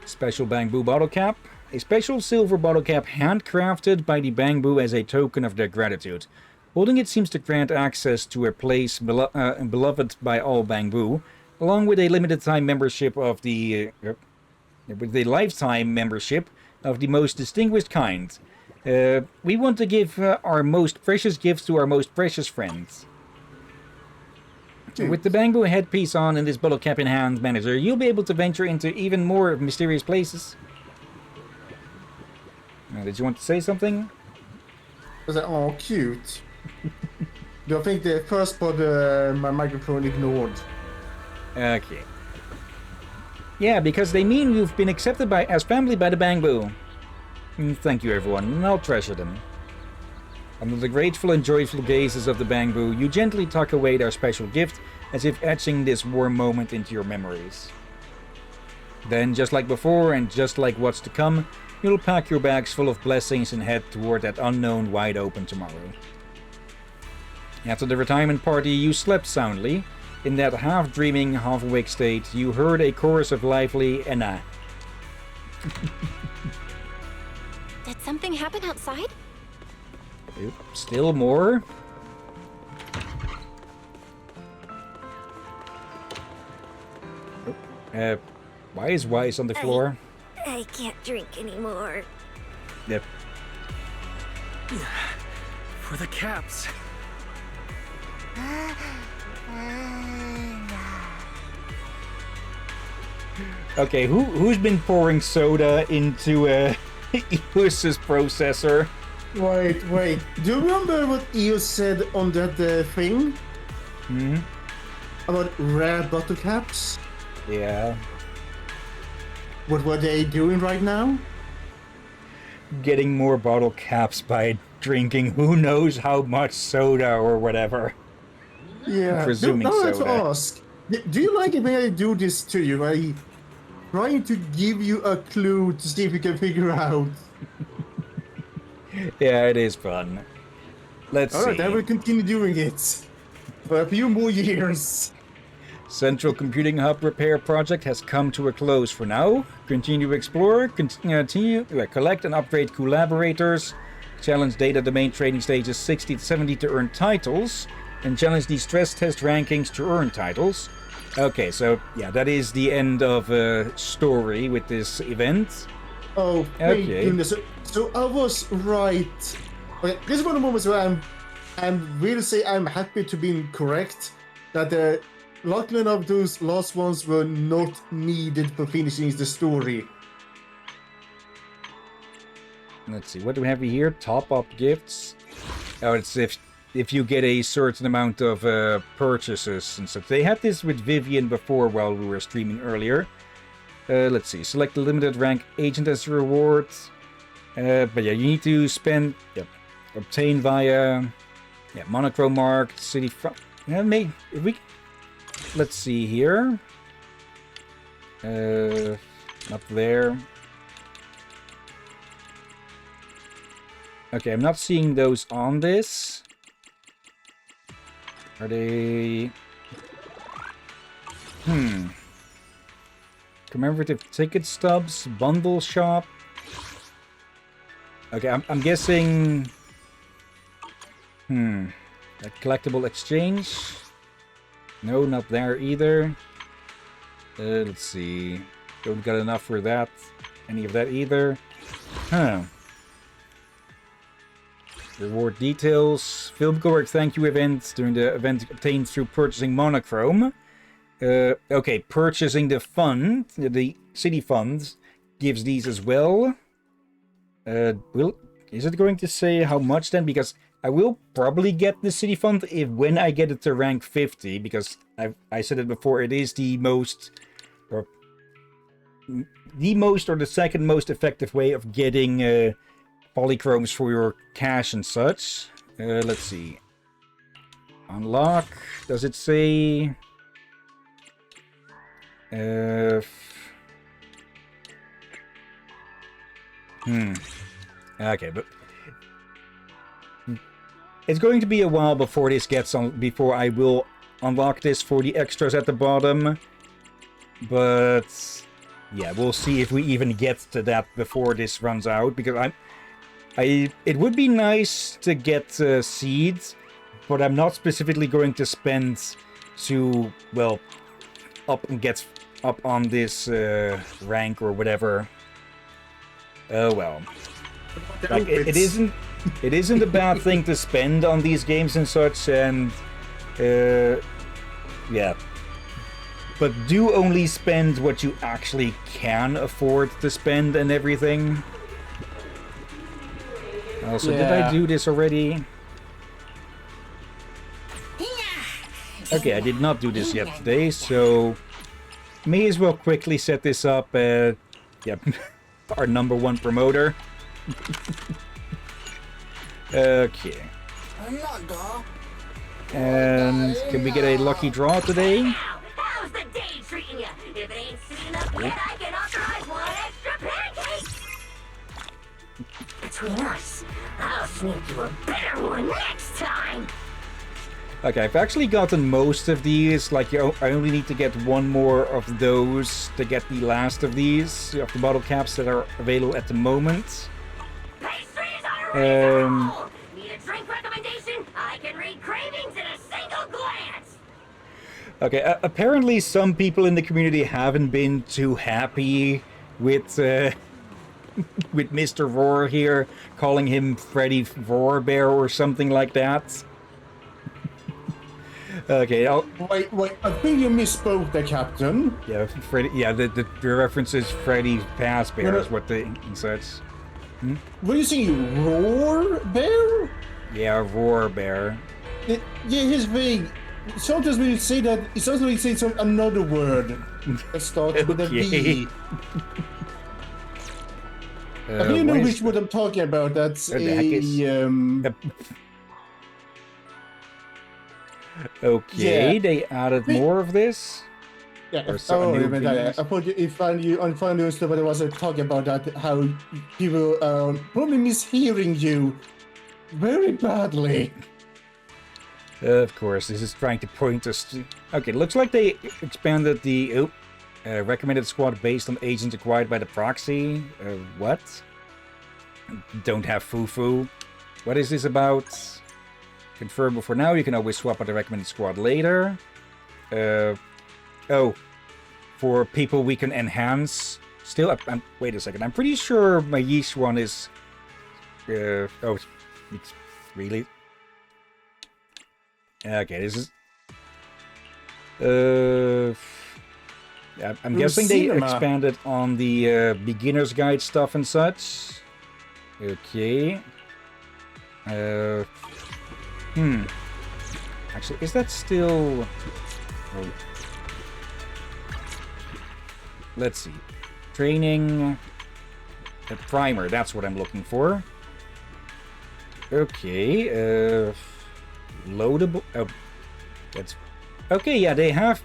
Special Bangbu bottle cap. A special silver bottle cap handcrafted by the Bangbu as a token of their gratitude. Holding it seems to grant access to a place beloved by all Bangbu, along with a limited time membership of the... with a lifetime membership of the most distinguished kind. We want to give our most precious gifts to our most precious friends. With the Bangbu headpiece on and this bottle cap in hand, Manager, you'll be able to venture into even more mysterious places. Did you want to say something?
I was like, oh, cute. I think the first part my microphone ignored.
Okay. Yeah, because they mean you've been accepted as family by the Bangbu. Thank you, everyone, and I'll treasure them. Under the grateful and joyful gazes of the Bangbu, you gently tuck away their special gift, as if etching this warm moment into your memories. Then, just like before, and just like what's to come, you'll pack your bags full of blessings and head toward that unknown wide-open tomorrow. After the retirement party, you slept soundly. In that half-dreaming, half-awake state, you heard a chorus of lively "Enna."
Did something happen outside?
Still more? Why is Wise on the floor?
I can't drink anymore.
Yep.
For the caps.
Okay, who's been pouring soda into Eos's processor?
Wait. Do you remember what Eos said on that thing? About rare bottle caps?
Yeah.
What were they doing right now?
Getting more bottle caps by drinking who knows how much soda or whatever.
Yeah.
Presuming
now let's
soda.
ask. Do you like it when I do this to you? I trying to give you a clue to see if you can figure out.
Yeah, it is fun. Let's see.
Alright, I will continue doing it. For a few more years.
Central Computing Hub repair project has come to a close for now. Continue to explore, continue collect and upgrade collaborators, challenge data domain training stages 60 to 70 to earn titles, and challenge the stress test rankings to earn titles. Okay, so yeah, that is the end of story with this event.
Oh, thank
Okay.
goodness. So I was right. Okay, this is one of the moments where I'm really say I'm happy to be correct that luckily enough, those last ones were not needed for finishing the story.
Let's see, what do we have here? Top-up gifts. Oh, it's if you get a certain amount of purchases and stuff. They had this with Vivian before while we were streaming earlier. Let's see, select the limited rank agent as a reward. But yeah, you need to spend... Yep, obtain via... Yeah, monochrome marked, city front... Yeah, maybe... If we... Let's see here. Up there. Okay, I'm not seeing those on this. Are they... Commemorative ticket stubs, bundle shop. Okay, I'm guessing... A collectible exchange? No, not there either. Let's see. Don't got enough for that. Any of that either. Huh. Reward details. Filmgoer thank you event. During the event obtained through purchasing monochrome. Okay, purchasing the fund, the city funds, gives these as well. Is it going to say how much then? Because I will probably get the city fund when I get it to rank 50, because I said it before, it is the most, or the second most effective way of getting polychromes for your cash and such. Let's see. Unlock. Does it say? Okay, but it's going to be a while before this gets on. Before I will unlock this for the extras at the bottom. But yeah, we'll see if we even get to that before this runs out. Because it would be nice to get seeds, but I'm not specifically going to spend to, well, get up on this rank or whatever. Oh well. Like it isn't a bad thing to spend on these games and such, and yeah. But do only spend what you actually can afford to spend and everything. Also, did I do this already? Okay, I did not do this yet today, so may as well quickly set this up. Yeah, our #1 promoter. Okay. And can we get a lucky draw today?
How's the day treating you? If it ain't seen up yet, I can authorize 1 extra pancake! Between us, I'll sneak you a better one next time!
Okay, I've actually gotten most of these. Like, I only need to get one more of those to get the last of these, of the bottle caps that are available at the moment.
Pastries are reasonable! Need a drink recommendation? I can read cravings in a single glance!
Okay, apparently some people in the community haven't been too happy with with Mr. Roar here, calling him Freddy Roar Bear or something like that. Okay,
Wait, I think you misspoke there, Captain.
Yeah, Freddy. Yeah, the reference is Freddy Fazbear is what he says.
Were you saying Roar Bear?
Yeah, Roar Bear.
Yeah, here's vague. Sometimes when you say that, it sounds like you say another word that starts with a V. I don't know which word I'm talking about. That's
Okay, they added more of this.
Yeah,
Or
I thought if you finally understood what I was talking about, that how people probably mishearing you very badly.
Of course, this is trying to point us to... Okay, looks like they expanded the recommended squad based on agents acquired by the proxy. What? Don't have foo-foo. What is this about? Confirm for now. You can always swap out the recommended squad later. Oh, for people we can enhance. Still, wait a second. I'm pretty sure my yeast one is... oh, it's really... Okay, this is... I'm guessing they
cinema.
expanded on the beginner's guide stuff and such. Okay. Actually, is that still... Oh. Let's see. Training... A primer, that's what I'm looking for. Okay, loadable... Oh, that's... Okay, yeah, they have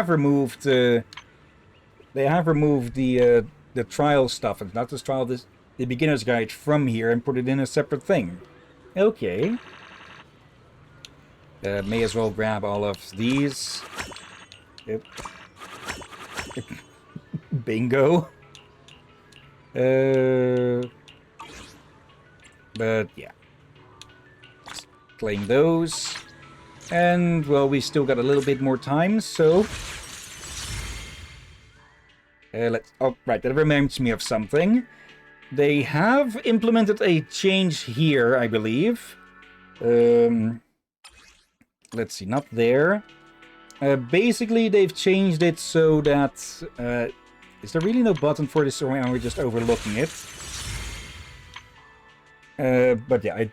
removed the trial stuff, and not just trial, the beginner's guide from here and put it in a separate thing. Okay. May as well grab all of these. Yep. Bingo. But yeah. Let's claim those. And, well, we still got a little bit more time, so... let's... Oh, right, that reminds me of something. They have implemented a change here, I believe. Let's see, not there. Basically, they've changed it so that... is there really no button for this, or am we just overlooking it? But yeah,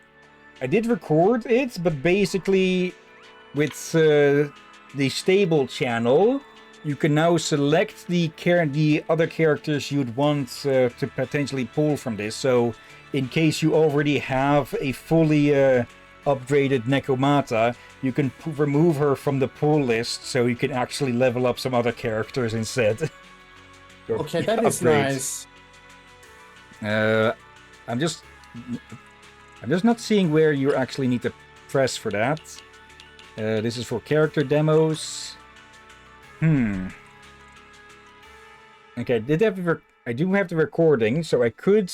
I did record it, but basically... With the stable channel, you can now select the other characters you'd want to potentially pull from this. So, in case you already have a fully upgraded Nekomata, you can remove her from the pull list, so you can actually level up some other characters instead.
Okay, that is nice.
I'm just not seeing where you actually need to press for that. This is for character demos. Okay, I do have the recording, so I could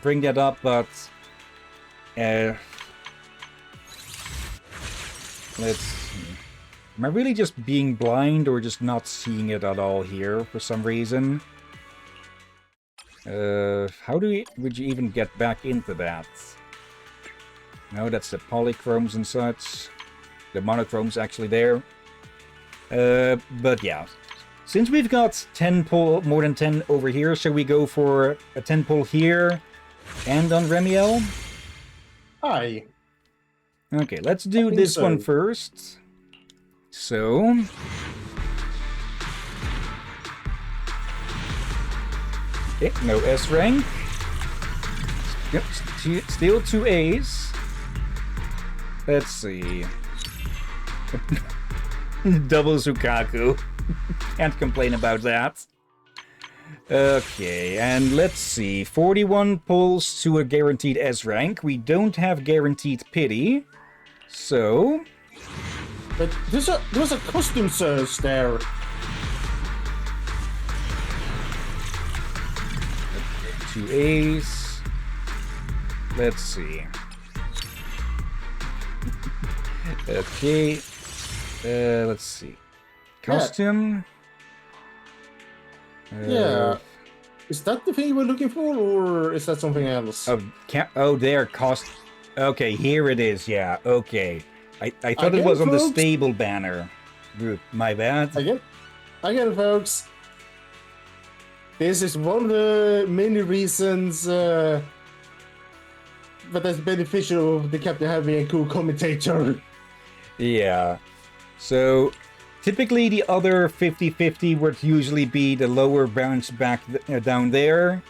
bring that up, but... let's see. Am I really just being blind, or just not seeing it at all here, for some reason? How would you even get back into that? No, that's the polychromes and such. The monochrome's actually there. But yeah. Since we've got 10 pull, more than 10 over here, shall we go for a 10 pull here and on Remiel?
Aye.
Okay, let's do this one first. So... Okay, no S rank. Yep, still 2 A's. Let's see... Double Sukaku. Can't complain about that. Okay, and let's see. 41 pulls to a guaranteed S rank. We don't have guaranteed pity. So...
But there was a costume search there.
Two A's. Let's see. Okay. Let's see. Costume.
Yeah. Is that the thing you were looking for, or is that something else?
Oh, there, cost. Okay, here it is. Yeah. Okay. I thought it was on the stable banner. My bad.
I get it, folks. This is one of the many reasons that that's beneficial of the captain having a cool commentator.
Yeah. So, typically the other 50-50 would usually be the lower bounce back down there.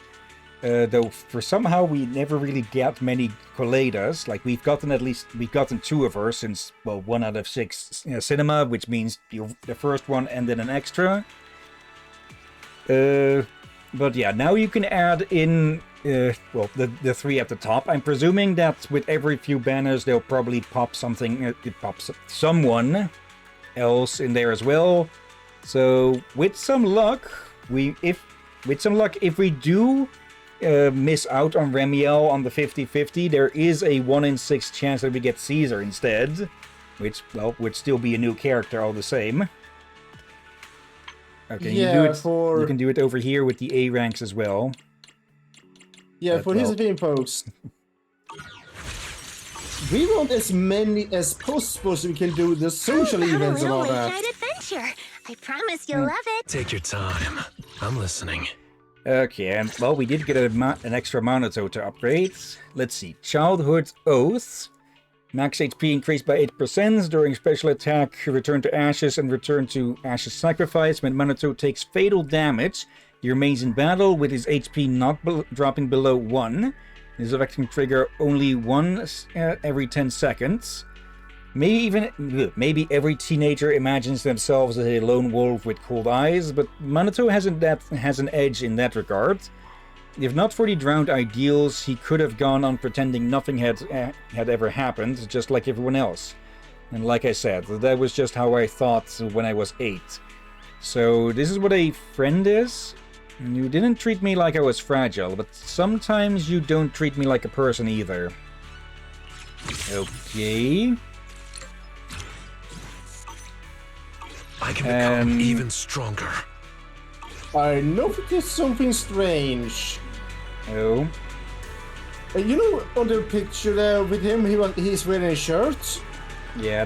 Though for somehow we never really get many colladas. Like we've gotten 2 of her since, well, 1 out of 6 cinema, which means the first one and then an extra. But yeah, now you can add in, well, the 3 at the top. I'm presuming that with every few banners they'll probably pop something, it pops someone else in there as well. So with some luck, if we do miss out on Remiel on the 50-50, there is a 1 in 6 chance that we get Caesar instead, which, well, would still be a new character all the same. Okay,
yeah,
you can do it over here with the A ranks as well.
Yeah,
but,
for his thing, folks. We want as many as possible so we can do the social events and all that.
adventure. I promise you'll love it.
Take your time. I'm listening.
Okay, and well, we did get an extra Monato to upgrade. Let's see. Childhood Oath. Max HP increased by 8% during special attack, return to Ashes, and return to Ashes Sacrifice. When Monato takes fatal damage, he remains in battle with his HP not dropping below 1. This effect can trigger only once every 10 seconds. Maybe every teenager imagines themselves as a lone wolf with cold eyes, but Monato has an edge in that regard. If not for the drowned ideals, he could have gone on pretending nothing had ever happened, just like everyone else. And like I said, that was just how I thought when I was 8. So this is what a friend is. You didn't treat me like I was fragile, but sometimes you don't treat me like a person either. Okay.
I can become even stronger.
I noticed something strange.
Oh.
You know, on the picture there with him, he's wearing a shirt.
Yeah,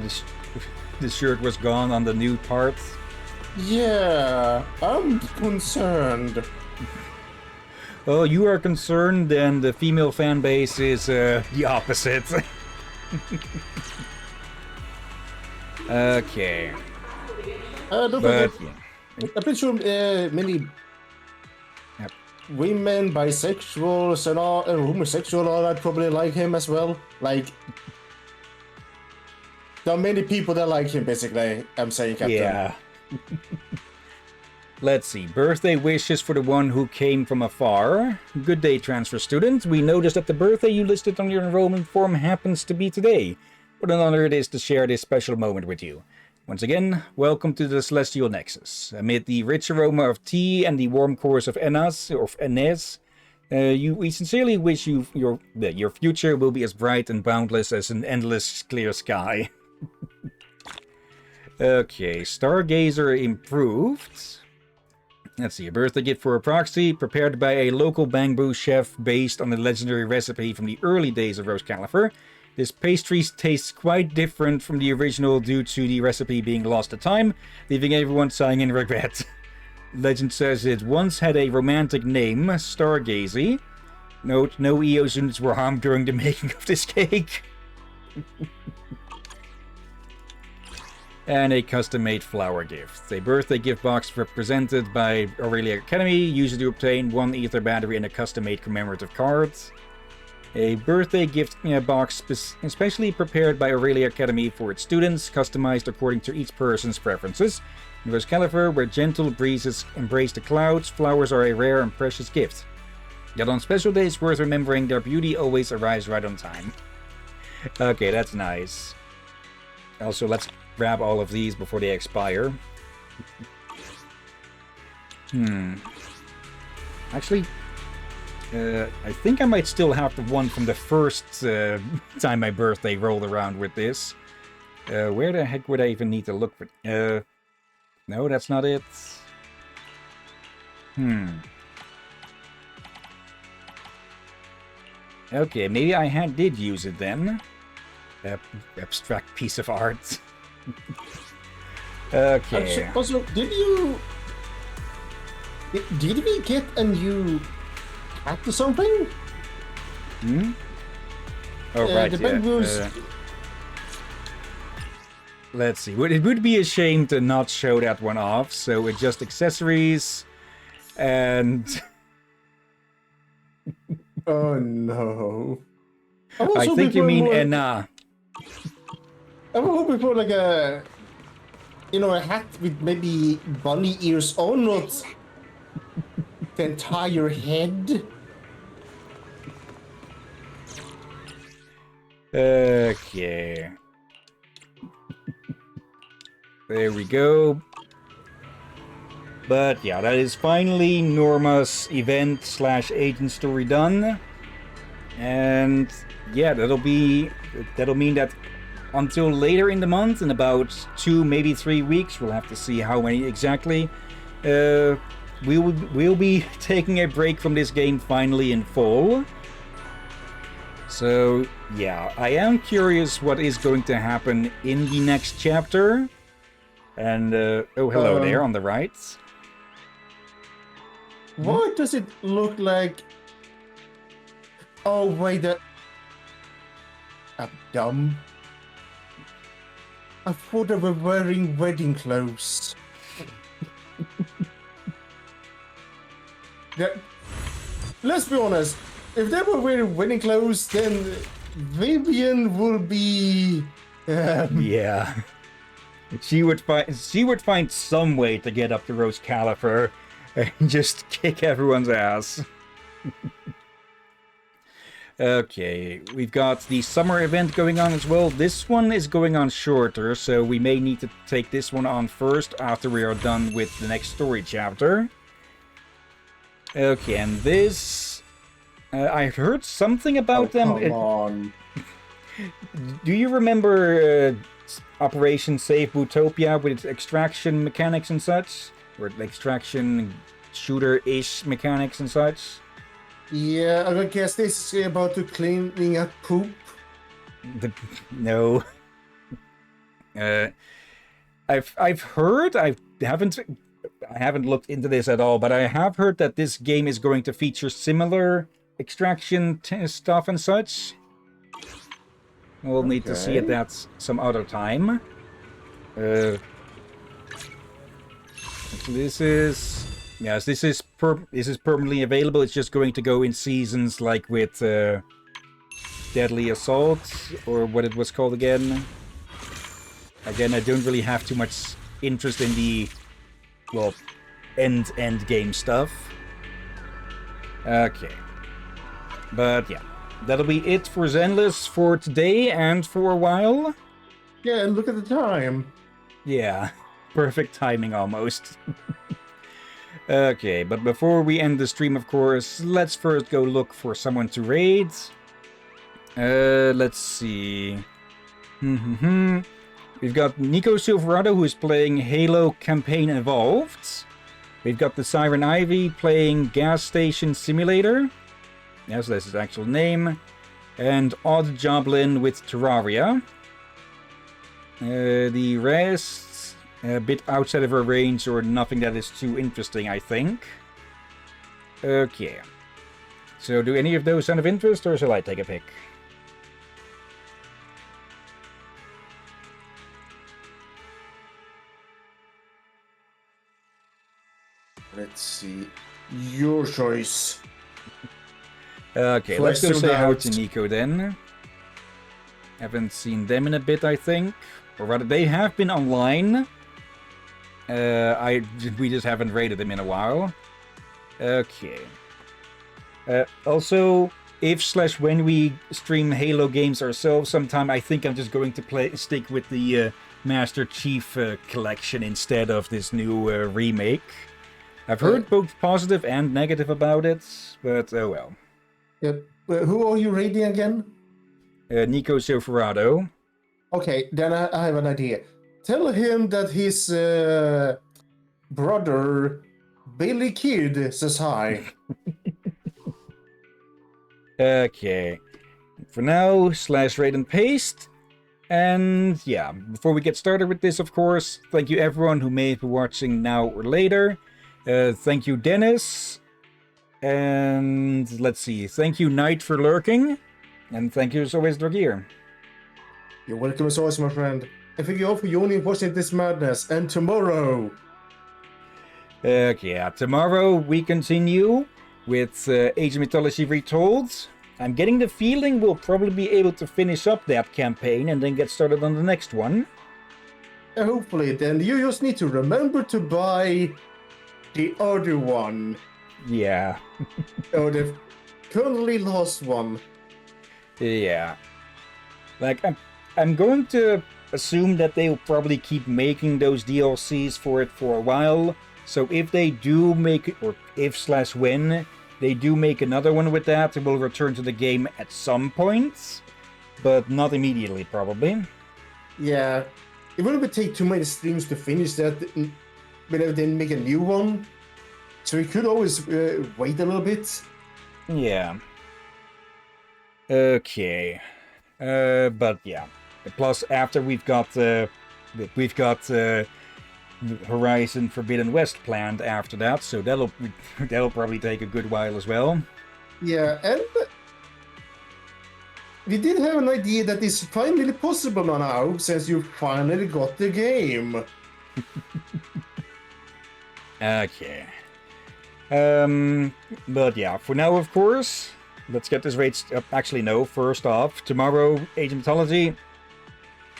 the shirt was gone on the new part.
Yeah, I'm concerned.
Well, you are concerned, then the female fan base is the opposite. Okay.
Don't forget, I'm pretty sure many women, bisexuals, and homosexual, all that probably like him as well. Like, there are many people that like him, basically. I'm saying, Captain.
Yeah. Let's see. Birthday wishes for the one who came from afar. Good day, transfer student. We noticed that the birthday you listed on your enrollment form happens to be today. What an honor it is to share this special moment with you. Once again, welcome to the Celestial Nexus. Amid the rich aroma of tea and the warm chorus of Enes, we sincerely wish your future will be as bright and boundless as an endless clear sky. Okay, Stargazer improved. Let's see, a birthday gift for a proxy, prepared by a local Bangbu chef based on the legendary recipe from the early days of Rose Califer. This pastry tastes quite different from the original due to the recipe being lost to time, leaving everyone sighing in regret. Legend says it once had a romantic name, Stargazy. Note, no EOS units were harmed during the making of this cake. And a custom-made flower gift. A birthday gift box represented by Aurelia Academy, used to obtain 1 ether battery and a custom-made commemorative card. A birthday gift box especially prepared by Aurelia Academy for its students, customized according to each person's preferences. In Rose Califer, where gentle breezes embrace the clouds, flowers are a rare and precious gift. Yet on special days worth remembering, their beauty always arrives right on time. Okay, that's nice. Also, let's grab all of these before they expire. Actually, I think I might still have the one from the first time my birthday rolled around with this. Where the heck would I even need to look for... no, that's not it. Okay, maybe I did use it then. Abstract piece of art. Okay.
Also, did we get a new cat or something?
Oh, right,
the
yeah.
Bangbu's...
Let's see. It would be a shame to not show that one off, so adjust accessories, and...
Oh, no.
I think you mean Enna.
I was hoping for like a hat with maybe bunny ears on, not the entire head.
Okay. There we go. But yeah, that is finally Norma's event/agent story done. And yeah, that'll mean that until later in the month, in about 2, maybe 3 weeks, we'll have to see how many exactly, we'll be taking a break from this game finally in full. So yeah, I am curious what is going to happen in the next chapter. And, oh, hello there on the right.
Why does it look like... Oh, wait, I'm dumb. I thought they were wearing wedding clothes. Let's be honest. If they were wearing wedding clothes, then Vivian will be...
Yeah. She would find some way to get up to Rose Califer and just kick everyone's ass. Okay, we've got the summer event going on as well. This one is going on shorter, so we may need to take this one on first after we are done with the next story chapter. Okay, and this... I heard something about them.
Come on.
Do you remember Operation Save Bootopia with its extraction mechanics and such? Or extraction shooter-ish mechanics and such?
Yeah, I guess this is about to cleaning up poop.
No. I've heard. I haven't looked into this at all, but I have heard that this game is going to feature similar extraction stuff and such. We'll need to see it at some other time. This is... Yes, this is permanently available. It's just going to go in seasons, like with Deadly Assault, or what it was called again. Again, I don't really have too much interest in the, well, end game stuff. Okay. But yeah, that'll be it for Zenless for today and for a while.
Yeah, and look at the time.
Yeah, perfect timing almost. Okay, but before we end the stream, of course, let's first go look for someone to raid. Let's see. We've got Nico Silverado, who is playing Halo Campaign Evolved. We've got the Siren Ivy playing Gas Station Simulator. Yes, that's his actual name. And Odd Joblin with Terraria. The rest... a bit outside of our range, or nothing that is too interesting, I think. Okay. So, do any of those sound of interest, or shall I take a pick?
Let's see. Your choice.
Okay, let's go say hello to Nico then. Haven't seen them in a bit, I think. Or rather, they have been online. We just haven't raided them in a while. Okay. Also, if/when we stream Halo games ourselves sometime, I think I'm just going to stick with the Master Chief collection instead of this new remake. I've heard both positive and negative about it, but oh well.
Yep. Who are you raiding again?
Nico Silverado.
Okay, then I have an idea. Tell him that his brother, Billy Kid, says hi.
Okay. For now, /raid and paste. And yeah, before we get started with this, of course, thank you everyone who may be watching now or later. Thank you, Dennis. And let's see. Thank you, Knight, for lurking. And thank you as always, Dragir.
You're welcome as always, my friend. And thank you all for joining watching this madness. And tomorrow...
Okay, yeah, tomorrow we continue with Age of Mythology Retold. I'm getting the feeling we'll probably be able to finish up that campaign and then get started on the next one.
Hopefully, then you just need to remember to buy the other one.
Yeah.
Or the currently lost one.
Yeah. Like, I'm going to assume that they'll probably keep making those DLCs for it for a while. So if they do make it, or if/when they do make another one with that, it will return to the game at some point. But not immediately, probably.
Yeah. It wouldn't take too many streams to finish that, whenever they make a new one. So we could always wait a little bit.
Yeah. Okay. But yeah. Plus, after we've got Horizon Forbidden West planned after that, so that'll probably take a good while as well.
Yeah, and we did have an idea that is finally possible now, since you finally got the game.
Okay. But yeah, for now, of course, let's get this raid. Actually, no. First off, tomorrow, Age of Mythology.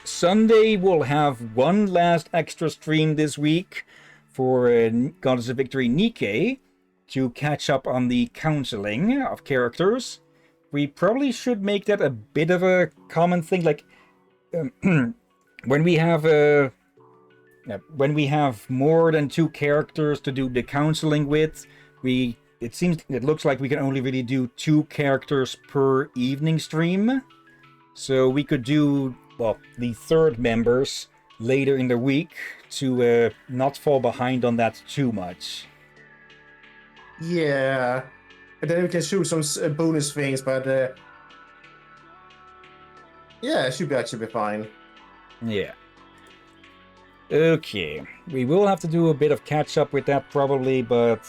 Sunday, we'll have one last extra stream this week for Goddess of Victory Nikke to catch up on the counseling of characters. We probably should make that a bit of a common thing, like when we have more than 2 characters to do the counseling with, it looks like we can only really do 2 characters per evening stream. So we could do, well, the third members later in the week to not fall behind on that too much.
Yeah, and then we can shoot some bonus things, but yeah, it should actually be fine.
Yeah. Okay, we will have to do a bit of catch up with that probably, but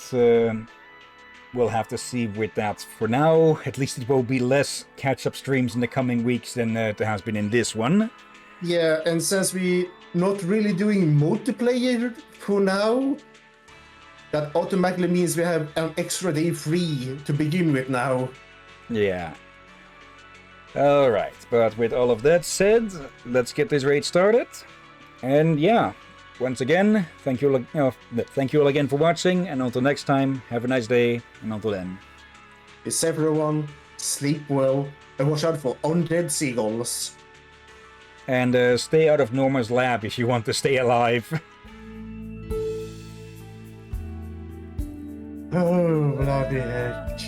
we'll have to see with that. For now, at least it will be less catch up streams in the coming weeks than there has been in this one.
Yeah, and since we not really doing multiplayer for now, that automatically means we have an extra day free to begin with now.
Yeah. Alright, but with all of that said, let's get this raid started. And yeah, once again, thank you all again for watching, and until next time, have a nice day, and until then.
Be safe everyone, sleep well, and watch out for undead seagulls.
And stay out of Norma's lab if you want to stay alive.
Oh, bloody heck.